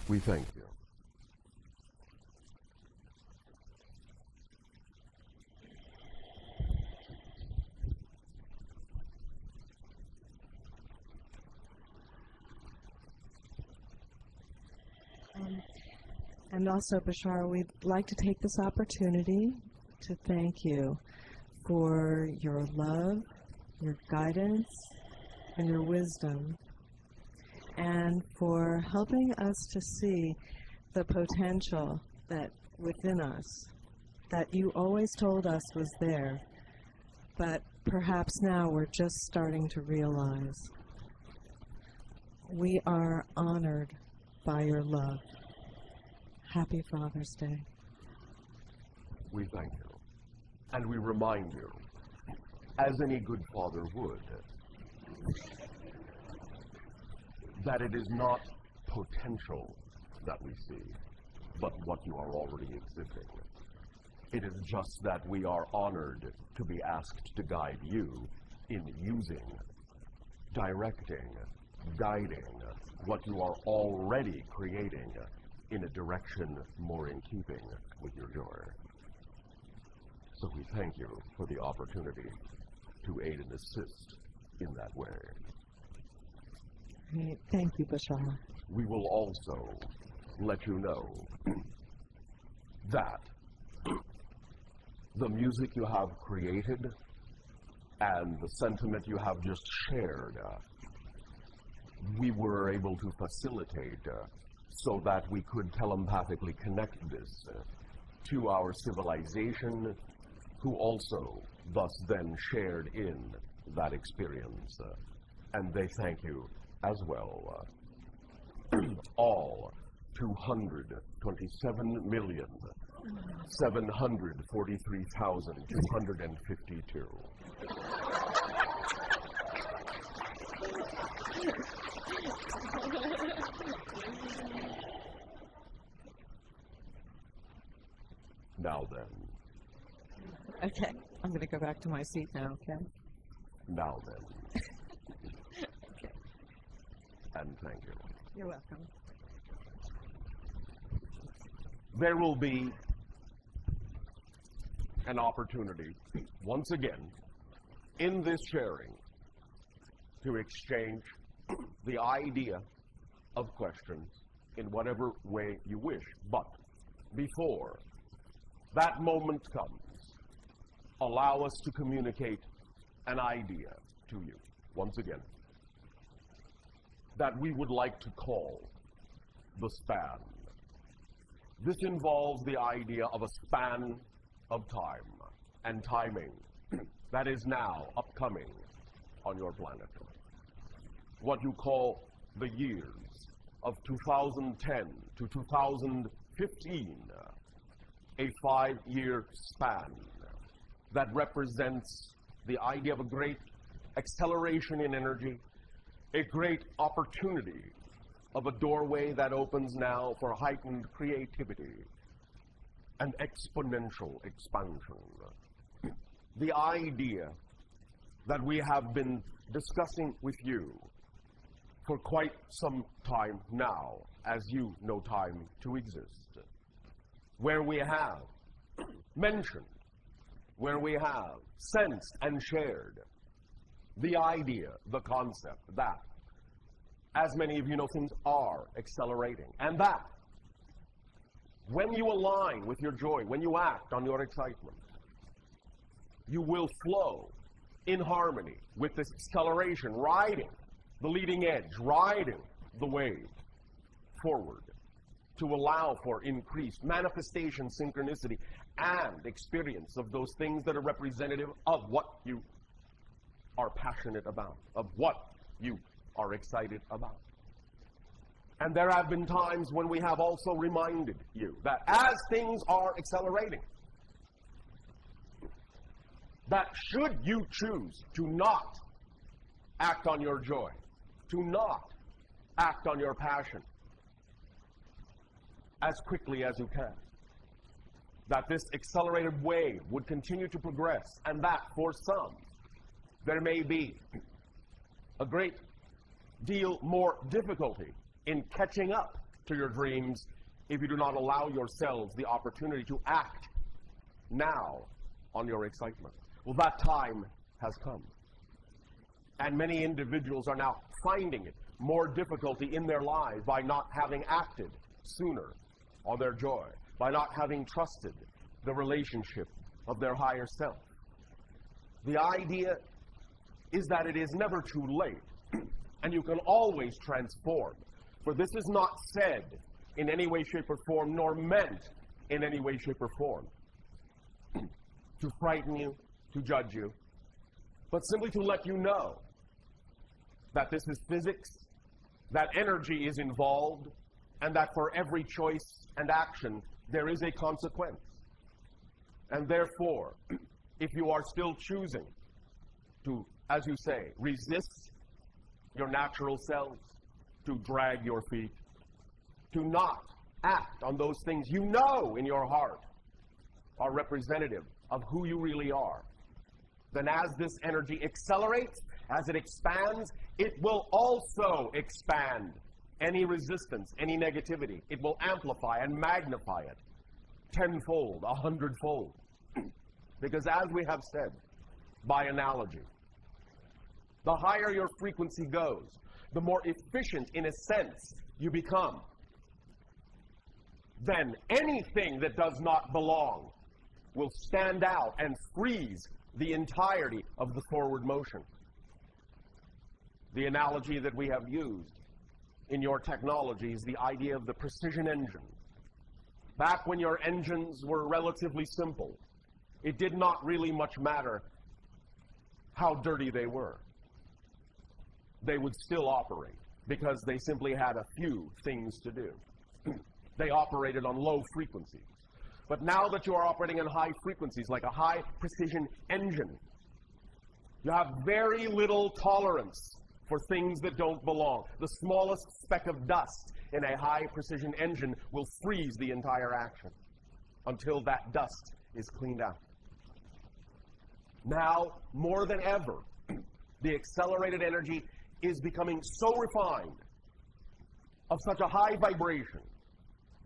We thank you. And also, Bashar, we'd like to take this opportunity to thank you for your love, your guidance, and your wisdom, and for helping us to see the potential that within us, that you always told us was there, but perhaps now we're just starting to realize. We are honored by your love. Happy Father's Day. We thank you. And we remind you, as any good father would, that it is not potential that we see, but what you are already exhibiting. It is just that we are honored to be asked to guide you in using, directing, guiding what you are already creating in a direction more in keeping with your joy. So we thank you for the opportunity to aid and assist in that way. Great. Thank you, Bashar. We will also let you know that the music you have created and the sentiment you have just shared, we were able to facilitate so that we could telepathically connect this to our civilization, who also thus then shared in that experience. And they thank you as well. All 227,743,252. Now then. Okay, I'm going to go back to my seat now, okay? Now then. Okay. And thank you. You're welcome. There will be an opportunity, once again, in this sharing, to exchange the idea of questions in whatever way you wish. But before that moment comes, allow us to communicate an idea to you, once again, that we would like to call the span. This involves the idea of a span of time and timing that is now upcoming on your planet. What you call the years of 2010 to 2015, a 5-year span that represents the idea of a great acceleration in energy, a great opportunity of a doorway that opens now for heightened creativity and exponential expansion. The idea that we have been discussing with you for quite some time now, as you know time to exist, where we have mentioned, where we have sensed and shared the idea, the concept that, as many of you know, things are accelerating, and that when you align with your joy, when you act on your excitement, you will flow in harmony with this acceleration, riding the leading edge, riding the wave forward to allow for increased manifestation, synchronicity, and experience of those things that are representative of what you are passionate about, of what you are excited about. And there have been times when we have also reminded you that as things are accelerating, that should you choose to not act on your joy, to not act on your passion as quickly as you can, that this accelerated wave would continue to progress, and that for some there may be a great deal more difficulty in catching up to your dreams if you do not allow yourselves the opportunity to act now on your excitement. Well, that time has come. And many individuals are now finding it more difficulty in their lives by not having acted sooner on their joy, by not having trusted the relationship of their higher self. The idea is that it is never too late, and you can always transform. For this is not said in any way, shape, or form, nor meant in any way, shape, or form to frighten you, to judge you, but simply to let you know that this is physics, that energy is involved, and that for every choice and action there is a consequence. And therefore, if you are still choosing to, as you say, resist your natural selves, to drag your feet, to not act on those things you know in your heart are representative of who you really are, then as this energy accelerates, as it expands, it will also expand any resistance, any negativity. It will amplify and magnify it tenfold, 100-fold. Because as we have said, by analogy, the higher your frequency goes, the more efficient, in a sense, you become. Then anything that does not belong will stand out and freeze the entirety of the forward motion. The analogy that we have used in your technology is the idea of the precision engine. Back when your engines were relatively simple, it did not really much matter how dirty they were. They would still operate because they simply had a few things to do. They operated on low frequencies. But now that you are operating on high frequencies, like a high precision engine, you have very little tolerance for things that don't belong. The smallest speck of dust in a high precision engine will freeze the entire action until that dust is cleaned out. Now, more than ever, the accelerated energy is becoming so refined, of such a high vibration,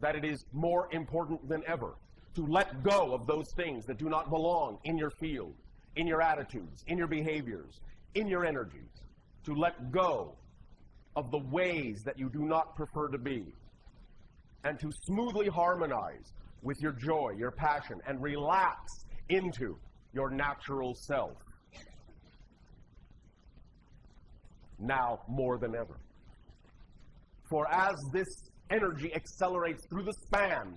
that it is more important than ever to let go of those things that do not belong in your field, in your attitudes, in your behaviors, in your energies, to let go of the ways that you do not prefer to be, and to smoothly harmonize with your joy, your passion, and relax into your natural self. Now more than ever. For as this energy accelerates through the span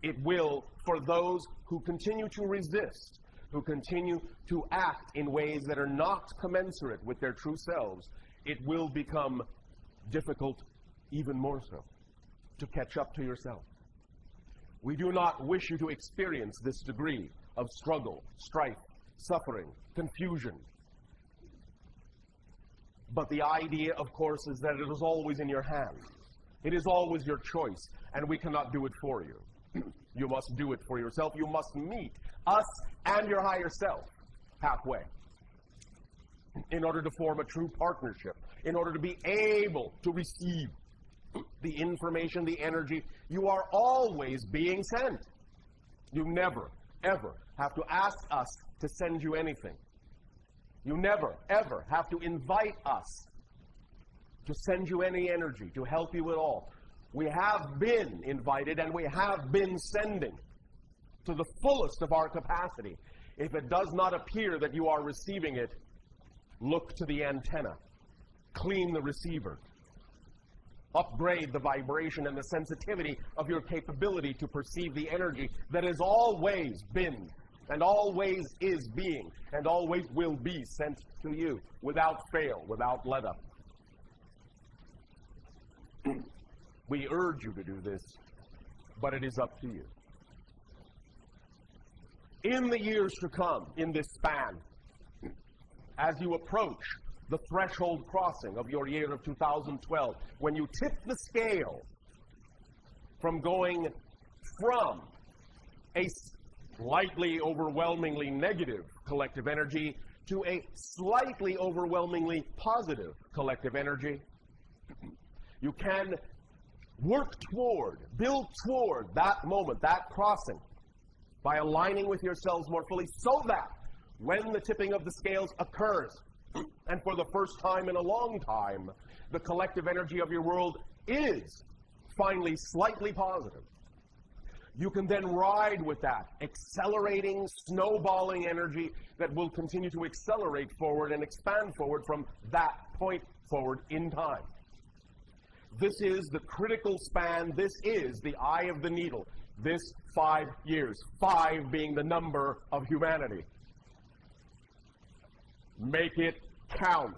It will, for those who continue to resist, who continue to act in ways that are not commensurate with their true selves, it will become difficult, even more so, to catch up to yourself. We do not wish you to experience this degree of struggle, strife, suffering, confusion. But the idea, of course, is that it is always in your hands. It is always your choice, and we cannot do it for you. You must do it for yourself. You must meet us and your higher self halfway in order to form a true partnership, in order to be able to receive the information, the energy. You are always being sent. You never, ever have to ask us to send you anything. You never, ever have to invite us to send you any energy, to help you at all. We have been invited and we have been sending to the fullest of our capacity. If it does not appear that you are receiving it, look to the antenna. Clean the receiver. Upgrade the vibration and the sensitivity of your capability to perceive the energy that has always been and always is being and always will be sent to you without fail, without let up. We urge you to do this, but it is up to you. In the years to come, in this span, as you approach the threshold crossing of your year of 2012, when you tip the scale from going from a slightly overwhelmingly negative collective energy to a slightly overwhelmingly positive collective energy, you can work toward, build toward that moment, that crossing, by aligning with yourselves more fully so that when the tipping of the scales occurs, and for the first time in a long time, the collective energy of your world is finally slightly positive, you can then ride with that accelerating, snowballing energy that will continue to accelerate forward and expand forward from that point forward in time. This is the critical span. This is the eye of the needle. This 5 years, 5 being the number of humanity. Make it count.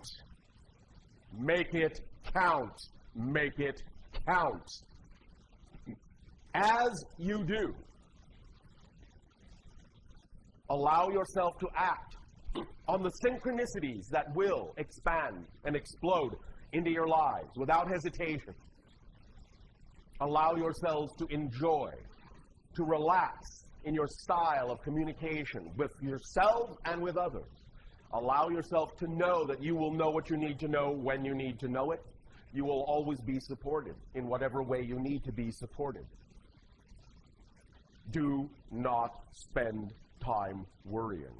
Make it count. Make it count. As you do, allow yourself to act on the synchronicities that will expand and explode into your lives without hesitation. Allow yourselves to enjoy, to relax in your style of communication with yourself and with others. Allow yourself to know that you will know what you need to know when you need to know it. You will always be supported in whatever way you need to be supported. Do not spend time worrying,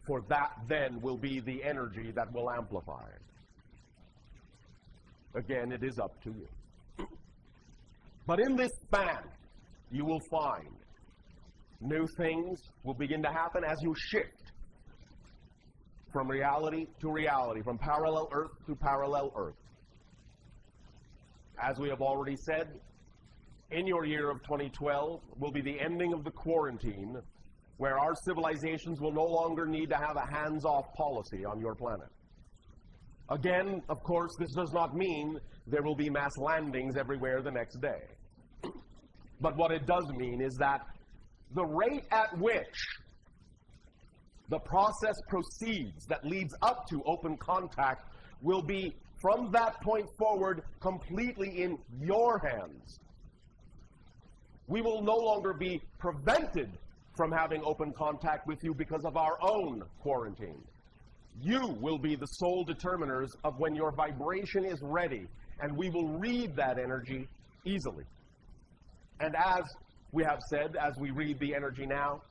for that then will be the energy that will amplify it. Again, it is up to you. But in this span, you will find new things will begin to happen as you shift from reality to reality, from parallel Earth to parallel Earth. As we have already said, in your year of 2012 will be the ending of the quarantine, where our civilizations will no longer need to have a hands-off policy on your planet. Again, of course, this does not mean there will be mass landings everywhere the next day. But what it does mean is that the rate at which the process proceeds that leads up to open contact will be, from that point forward, completely in your hands. We will no longer be prevented from having open contact with you because of our own quarantine. You will be the sole determiners of when your vibration is ready, and we will read that energy easily. And as we have said, as we read the energy now,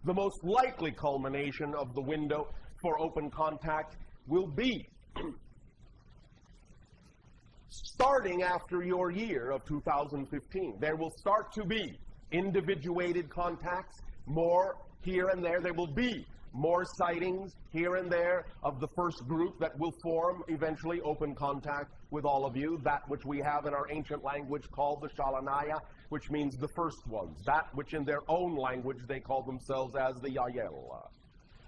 the most likely culmination of the window for open contact will be starting after your year of 2015. There will start to be individuated contacts, more here and there. There will be more sightings here and there of the first group that will form eventually open contact with all of you, that which we have in our ancient language called the Shalanaya, which means the first ones, that which in their own language they call themselves as the Yael.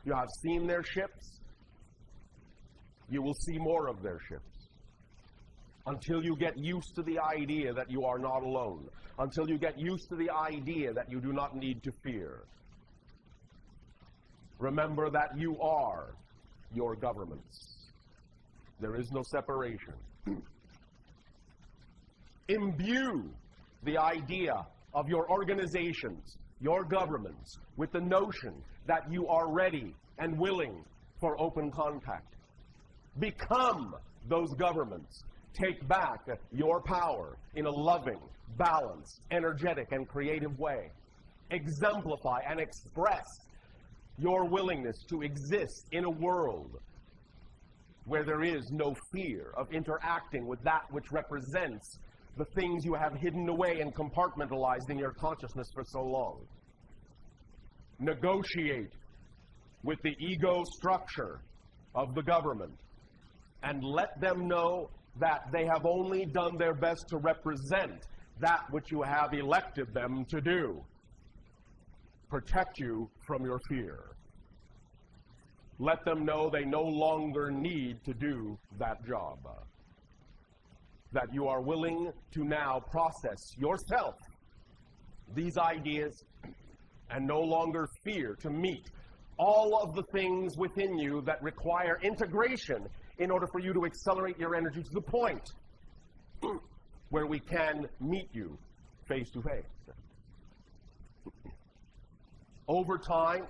You have seen their ships. You will see more of their ships. Until you get used to the idea that you are not alone. Until you get used to the idea that you do not need to fear. Remember that you are your governments. There is no separation. Imbue the idea of your organizations, your governments, with the notion that you are ready and willing for open contact. Become those governments. Take back your power in a loving, balanced, energetic, and creative way. Exemplify and express your willingness to exist in a world where there is no fear of interacting with that which represents the things you have hidden away and compartmentalized in your consciousness for so long. Negotiate with the ego structure of the government and let them know that they have only done their best to represent that which you have elected them to do. Protect you from your fear. Let them know they no longer need to do that job. That you are willing to now process yourself these ideas and no longer fear to meet all of the things within you that require integration in order for you to accelerate your energy to the point where we can meet you face to face. Over time,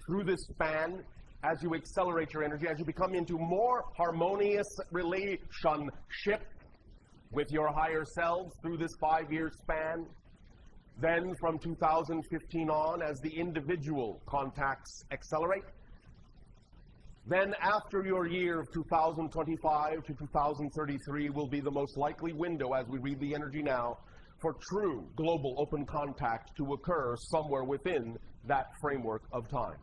through this span, as you accelerate your energy, as you become into more harmonious relationship with your higher selves through this 5-year span, then from 2015 on, as the individual contacts accelerate, then after your year of 2025 to 2033 will be the most likely window, as we read the energy now, for true global open contact to occur somewhere within that framework of time.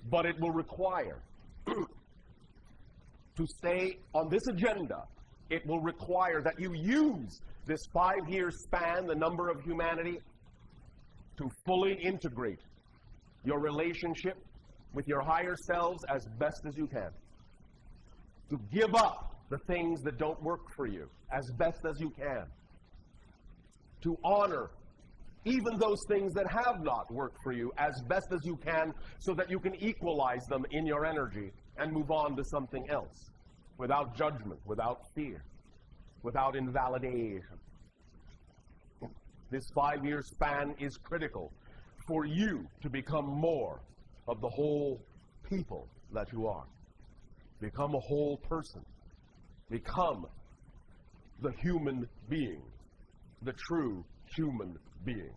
But it will require, to stay on this agenda, it will require that you use this 5-year span, the number of humanity, to fully integrate your relationship with your higher selves as best as you can. To give up the things that don't work for you as best as you can. To honor even those things that have not worked for you as best as you can, so that you can equalize them in your energy and move on to something else without judgment, without fear, without invalidation. This 5-year span is critical for you to become more of the whole people that you are. Become a whole person. Become the human being, the true human being.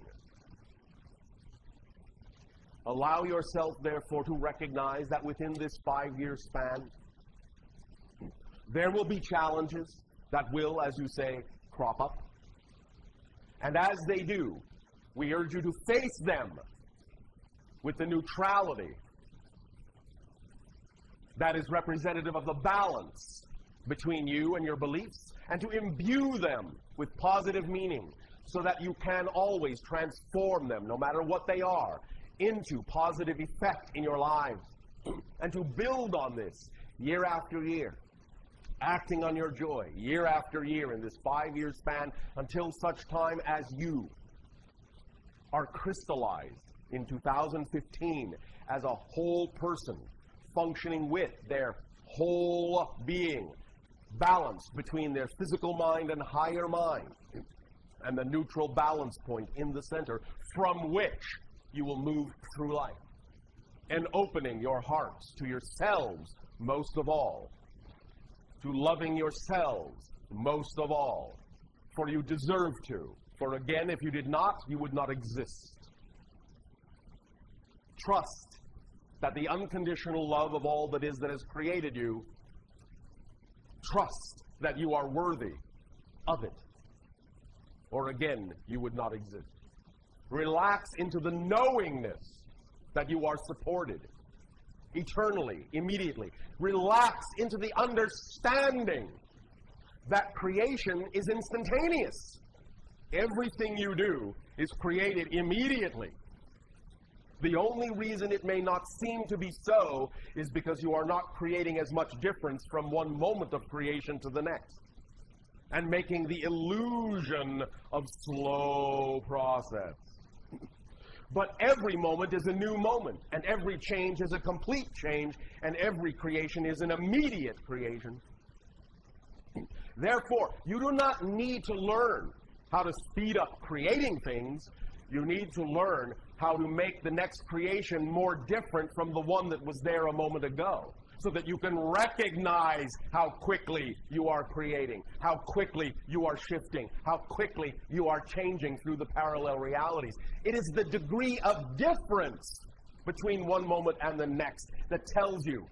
Allow yourself, therefore, to recognize that within this 5-year span, there will be challenges that will, as you say, crop up. And as they do, we urge you to face them with the neutrality that is representative of the balance between you and your beliefs, and to imbue them with positive meaning so that you can always transform them, no matter what they are, into positive effect in your lives, and to build on this year after year, acting on your joy year after year in this 5-year span until such time as you are crystallized in 2015 as a whole person functioning with their whole being, balanced between their physical mind and higher mind, and the neutral balance point in the center from which you will move through life, and opening your hearts to yourselves most of all, to loving yourselves most of all, for you deserve to. For again, if you did not, you would not exist. Trust that the unconditional love of all that is that has created you, trust that you are worthy of it, or again, you would not exist. Relax into the knowingness that you are supported eternally, immediately. Relax into the understanding that creation is instantaneous. Everything you do is created immediately. The only reason it may not seem to be so is because you are not creating as much difference from one moment of creation to the next, and making the illusion of slow process. But every moment is a new moment, and every change is a complete change, and every creation is an immediate creation. Therefore, you do not need to learn how to speed up creating things. You need to learn how to make the next creation more different from the one that was there a moment ago, so that you can recognize how quickly you are creating, how quickly you are shifting, how quickly you are changing through the parallel realities. It is the degree of difference between one moment and the next that tells you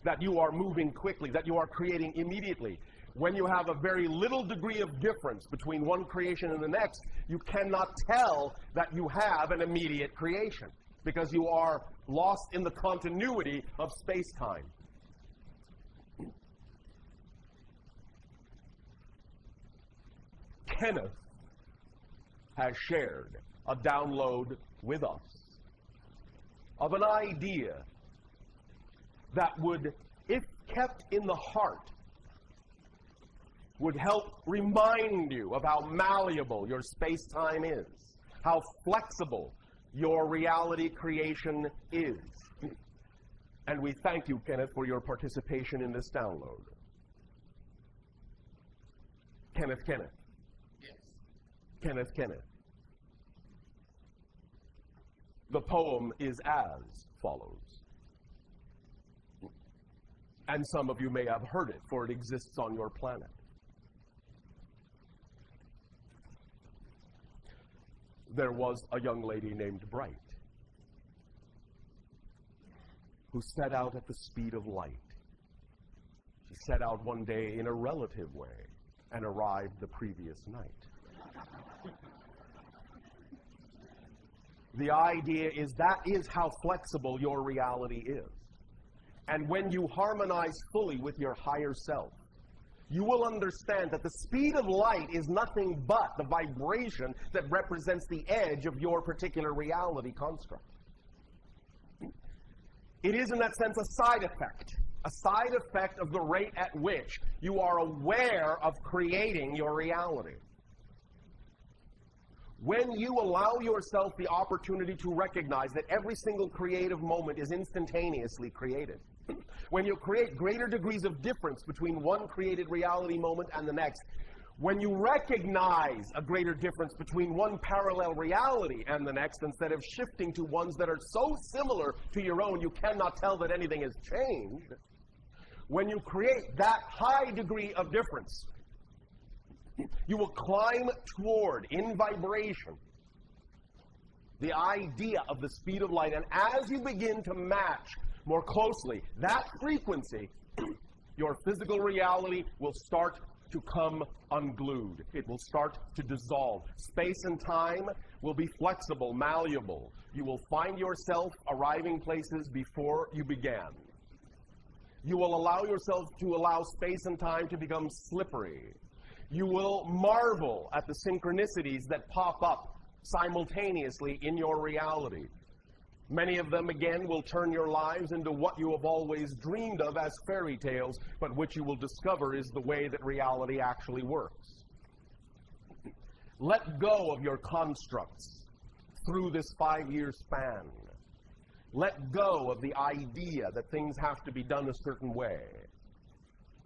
that you are moving quickly, that you are creating immediately. When you have a very little degree of difference between one creation and the next, you cannot tell that you have an immediate creation, because you are lost in the continuity of space-time. Kenneth has shared a download with us of an idea that would, if kept in the heart, would help remind you of how malleable your space-time is, how flexible your reality creation is. And we thank you, Kenneth, for your participation in this download. Kenneth. Yes. Kenneth. The poem is as follows. And some of you may have heard it, for it exists on your planet. There was a young lady named Bright who set out at the speed of light. She set out one day in a relative way and arrived the previous night. The idea is that is how flexible your reality is. And when you harmonize fully with your higher self, you will understand that the speed of light is nothing but the vibration that represents the edge of your particular reality construct. It is, in that sense, a side effect of the rate at which you are aware of creating your reality. When you allow yourself the opportunity to recognize that every single creative moment is instantaneously created, when you create greater degrees of difference between one created reality moment and the next, when you recognize a greater difference between one parallel reality and the next, instead of shifting to ones that are so similar to your own you cannot tell that anything has changed, when you create that high degree of difference, you will climb toward, in vibration, the idea of the speed of light. And as you begin to match more closely that frequency, your physical reality will start to come unglued. It will start to dissolve. Space and time will be flexible, malleable. You will find yourself arriving places before you began. You will allow yourself to allow space and time to become slippery. You will marvel at the synchronicities that pop up simultaneously in your reality. Many of them, again, will turn your lives into what you have always dreamed of as fairy tales, but which you will discover is the way that reality actually works. Let go of your constructs through this 5-year span. Let go of the idea that things have to be done a certain way.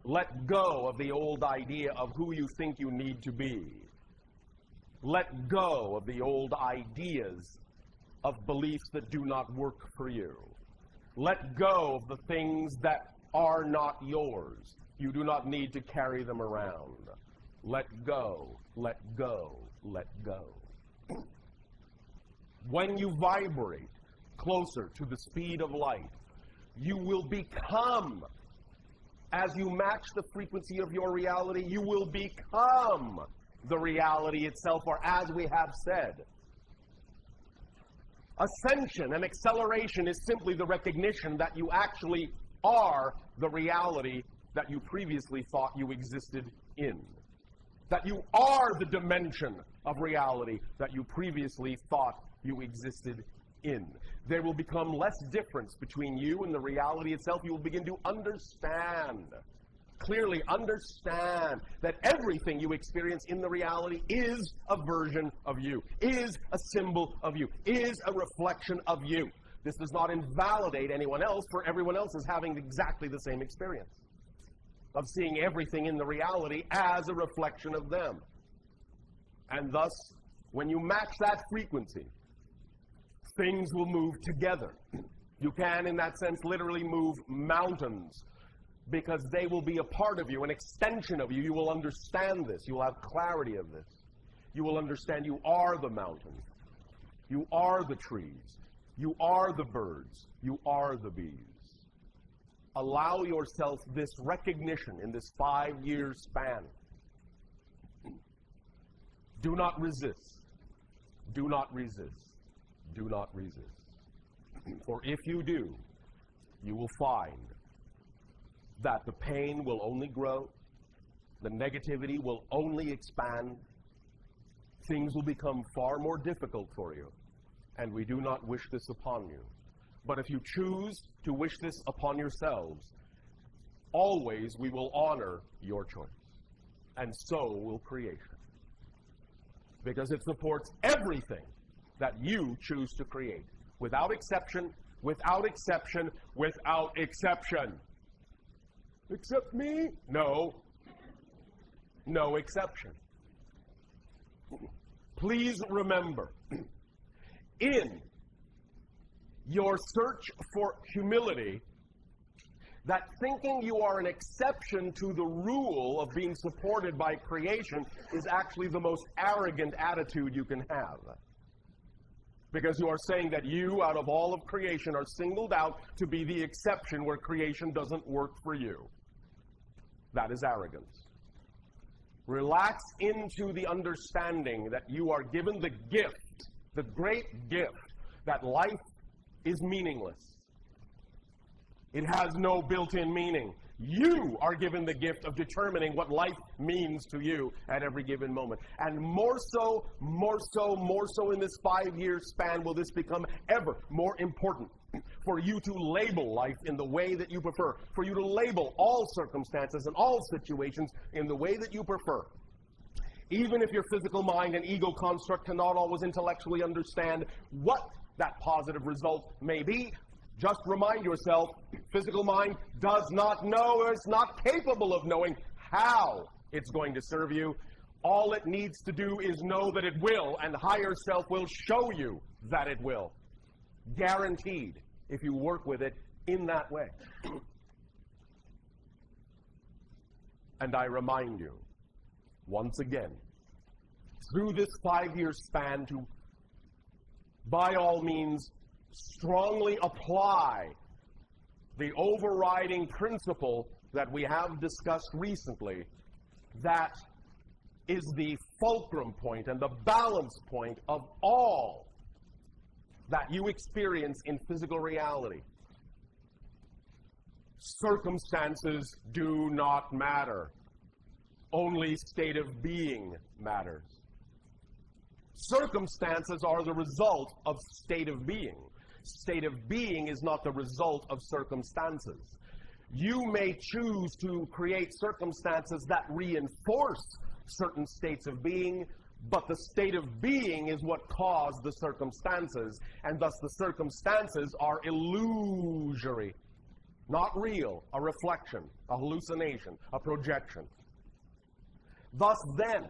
Let go of the old idea of who you think you need to be. Let go of the old ideas of beliefs that do not work for you. Let go of the things that are not yours. You do not need to carry them around. Let go, let go, let go. When you vibrate closer to the speed of light, you will become, as you match the frequency of your reality, you will become the reality itself, or as we have said, Ascension and acceleration is simply the recognition that you actually are the reality that you previously thought you existed in. That you are the dimension of reality that you previously thought you existed in. There will become less difference between you and the reality itself. You will begin to understand, clearly understand, that everything you experience in the reality is a version of you, is a symbol of you, is a reflection of you. This does not invalidate anyone else, for everyone else is having exactly the same experience of seeing everything in the reality as a reflection of them. And thus, when you match that frequency, things will move together. You can, in that sense, literally move mountains, because they will be a part of you, an extension of you. You will understand this. You will have clarity of this. You will understand you are the mountain. You are the trees. You are the birds. You are the bees. Allow yourself this recognition in this 5-year span. Do not resist. Do not resist. Do not resist. For if you do, you will find that the pain will only grow, the negativity will only expand, things will become far more difficult for you, and we do not wish this upon you. But if you choose to wish this upon yourselves, always we will honor your choice, and so will creation. Because it supports everything that you choose to create, without exception, without exception, without exception. Except me? No. No exception. Please remember, in your search for humility, that thinking you are an exception to the rule of being supported by creation is actually the most arrogant attitude you can have. Because you are saying that you, out of all of creation, are singled out to be the exception where creation doesn't work for you. That is arrogance. Relax into the understanding that you are given the gift, the great gift, that life is meaningless. It has no built-in meaning. You are given the gift of determining what life means to you at every given moment. And more so in this 5-year span will this become ever more important, for you to label life in the way that you prefer, for you to label all circumstances and all situations in the way that you prefer. Even if your physical mind and ego construct cannot always intellectually understand what that positive result may be, just remind yourself, physical mind does not know, or is not capable of knowing how it's going to serve you. All it needs to do is know that it will, and higher self will show you that it will. Guaranteed, if you work with it in that way. And I remind you, once again, through this 5-year span, to by all means strongly apply the overriding principle that we have discussed recently, that is the fulcrum point and the balance point of all that you experience in physical reality. Circumstances do not matter. Only state of being matters. Circumstances are the result of state of being. State of being is not the result of circumstances. You may choose to create circumstances that reinforce certain states of being, but the state of being is what caused the circumstances, and thus the circumstances are illusory, not real, a reflection, a hallucination, a projection. Thus then,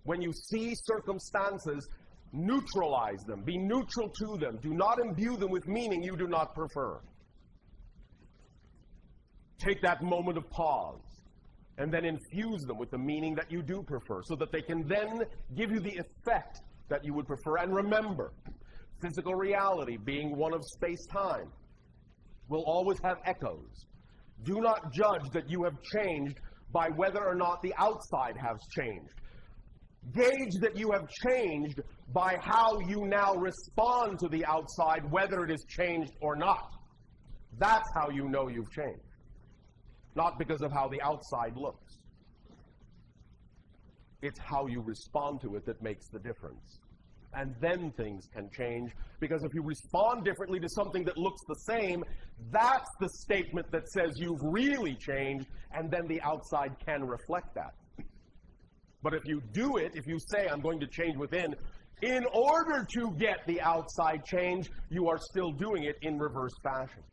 when you see circumstances, neutralize them, be neutral to them, do not imbue them with meaning you do not prefer. Take that moment of pause and then infuse them with the meaning that you do prefer, so that they can then give you the effect that you would prefer. And remember, physical reality, being one of space-time, will always have echoes. Do not judge that you have changed by whether or not the outside has changed. Gauge that you have changed by how you now respond to the outside, whether it is changed or not. That's how you know you've changed. Not because of how the outside looks. It's how you respond to it that makes the difference. And then things can change, because if you respond differently to something that looks the same, that's the statement that says you've really changed, and then the outside can reflect that. But if you do it, if you say, I'm going to change within, in order to get the outside change, you are still doing it in reverse fashion.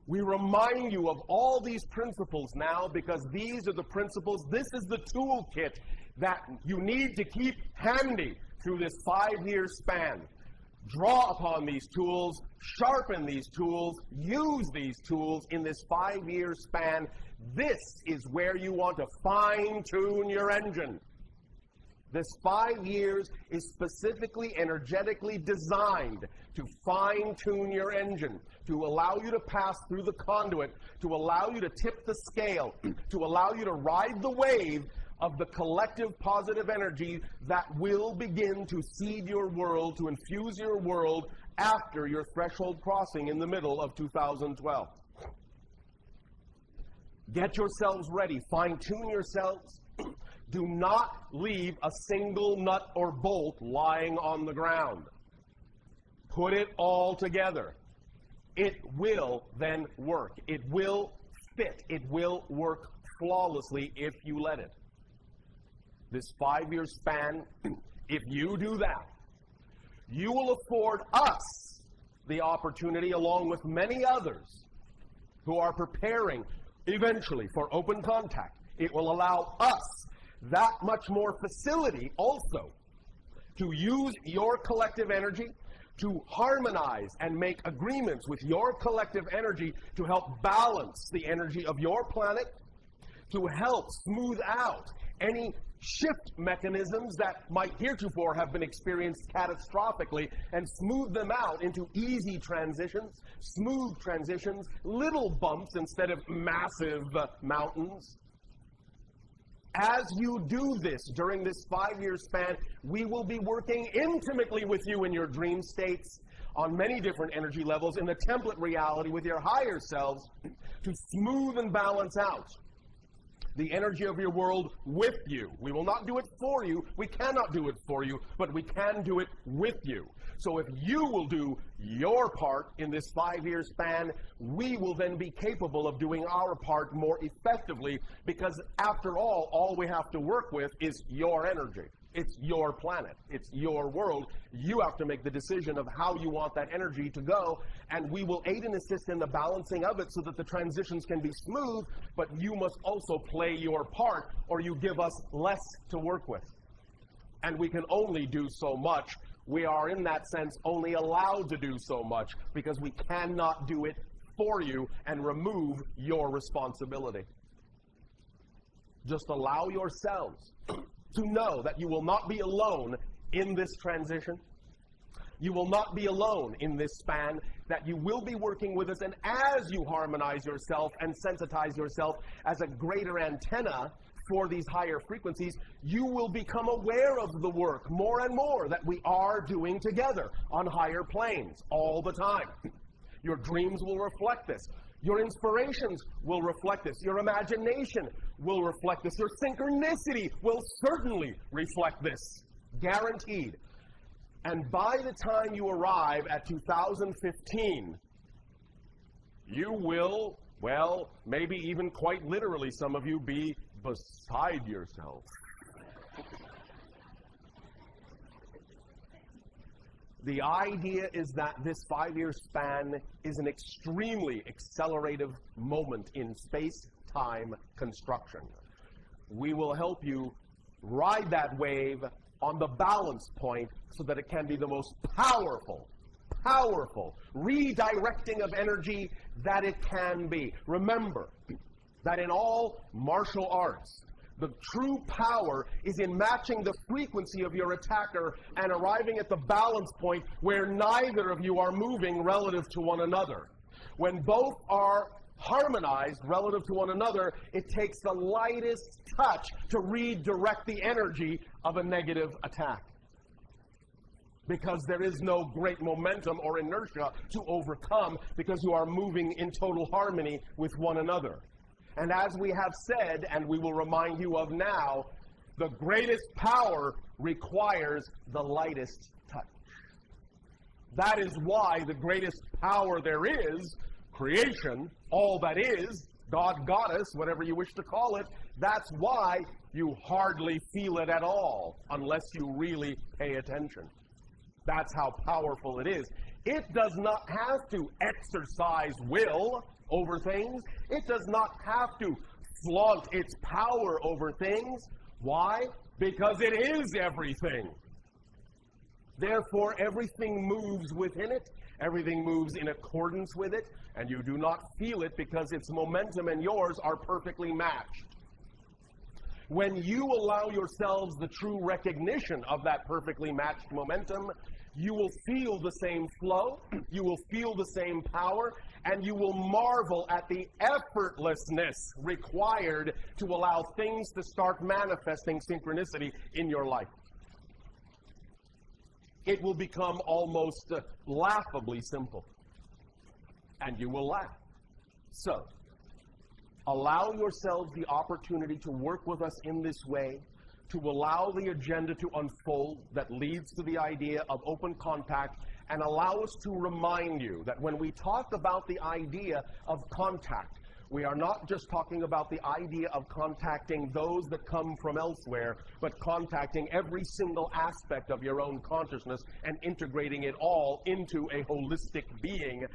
We remind you of all these principles now because these are the principles, this is the toolkit that you need to keep handy through this 5-year span. Draw upon these tools, sharpen these tools, use these tools in this 5-year span. This is where you want to fine-tune your engine. This 5 years is specifically energetically designed to fine-tune your engine, to allow you to pass through the conduit, to allow you to tip the scale, to allow you to ride the wave of the collective positive energy that will begin to seed your world, to infuse your world after your threshold crossing in the middle of 2012. Get yourselves ready. Fine-tune yourselves. Do not leave a single nut or bolt lying on the ground. Put it all together. It will then work. It will fit. It will work flawlessly if you let it. This 5-year span, if you do that, you will afford us the opportunity, along with many others who are preparing eventually for open contact. It will allow us that much more facility also to use your collective energy, to harmonize and make agreements with your collective energy to help balance the energy of your planet, to help smooth out any shift mechanisms that might heretofore have been experienced catastrophically, and smooth them out into easy transitions, smooth transitions, little bumps instead of massive mountains. As you do this during this 5-year span, we will be working intimately with you in your dream states on many different energy levels in the template reality with your higher selves to smooth and balance out the energy of your world with you. We will not do it for you. We cannot do it for you, but we can do it with you. So if you will do your part in this 5-year span, we will then be capable of doing our part more effectively, because after all we have to work with is your energy. It's your planet. It's your world. You have to make the decision of how you want that energy to go, and we will aid and assist in the balancing of it so that the transitions can be smooth, but you must also play your part, or you give us less to work with. And we can only do so much. We are, in that sense, only allowed to do so much because we cannot do it for you and remove your responsibility. Just allow yourselves to know that you will not be alone in this transition. You will not be alone in this span, that you will be working with us, and as you harmonize yourself and sensitize yourself as a greater antenna for these higher frequencies, you will become aware of the work more and more that we are doing together on higher planes all the time. Your dreams will reflect this. Your inspirations will reflect this. Your imagination will reflect this. Your synchronicity will certainly reflect this. Guaranteed. And by the time you arrive at 2015, you will, well, maybe even quite literally, some of you, be beside yourself. The idea is that this 5-year span is an extremely accelerative moment in space-time construction. We will help you ride that wave on the balance point so that it can be the most powerful redirecting of energy that it can be. Remember that in all martial arts, the true power is in matching the frequency of your attacker and arriving at the balance point where neither of you are moving relative to one another. When both are harmonized relative to one another, it takes the lightest touch to redirect the energy of a negative attack. Because there is no great momentum or inertia to overcome, because you are moving in total harmony with one another. And as we have said, and we will remind you of now, the greatest power requires the lightest touch. That is why the greatest power there is, creation, all that is, God, Goddess, whatever you wish to call it, that's why you hardly feel it at all unless you really pay attention. That's how powerful it is. It does not have to exercise will over things. It does not have to flaunt its power over things. Why? Because it is everything. Therefore, everything moves within it. Everything moves in accordance with it. And you do not feel it because its momentum and yours are perfectly matched. When you allow yourselves the true recognition of that perfectly matched momentum, you will feel the same flow, you will feel the same power, and you will marvel at the effortlessness required to allow things to start manifesting synchronicity in your life. It will become almost laughably simple, and you will laugh. So, allow yourselves the opportunity to work with us in this way, to allow the agenda to unfold that leads to the idea of open contact, and allow us to remind you that when we talk about the idea of contact, we are not just talking about the idea of contacting those that come from elsewhere, but contacting every single aspect of your own consciousness and integrating it all into a holistic being.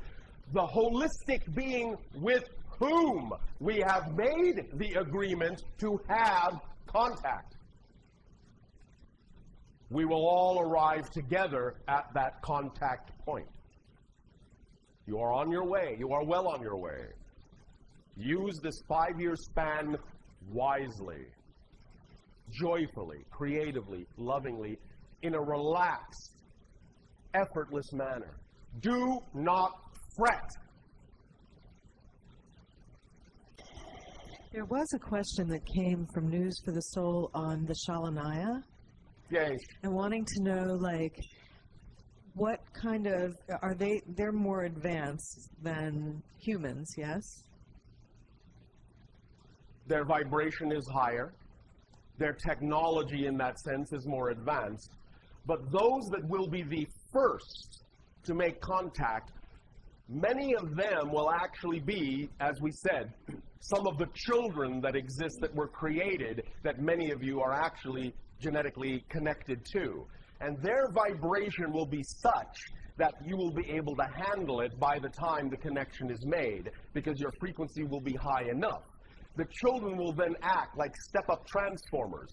The holistic being with whom we have made the agreement to have contact. We will all arrive together at that contact point. You are on your way. You are well on your way. Use this 5-year span wisely, joyfully, creatively, lovingly, in a relaxed, effortless manner. Do not fret. There was a question that came from News for the Soul on the Shalanaya. Yes. And wanting to know, like, what kind of, they're more advanced than humans, yes? Their vibration is higher. Their technology in that sense is more advanced. But those that will be the first to make contact, many of them will actually be, as we said, some of the children that exist that were created that many of you are actually genetically connected to. And their vibration will be such that you will be able to handle it by the time the connection is made, because your frequency will be high enough. The children will then act like step-up transformers,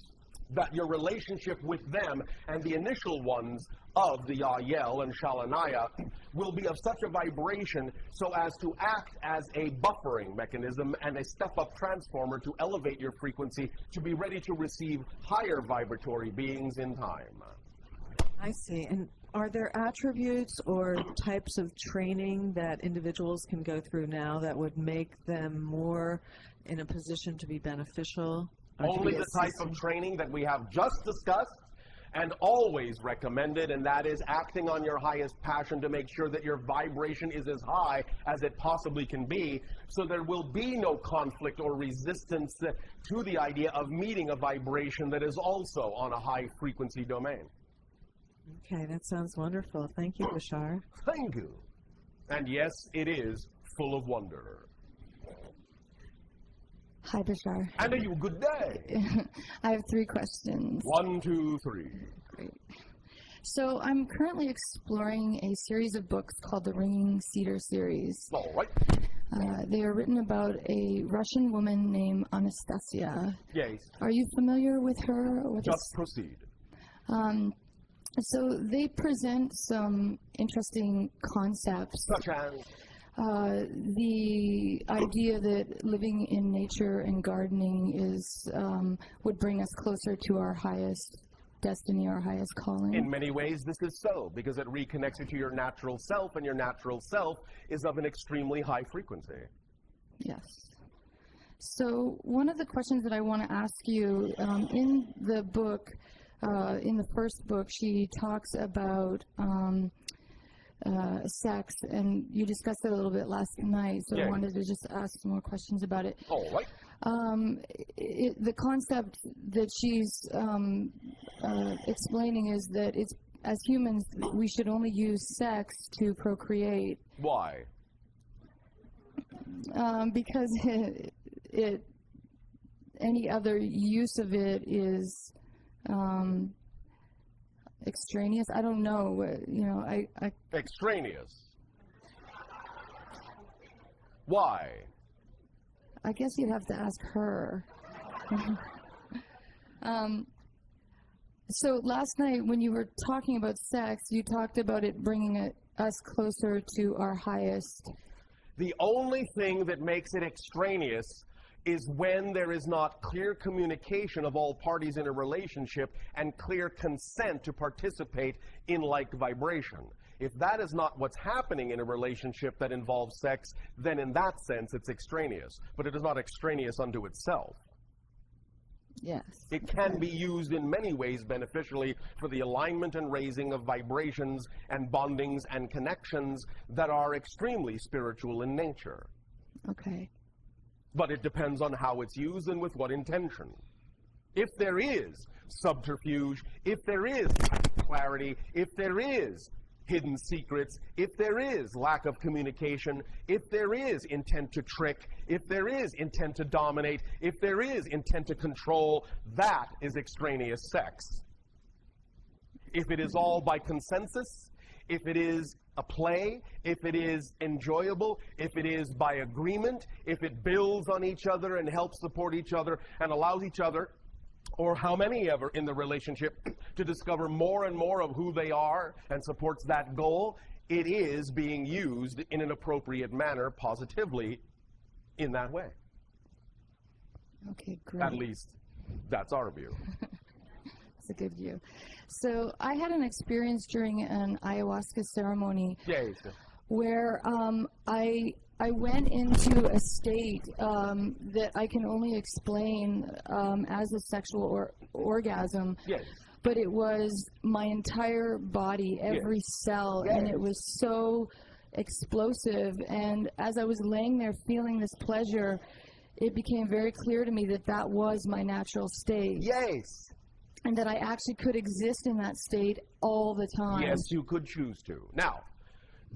that your relationship with them and the initial ones of the Yael and Shalanaya will be of such a vibration so as to act as a buffering mechanism and a step-up transformer to elevate your frequency to be ready to receive higher vibratory beings in time. I see. And are there attributes or types of training that individuals can go through now that would make them more in a position to be beneficial? Only the type of training that we have just discussed and always recommended, and that is acting on your highest passion to make sure that your vibration is as high as it possibly can be, so there will be no conflict or resistance to the idea of meeting a vibration that is also on a high frequency domain. Okay, that sounds wonderful. Thank you, Bashar. Thank you. And yes, it is full of wonder. Hi, Bashar. And a good day. I have 3 questions. 1, 2, 3. Great. So I'm currently exploring a series of books called the Ringing Cedar series. All right. They are written about a Russian woman named Anastasia. Yes. Are you familiar with her? Or Just proceed. So they present some interesting concepts. Such as? The idea that living in nature and gardening is would bring us closer to our highest destiny, our highest calling. In many ways, this is so, because it reconnects you to your natural self, and your natural self is of an extremely high frequency. Yes. So one of the questions that I want to ask you, in the book, in the first book, she talks about sex, and you discussed it a little bit last night, so I wanted to just ask some more questions about it. All right. The concept that she's explaining is that it's, as humans, we should only use sex to procreate. Why? Because any other use of it is extraneous. I don't know. I Extraneous. Why? I guess you'd have to ask her. So last night when you were talking about sex, you talked about it bringing us closer to our highest. The only thing that makes it extraneous is when there is not clear communication of all parties in a relationship and clear consent to participate in like vibration. If that is not what's happening in a relationship that involves sex, then in that sense it's extraneous. But it is not extraneous unto itself. Yes. It can be used in many ways beneficially for the alignment and raising of vibrations and bondings and connections that are extremely spiritual in nature. Okay. But it depends on how it's used and with what intention. If there is subterfuge, if there is clarity, if there is hidden secrets, if there is lack of communication, if there is intent to trick, if there is intent to dominate, if there is intent to control, that is extraneous sex. If it is all by consensus, if it is a play, if it is enjoyable, if it is by agreement, if it builds on each other and helps support each other and allows each other, or how many ever in the relationship, to discover more and more of who they are and supports that goal, it is being used in an appropriate manner, positively, in that way. Okay, great. At least, that's our view. That's a good view. So I had an experience during an ayahuasca ceremony where I went into a state that I can only explain as a sexual orgasm. Yes. But it was my entire body, every cell, and it was so explosive. And as I was laying there feeling this pleasure, it became very clear to me that that was my natural state. Yes. And that I actually could exist in that state all the time. Yes, you could choose to. Now,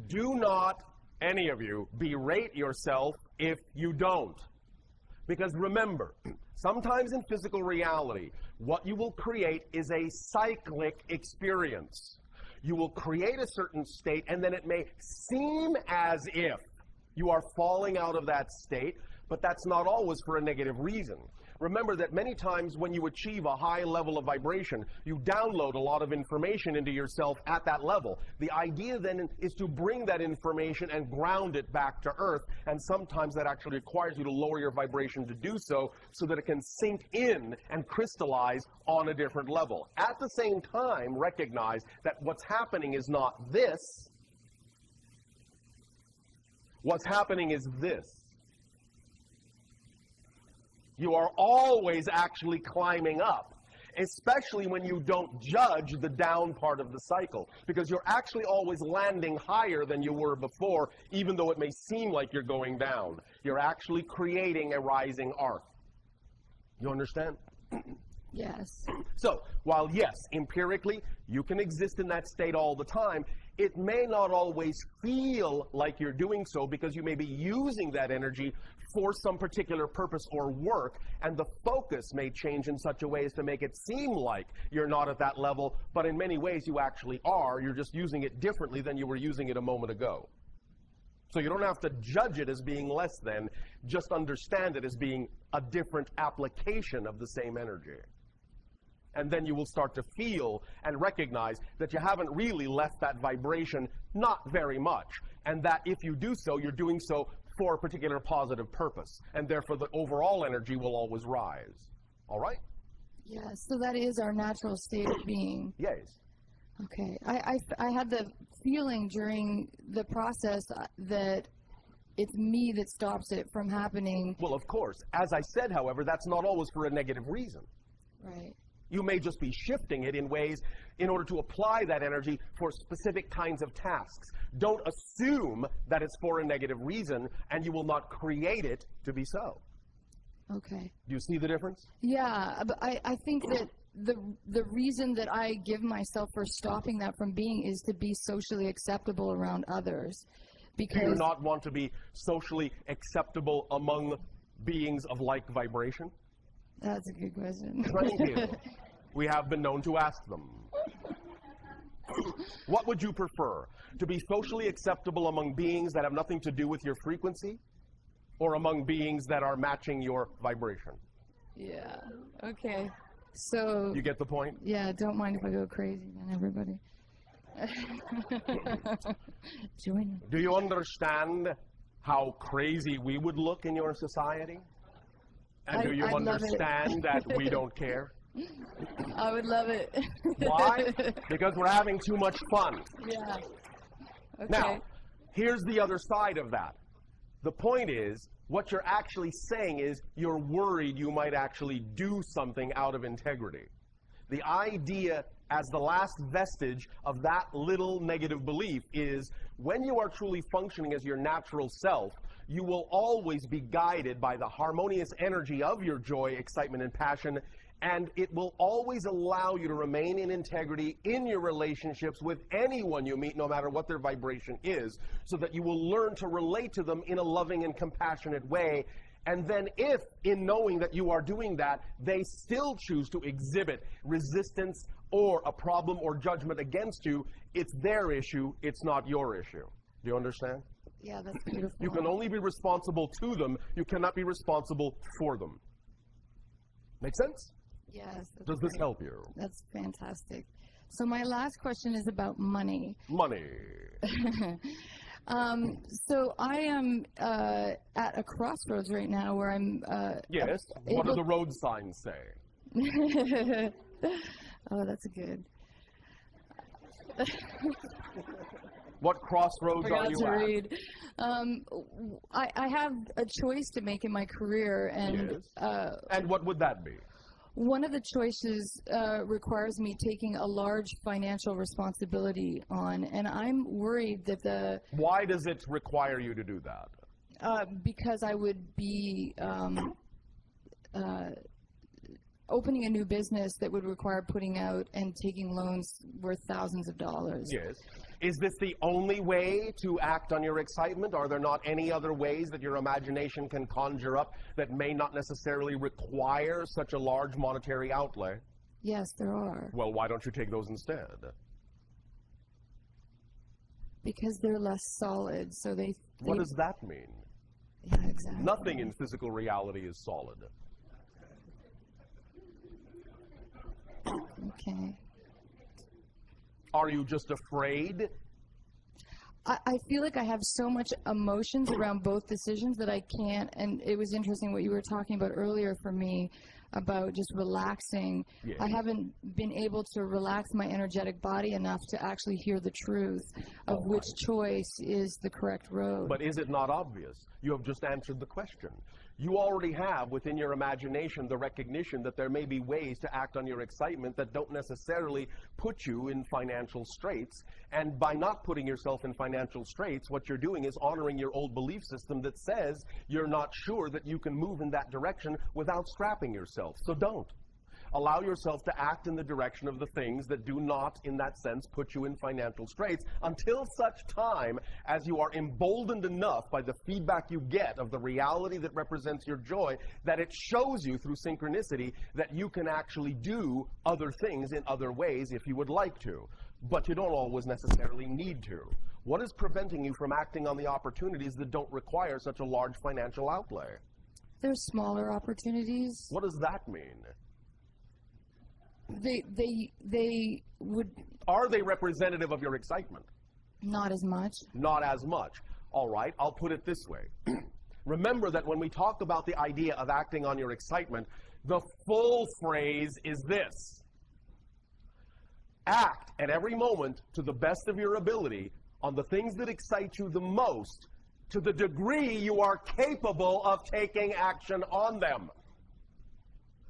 do not, any of you, berate yourself if you don't. Because remember, sometimes in physical reality, what you will create is a cyclic experience. You will create a certain state, and then it may seem as if you are falling out of that state, but that's not always for a negative reason. Remember that many times when you achieve a high level of vibration, you download a lot of information into yourself at that level. The idea then is to bring that information and ground it back to earth, and sometimes that actually requires you to lower your vibration to do so, so that it can sink in and crystallize on a different level. At the same time, recognize that what's happening is not this. What's happening is this. You are always actually climbing up, especially when you don't judge the down part of the cycle, because you're actually always landing higher than you were before, even though it may seem like you're going down. You're actually creating a rising arc. You understand? Yes. So, while yes, empirically, you can exist in that state all the time, it may not always feel like you're doing so because you may be using that energy for some particular purpose or work, and the focus may change in such a way as to make it seem like you're not at that level, but in many ways you actually are. You're just using it differently than you were using it a moment ago. So you don't have to judge it as being less than, just understand it as being a different application of the same energy. And then you will start to feel and recognize that you haven't really left that vibration, not very much, and that if you do so, you're doing so for a particular positive purpose, and therefore the overall energy will always rise. All right? Yes, so that is our natural state of being. Yes. Okay. I had the feeling during the process that it's me that stops it from happening. Well, of course. As I said, however, that's not always for a negative reason. Right. You may just be shifting it in ways in order to apply that energy for specific kinds of tasks. Don't assume that it's for a negative reason, and you will not create it to be so. Okay. Do you see the difference? Yeah, but I think that the reason that I give myself for stopping that from being is to be socially acceptable around others. Because Do you not want to be socially acceptable among beings of like vibration? That's a good question. Thank you. We have been known to ask them. What would you prefer? To be socially acceptable among beings that have nothing to do with your frequency? Or among beings that are matching your vibration? Yeah, okay. So... You get the point? Yeah, don't mind if I go crazy then, everybody. Join me. Do you understand how crazy we would look in your society? And do you I'd love understand that we don't care? I would love it. Why? Because we're having too much fun. Yeah. Okay. Now, here's the other side of that. The point is, what you're actually saying is you're worried you might actually do something out of integrity. The idea as the last vestige of that little negative belief is when you are truly functioning as your natural self, you will always be guided by the harmonious energy of your joy, excitement, and passion, and it will always allow you to remain in integrity in your relationships with anyone you meet, no matter what their vibration is, so that you will learn to relate to them in a loving and compassionate way. And then if, in knowing that you are doing that, they still choose to exhibit resistance or a problem or judgment against you, it's their issue, it's not your issue. Do you understand? Yeah, that's beautiful. You can only be responsible to them, you cannot be responsible for them. Make sense? Yes. Does this help you? That's fantastic. So my last question is about money. Money. So I am at a crossroads right now where I'm... Yes. What do the road signs say? Oh, that's good. What crossroads are you to at? read. I have a choice to make in my career, and Yes. And what would that be? one of the choices requires me taking a large financial responsibility on, and I'm worried that the... Why does it require you to do that? Because I would be opening a new business that would require putting out and taking loans worth thousands of dollars. Yes. Is this the only way to act on your excitement? Are there not any other ways that your imagination can conjure up that may not necessarily require such a large monetary outlay? Yes, there are. Well, why don't you take those instead? Because they're less solid, so they... What does that mean? Yeah, exactly. Nothing in physical reality is solid. Okay. Are you just afraid? I feel like I have so much emotions around both decisions that I can't, and it was interesting what you were talking about earlier for me about just relaxing. Yes. I haven't been able to relax my energetic body enough to actually hear the truth of which choice is the correct road. But is it not obvious? You have just answered the question. You already have within your imagination the recognition that there may be ways to act on your excitement that don't necessarily put you in financial straits. And by not putting yourself in financial straits, what you're doing is honoring your old belief system that says you're not sure that you can move in that direction without strapping yourself. So don't. Allow yourself to act in the direction of the things that do not, in that sense, put you in financial straits until such time as you are emboldened enough by the feedback you get of the reality that represents your joy that it shows you through synchronicity that you can actually do other things in other ways if you would like to. But you don't always necessarily need to. What is preventing you from acting on the opportunities that don't require such a large financial outlay? There's smaller opportunities. What does that mean? They would... Are they representative of your excitement? Not as much. Not as much. All right, I'll put it this way. Remember that when we talk about the idea of acting on your excitement, the full phrase is this. Act at every moment to the best of your ability on the things that excite you the most to the degree you are capable of taking action on them.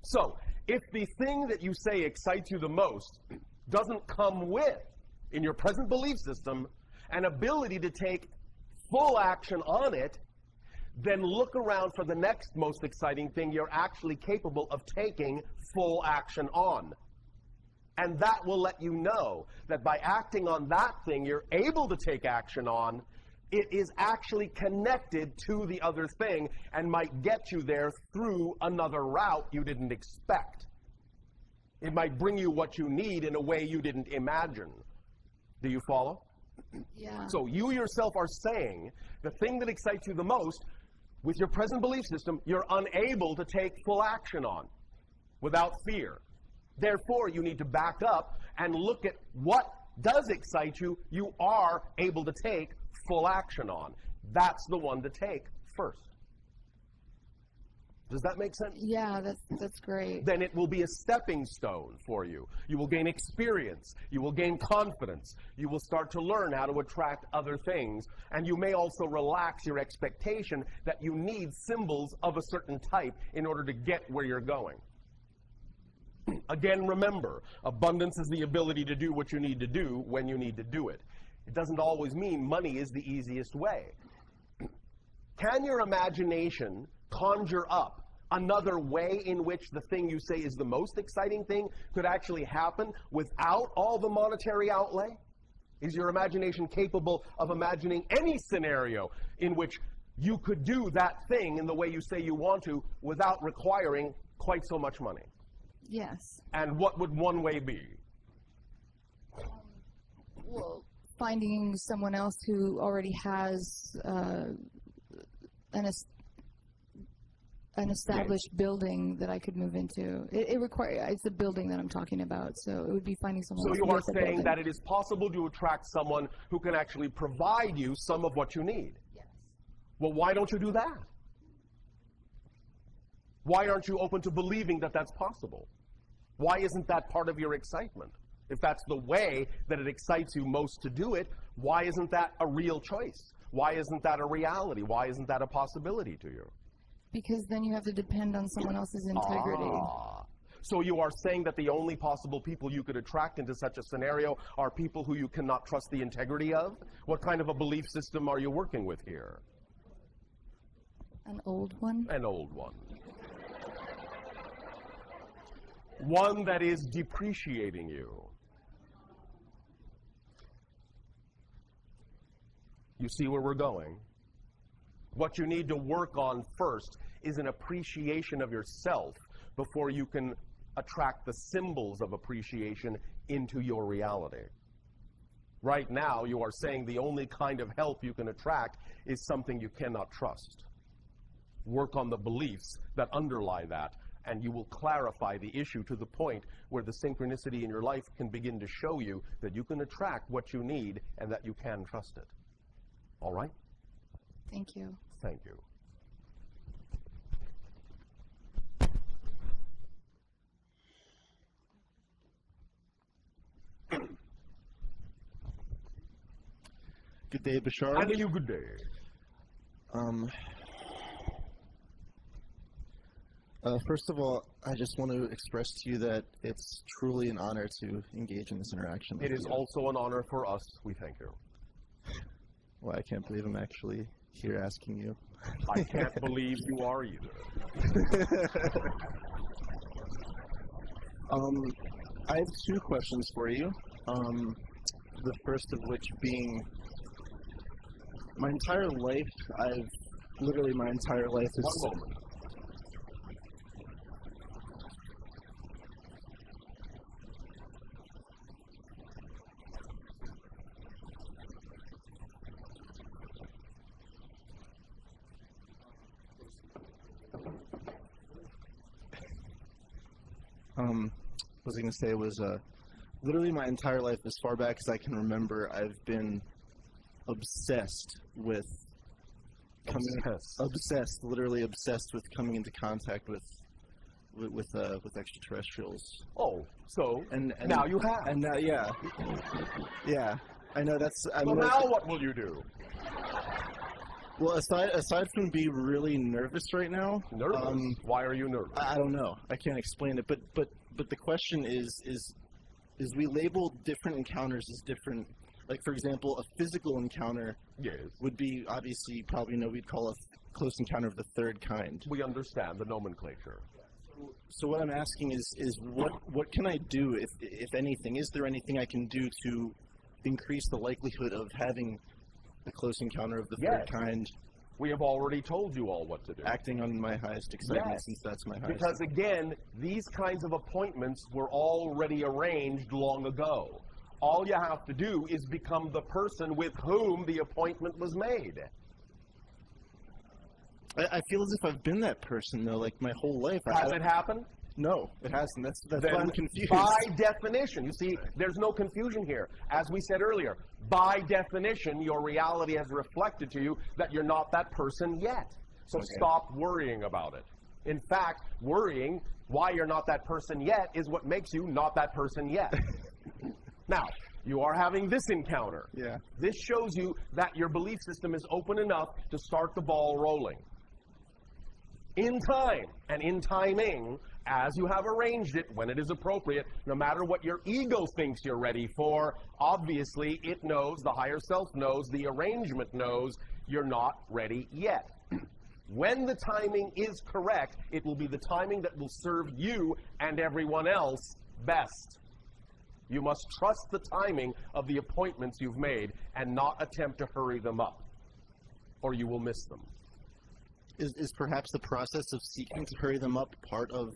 So, if the thing that you say excites you the most doesn't come with, in your present belief system, an ability to take full action on it, then look around for the next most exciting thing you're actually capable of taking full action on. And that will let you know that by acting on that thing you're able to take action on, it is actually connected to the other thing and might get you there through another route you didn't expect. It might bring you what you need in a way you didn't imagine. Do you follow? Yeah. So you yourself are saying the thing that excites you the most, with your present belief system, you're unable to take full action on without fear. Therefore, you need to back up and look at what does excite you, you are able to take full action on. That's the one to take first. Does that make sense? Yeah, that's great. Then it will be a stepping stone for you. You will gain experience. You will gain confidence. You will start to learn how to attract other things. And you may also relax your expectation that you need symbols of a certain type in order to get where you're going. Again, remember, abundance is the ability to do what you need to do when you need to do it. It doesn't always mean money is the easiest way. Can your imagination conjure up another way in which the thing you say is the most exciting thing could actually happen without all the monetary outlay? Is your imagination capable of imagining any scenario in which you could do that thing in the way you say you want to without requiring quite so much money? Yes. And what would one way be? Well, finding someone else who already has an established building that I could move into. It's a building that I'm talking about, so it would be finding someone else. So you are with a saying building. that it is possible to attract someone who can actually provide you some of what you need? Yes. Well, why don't you do that? Why aren't you open to believing that that's possible? Why isn't that part of your excitement? If that's the way that it excites you most to do it, why isn't that a real choice? Why isn't that a reality? Why isn't that a possibility to you? Because then you have to depend on someone else's integrity. So you are saying that the only possible people you could attract into such a scenario are people who you cannot trust the integrity of? What kind of a belief system are you working with here? An old one? An old one. One that is depreciating you. You see where we're going? What you need to work on first is an appreciation of yourself before you can attract the symbols of appreciation into your reality. Right now, you are saying the only kind of help you can attract is something you cannot trust. Work on the beliefs that underlie that, and you will clarify the issue to the point where the synchronicity in your life can begin to show you that you can attract what you need and that you can trust it. All right? Thank you. Thank you. Good day, Bashar. And you good day. First of all, I just want to express to you that it's truly an honor to engage in this interaction. It is also an honor for us. We thank you. Well, I can't believe I'm actually here asking you. I can't believe you are either. I have two questions for you. The first of which being, my entire life, literally my entire life is... One moment. What I was going to say was, literally my entire life, as far back as I can remember, I've been obsessed with literally obsessed with coming into contact with extraterrestrials. Oh, so and now you have. And now, yeah, I know that's. So now what will you do? Well, aside from being really nervous right now. Nervous? Why are you nervous? I don't know. I can't explain it. But the question is we label different encounters as different. Like, for example, a physical encounter would be, obviously, probably we'd call a close encounter of the third kind. We understand the nomenclature. So what I'm asking is what can I do, if anything? Is there anything I can do to increase the likelihood of having a close encounter of the third kind? We have already told you all what to do. Acting on my highest excitement, since that's my highest. Because again, these kinds of appointments were already arranged long ago. All you have to do is become the person with whom the appointment was made. I feel as if I've been that person, though, like my whole life. Has it happened? No, it hasn't. That's Then why I'm confused. By definition, you see, there's no confusion here. As we said earlier, by definition, your reality has reflected to you that you're not that person yet. So stop worrying about it. In fact, worrying why you're not that person yet is what makes you not that person yet. Now, you are having this encounter. Yeah. This shows you that your belief system is open enough to start the ball rolling. In time and in timing, as you have arranged it, when it is appropriate, no matter what your ego thinks you're ready for, obviously it knows, the higher self knows, the arrangement knows, you're not ready yet. When the timing is correct, it will be the timing that will serve you and everyone else best. You must trust the timing of the appointments you've made and not attempt to hurry them up, or you will miss them. Is perhaps the process of seeking to hurry them up part of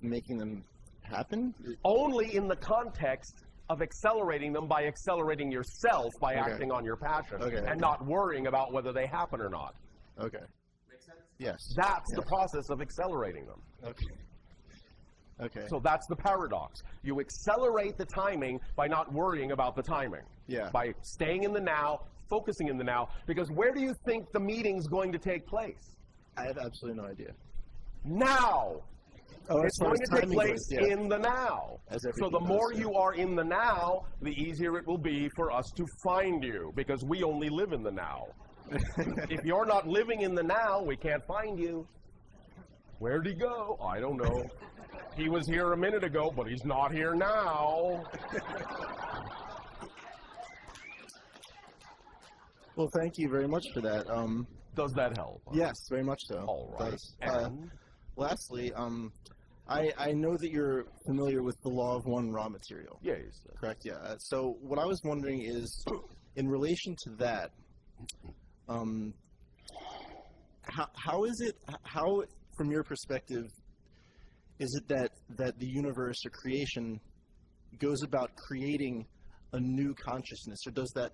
making them happen? Only in the context of accelerating them by accelerating yourself by acting on your passion and not worrying about whether they happen or not. Okay. Make sense? Yes. That's the process of accelerating them. Okay. Okay. So that's the paradox. You accelerate the timing by not worrying about the timing. Yeah. By staying in the now, focusing in the now, because where do you think the meeting's going to take place? I have absolutely no idea. Now! Oh, it's going to take place in the now. So the more you are in the now, the easier it will be for us to find you, because we only live in the now. If you're not living in the now, we can't find you. Where'd he go? I don't know. He was here a minute ago, but he's not here now. Well, thank you very much for that. Does that help? Yes, very much so. All right. And lastly, I know that you're familiar with the law of one raw material. Yes. Correct, yeah. So what I was wondering is, in relation to that, how is it, from your perspective, is it that the universe or creation goes about creating a new consciousness, or does that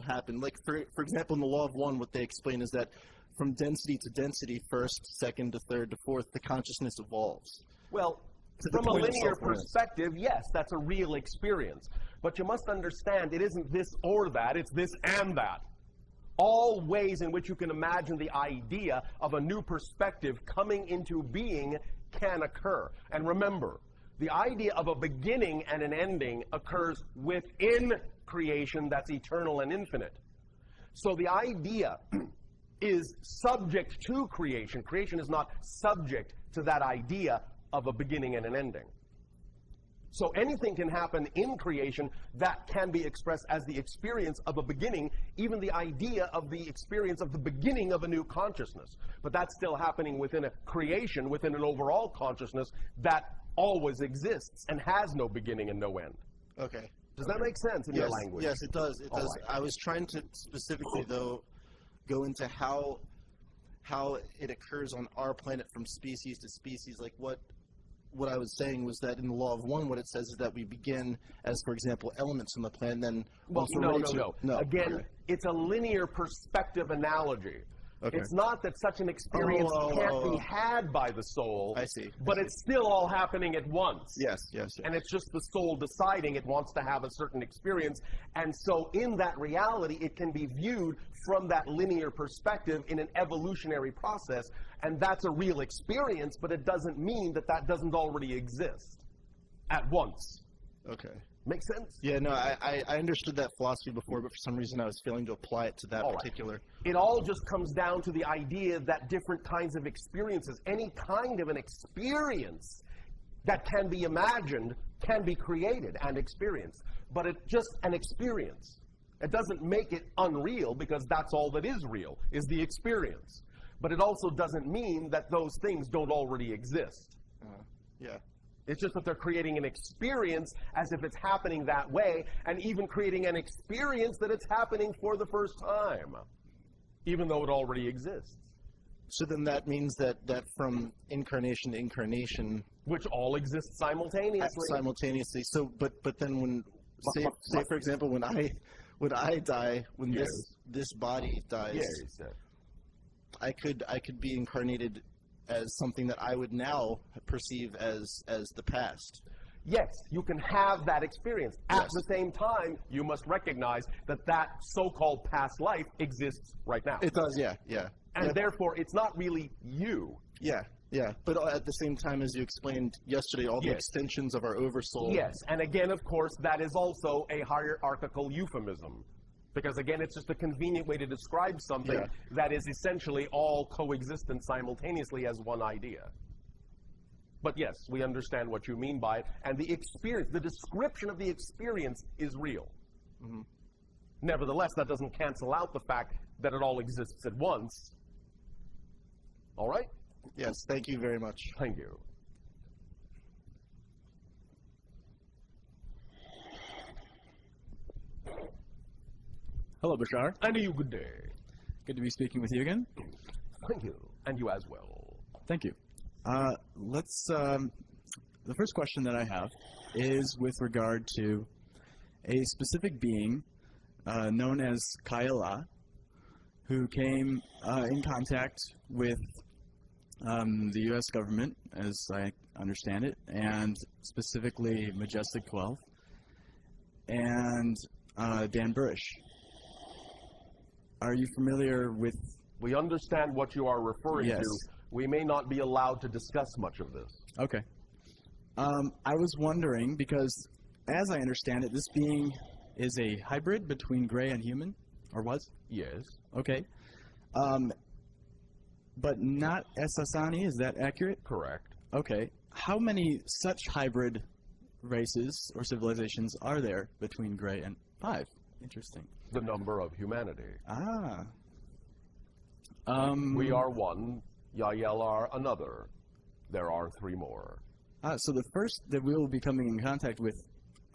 happen? Like, for example, in the law of one, what they explain is that from density to density, first, second to third to fourth, the consciousness evolves. Well, from a linear perspective, yes, that's a real experience. But you must understand, it isn't this or that, it's this and that. All ways in which you can imagine the idea of a new perspective coming into being can occur. And remember, the idea of a beginning and an ending occurs within creation that's eternal and infinite. So the idea is subject to creation. Creation is not subject to that idea of a beginning and an ending. So anything can happen in creation that can be expressed as the experience of a beginning, even the idea of the experience of the beginning of a new consciousness. But that's still happening within a creation, within an overall consciousness that always exists and has no beginning and no end. Okay. Does that make sense in your language? Yes, it does. It does. Right. I was trying to specifically, though, go into how it occurs on our planet from species to species. Like what I was saying was that in the law of one, what it says is that we begin as, for example, elements on the planet, then once we're ready to... No. Again, it's a linear perspective analogy. Okay. It's not that such an experience can't be had by the soul. I see. But it's still all happening at once. Yes. And it's just the soul deciding it wants to have a certain experience. And so in that reality, it can be viewed from that linear perspective in an evolutionary process. And that's a real experience, but it doesn't mean that that doesn't already exist at once. Okay. Make sense? Yeah, no, I understood that philosophy before, but for some reason I was failing to apply it to that All right. particular. It all just comes down to the idea that different kinds of experiences, any kind of an experience that can be imagined, can be created and experienced. But it's just an experience. It doesn't make it unreal, because that's all that is real, is the experience. But it also doesn't mean that those things don't already exist. Yeah. It's just that they're creating an experience as if it's happening that way, and even creating an experience that it's happening for the first time, even though it already exists. So then that means that from incarnation to incarnation, which all exists simultaneously. Simultaneously. So, but then when say for example, when I die, when Yes. this body dies, Yes. I could be incarnated as something that I would now perceive as the past. Yes, you can have that experience. At the same time, you must recognize that that so-called past life exists right now. It does, yeah, yeah. And Yeah. therefore, it's not really you. Yeah, yeah. But at the same time, as you explained yesterday, all the Yes. extensions of our oversoul. Yes, and again, of course, that is also a hierarchical euphemism. Because again, it's just a convenient way to describe something that is essentially all coexistent simultaneously as one idea. But yes, we understand what you mean by it, and the experience, the description of the experience is real. Mm-hmm. Nevertheless, that doesn't cancel out the fact that it all exists at once. All right? Yes, thank you very much. Thank you. Hello, Bashar. And to you, good day. Good to be speaking with you again. Thank you. And you as well. Thank you. The first question that I have is with regard to a specific being known as Kaila, who came in contact with the U.S. government, as I understand it, and specifically Majestic 12, and Dan Burish. Are you familiar with... We understand what you are referring Yes. to. We may not be allowed to discuss much of this. Okay. I was wondering, because as I understand it, this being is a hybrid between gray and human, or was? Yes. Okay. But not Esasani, is that accurate? Correct. Okay. How many such hybrid races or civilizations are there between gray and 5? Interesting. The number of humanity. Ah. We are one. Yael are another. There are 3 more. So the first that we will be coming in contact with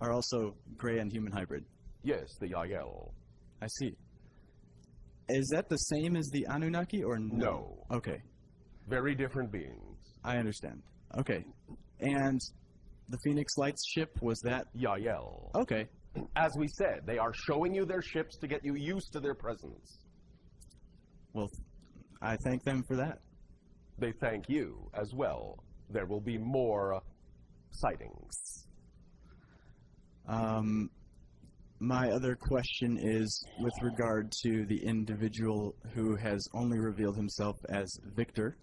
are also gray and human hybrid. Yes, the Yael. I see. Is that the same as the Anunnaki or no? No. Okay. Very different beings. I understand. Okay. And the Phoenix Lights ship, was that? Yael. Okay. As we said, they are showing you their ships to get you used to their presence. Well, I thank them for that. They thank you as well. There will be more sightings. My other question is with regard to the individual who has only revealed himself as Victor,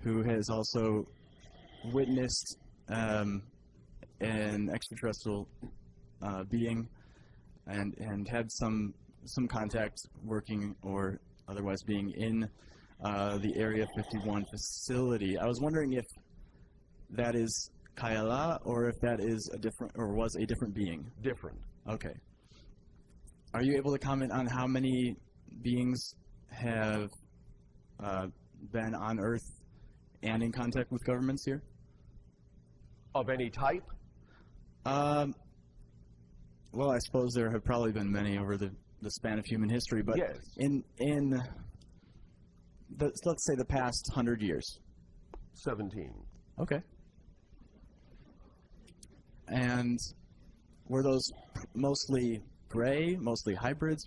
who has also witnessed an extraterrestrial being and had some contact working or otherwise being in the Area 51 facility. I was wondering if that is Kaila or if that is a different, or was a different being. Different. Okay. Are you able to comment on how many beings have been on Earth and in contact with governments here? Of any type? Well, I suppose there have probably been many over the span of human history, but yes. in let's say the past 100 years. 17. Okay. And were those mostly gray, mostly hybrids?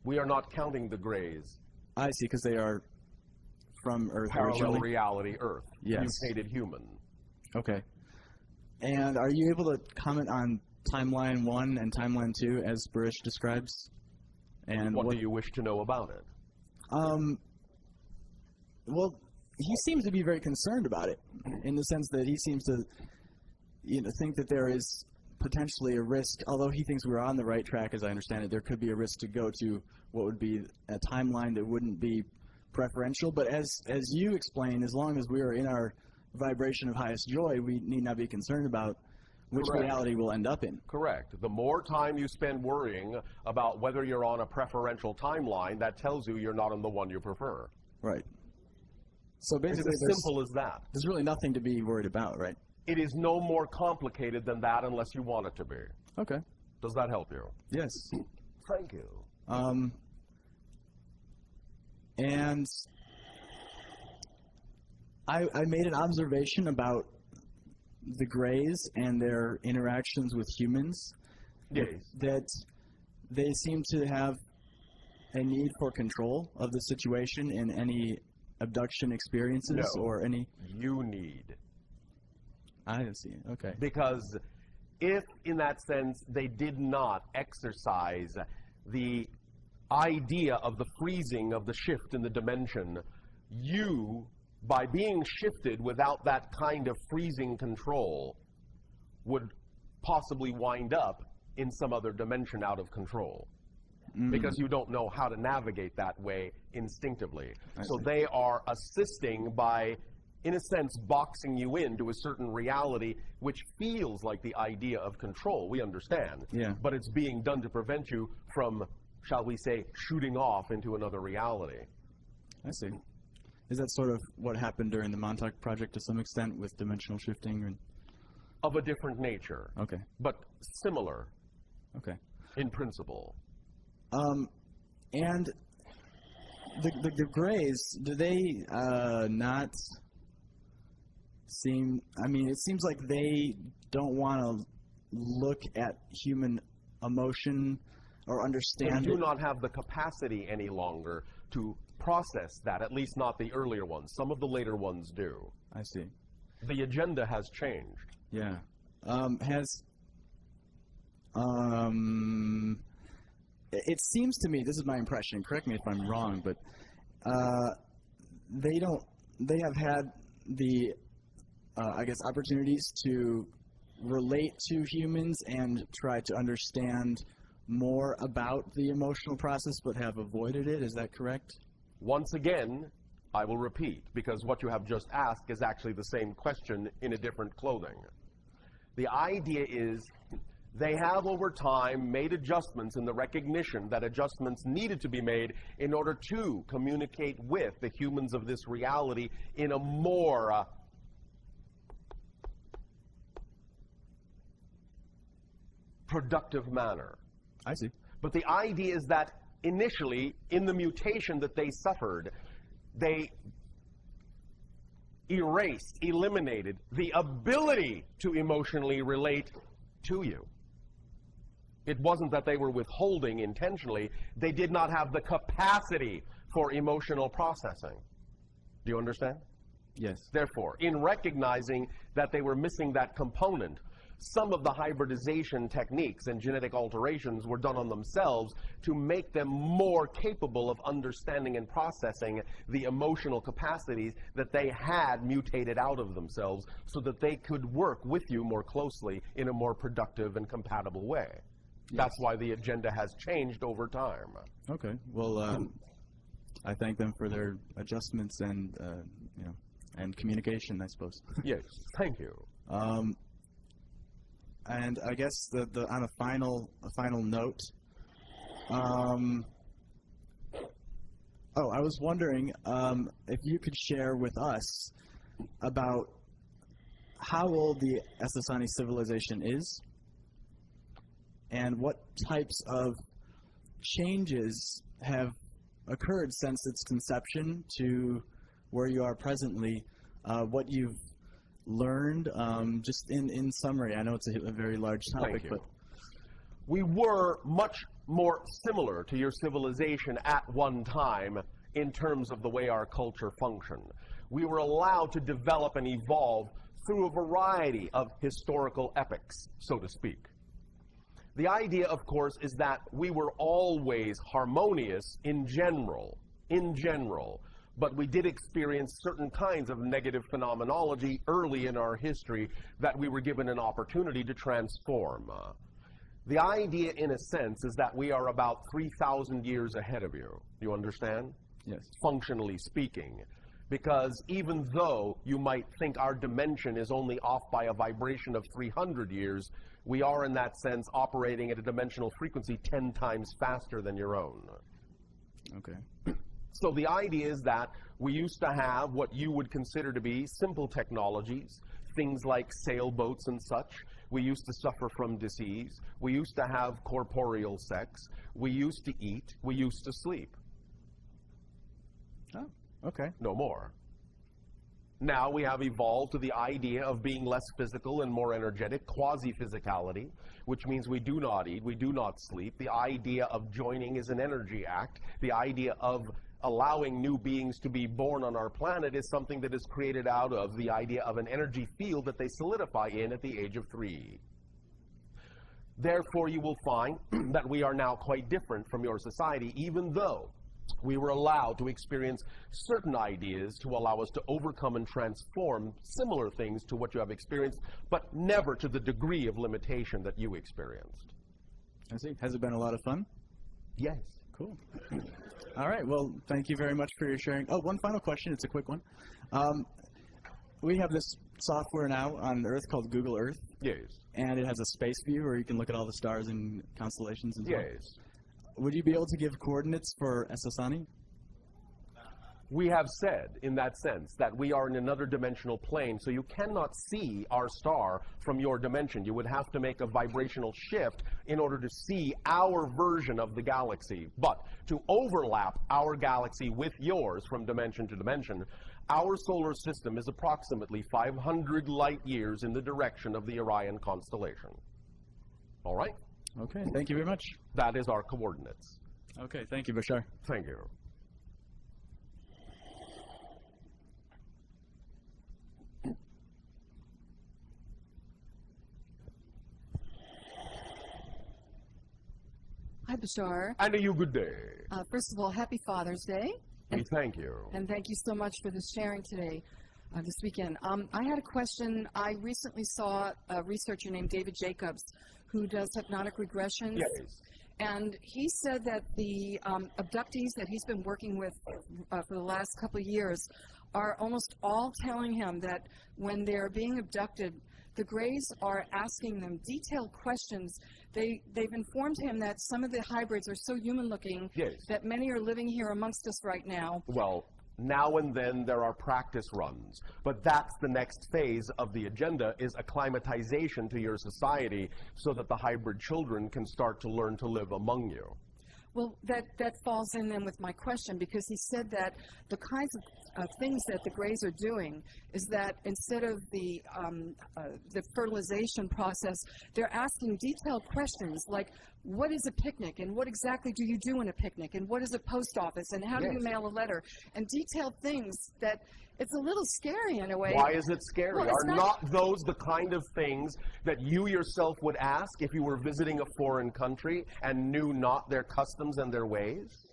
We are not counting the grays. I see, because they are from Earth Parallel originally. reality Earth. Yes. Mutated human. Okay. And are you able to comment on Timeline 1 and Timeline 2 as Burish describes? And what do you wish to know about it? Well, he seems to be very concerned about it, in the sense that he seems to think that there is potentially a risk, although he thinks we're on the right track, as I understand it, there could be a risk to go to what would be a timeline that wouldn't be preferential. But as you explained, as long as we are in our vibration of highest joy, we need not be concerned about which Correct. reality we'll end up in. Correct. The more time you spend worrying about whether you're on a preferential timeline, that tells you you're not on the one you prefer. Right. So basically, it's as simple as that. There's really nothing to be worried about, right? It is no more complicated than that unless you want it to be. Okay. Does that help you? Yes. Thank you. And I made an observation about the Greys and their interactions with humans. Yes. That they seem to have a need for control of the situation in any abduction experiences No. or any... You need. I see. Okay. Because if, in that sense, they did not exercise the idea of the freezing of the shift in the dimension, you, by being shifted without that kind of freezing control, would possibly wind up in some other dimension out of control. Because you don't know how to navigate that way instinctively. So they are assisting by, in a sense, boxing you into a certain reality which feels like the idea of control. We understand. Yeah. But it's being done to prevent you from, shall we say, shooting off into another reality. I see. Is that sort of what happened during the Montauk Project to some extent with dimensional shifting? And... Of a different nature. Okay. But similar. Okay. In principle. And the Greys, do they not seem... I mean, it seems like they don't want to look at human emotion or understand They do it. not have the capacity any longer to process that, at least not the earlier ones. Some of the later ones do. I see. The agenda has changed. Yeah. It seems to me, this is my impression, correct me if I'm wrong, but they have had the, I guess, opportunities to relate to humans and try to understand more about the emotional process, but have avoided it. Is that correct? Once again, I will repeat, because what you have just asked is actually the same question in a different clothing. The idea is they have over time made adjustments in the recognition that adjustments needed to be made in order to communicate with the humans of this reality in a more productive manner. I see. But the idea is that initially, in the mutation that they suffered, they erased, eliminated the ability to emotionally relate to you. It wasn't that they were withholding intentionally. They did not have the capacity for emotional processing. Do you understand? Yes. Therefore, in recognizing that they were missing that component, some of the hybridization techniques and genetic alterations were done on themselves to make them more capable of understanding and processing the emotional capacities that they had mutated out of themselves so that they could work with you more closely in a more productive and compatible way. Yes. That's why the agenda has changed over time. Okay. Well, I thank them for their adjustments and, and communication, I suppose. Yes. Thank you. And I guess on a final note, I was wondering if you could share with us about how old the Essassani civilization is and what types of changes have occurred since its conception to where you are presently, what you've learned, just in summary. I know it's a very large topic, but we were much more similar to your civilization at one time in terms of the way our culture functioned. We were allowed to develop and evolve through a variety of historical epochs, so to speak. The idea, of course, is that we were always harmonious in general, but we did experience certain kinds of negative phenomenology early in our history that we were given an opportunity to transform. The idea, in a sense, is that we are about 3,000 years ahead of you. You understand? Yes. Functionally speaking. Because even though you might think our dimension is only off by a vibration of 300 years, we are, in that sense, operating at a dimensional frequency 10 times faster than your own. Okay. So the idea is that we used to have what you would consider to be simple technologies, things like sailboats and such. We used to suffer from disease. We used to have corporeal sex. We used to eat. We used to sleep. Oh, okay. No more. Now we have evolved to the idea of being less physical and more energetic, quasi-physicality, which means we do not eat, we do not sleep. The idea of joining is an energy act. The idea of allowing new beings to be born on our planet is something that is created out of the idea of an energy field that they solidify in at the age of 3. Therefore, you will find that we are now quite different from your society, even though we were allowed to experience certain ideas to allow us to overcome and transform similar things to what you have experienced, but never to the degree of limitation that you experienced. I see. Has it been a lot of fun? Yes. Cool. All right. Well, thank you very much for your sharing. Oh, one final question. It's a quick one. We have this software now on Earth called Google Earth. Yes. And it has a space view where you can look at all the stars and constellations and so on. Yes. Would you be able to give coordinates for Essassani? We have said, in that sense, that we are in another dimensional plane, so you cannot see our star from your dimension. You would have to make a vibrational shift in order to see our version of the galaxy. But to overlap our galaxy with yours from dimension to dimension, our solar system is approximately 500 light years in the direction of the Orion constellation. All right? Okay, thank you very much. That is our coordinates. Okay, thank you, Bashar. Thank you. Hi, Bashar. And a you good day. First of all, happy Father's Day. We thank you. And thank you so much for the sharing today, this weekend. I had a question. I recently saw a researcher named David Jacobs who does hypnotic regressions. Yes. And he said that the abductees that he's been working with for the last couple of years are almost all telling him that when they're being abducted, the Greys are asking them detailed questions. They've informed him that some of the hybrids are so human-looking that many are living here amongst us right now. Well, now and then there are practice runs, but that's the next phase of the agenda, is acclimatization to your society so that the hybrid children can start to learn to live among you. Well, that falls in then with my question, because he said that the kinds of things that the Greys are doing is that instead of the fertilization process, they're asking detailed questions like, what is a picnic, and what exactly do you do in a picnic, and what is a post office, and how do you mail a letter, and detailed things that it's a little scary in a way. Why is it scary? Well, Are not those the kind of things that you yourself would ask if you were visiting a foreign country and knew not their customs and their ways?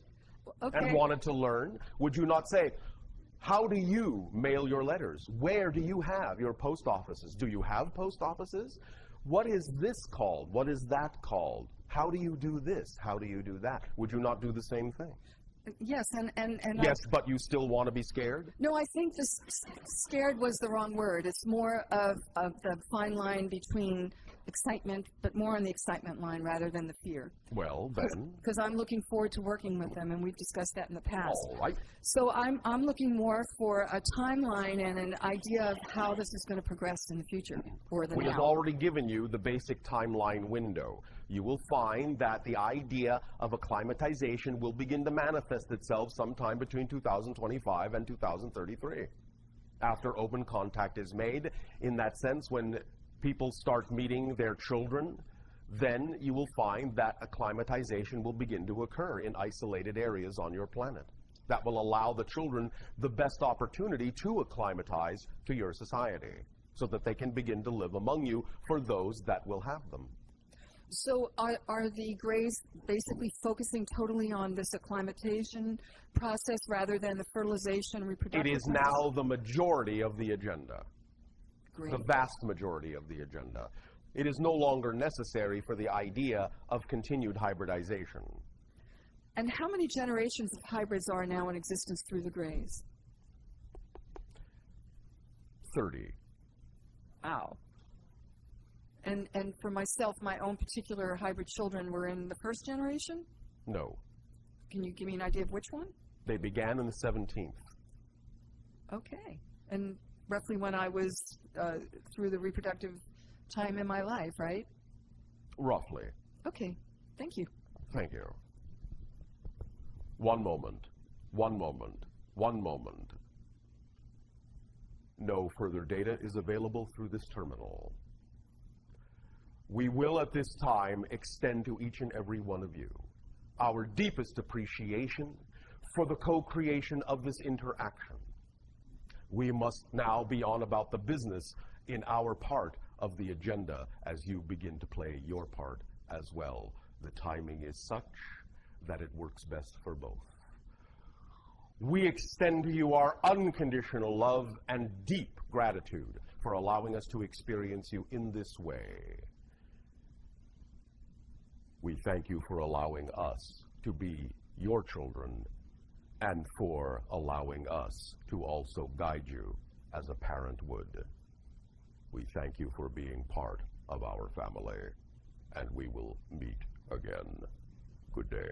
And wanted to learn? Would you not say, how do you mail your letters? Where do you have your post offices? Do you have post offices? What is this called? What is that called? How do you do this? How do you do that? Would you not do the same thing? Yes, and yes, but you still want to be scared? No, I think this scared was the wrong word. It's more of the fine line between excitement, but more on the excitement line rather than the fear. Well, then. Because I'm looking forward to working with them, and we've discussed that in the past. All right. So I'm looking more for a timeline and an idea of how this is going to progress in the future, or the We now. have already given you the basic timeline window. You will find that the idea of acclimatization will begin to manifest itself sometime between 2025 and 2033. After open contact is made, in that sense, when people start meeting their children, then you will find that acclimatization will begin to occur in isolated areas on your planet. That will allow the children the best opportunity to acclimatize to your society so that they can begin to live among you for those that will have them. So are the Greys basically focusing totally on this acclimatation process rather than the fertilization and reproduction? It is now the majority of the agenda. Great. The vast majority of the agenda. It is no longer necessary for the idea of continued hybridization. And how many generations of hybrids are now in existence through the Greys? 30. Wow. And for myself, my own particular hybrid children were in the first generation? No. Can you give me an idea of which one? They began in the 17th. Okay. And roughly when I was through the reproductive time in my life, right? Roughly. Okay. Thank you. Thank you. One moment. One moment. One moment. No further data is available through this terminal. We will at this time extend to each and every one of you our deepest appreciation for the co-creation of this interaction. We must now be on about the business in our part of the agenda as you begin to play your part as well. The timing is such that it works best for both. We extend to you our unconditional love and deep gratitude for allowing us to experience you in this way. We thank you for allowing us to be your children and for allowing us to also guide you as a parent would. We thank you for being part of our family, and we will meet again. Good day.